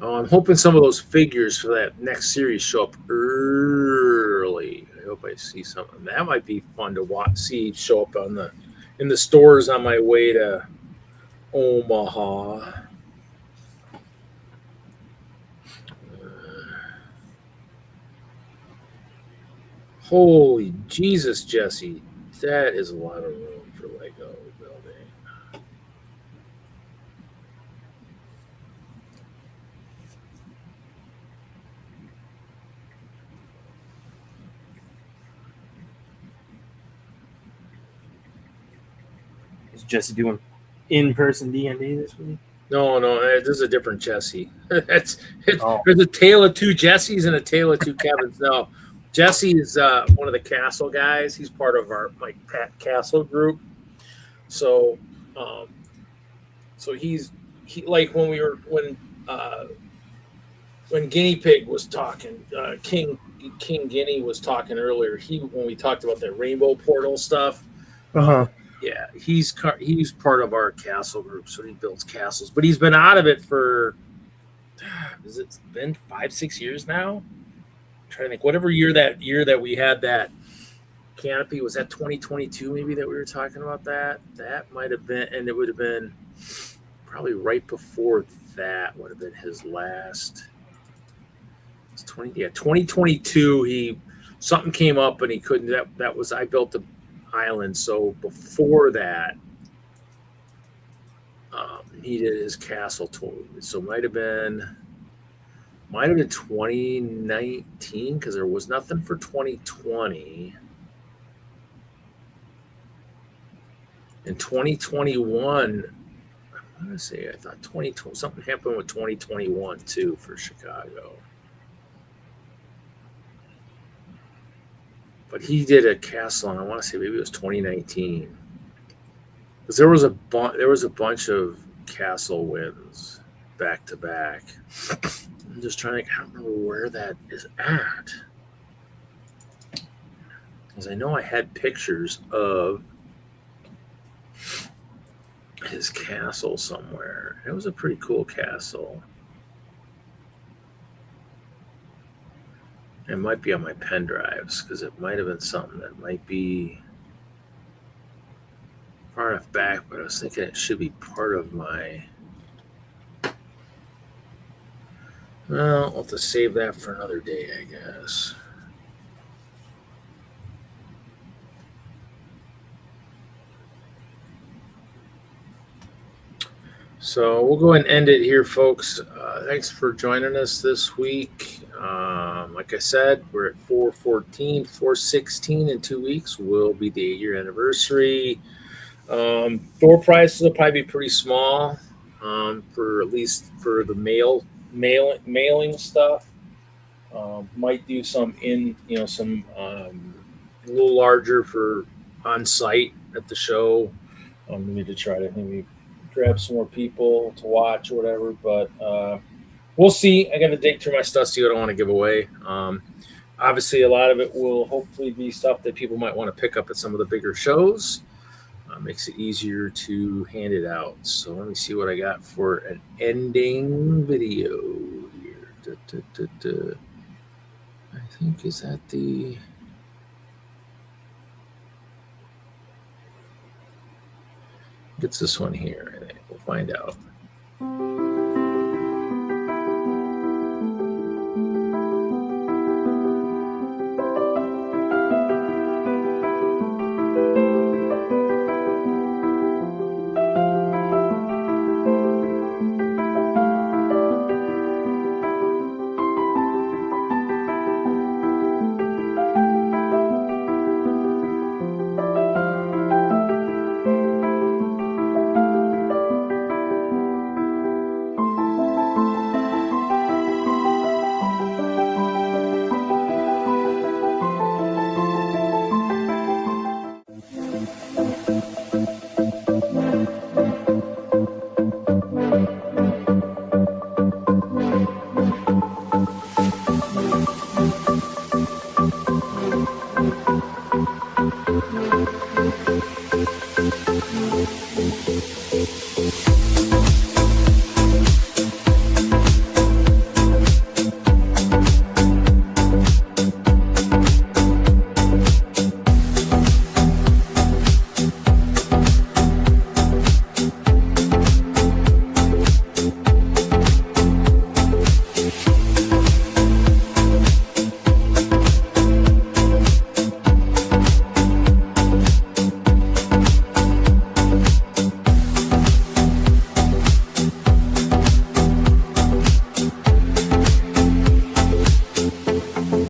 S1: I'm hoping some of those figures for that next series show up early. I hope I see something. That might be fun to see show up in the stores on my way to Omaha. Holy Jesus, Jesse. That is a lot of room for Lego building.
S10: Is Jesse doing in-person D&D this week?
S1: No, this is a different Jesse. There's a tale of two Jessies and a tale of two Kevins. No, Jesse is one of the Castle guys. He's part of our Pat Castle group. So, he like when Guinea Pig was talking, King Guinea was talking earlier. When we talked about that rainbow portal stuff. Yeah, he's part of our castle group, so he builds castles. But he's been out of it for, has it been 5-6 years now? I'm trying to think. Whatever year that we had that canopy, was that 2022 maybe that we were talking about that? That might have been, and it would have been probably right before that would have been his last. It's 2022. Something came up and he couldn't. That was, I built the island. So before that, he did his castle tour. So might have been 2019, because there was nothing for 2020. In 2021, I'm gonna say I thought 2020 something happened with 2021 too for Chicago. But he did a castle, and I want to say maybe it was 2019, because there was a bunch of castle wins back to back. I'm just trying to, I don't remember where that is at, because I know I had pictures of his castle somewhere. It was a pretty cool castle. It might be on my pen drives, because it might have been something that might be far enough back, but I was thinking it should be part of my. Well, I'll have to save that for another day, I guess. So we'll go ahead and end it here, folks. Thanks for joining us this week. Like I said, we're at 4/14, 4/16 in 2 weeks will be the 8-year anniversary. Door prices will probably be pretty small, for at least for the mailing stuff. Might do some some a little larger for on site at the show. We need to try to maybe grab some more people to watch or whatever, but we'll see. I got to dig through my stuff, see what I want to give away. Obviously, a lot of it will hopefully be stuff that people might want to pick up at some of the bigger shows. Makes it easier to hand it out. So let me see what I got for an ending video here. I think, is that the... It's this one here. I think we'll find out.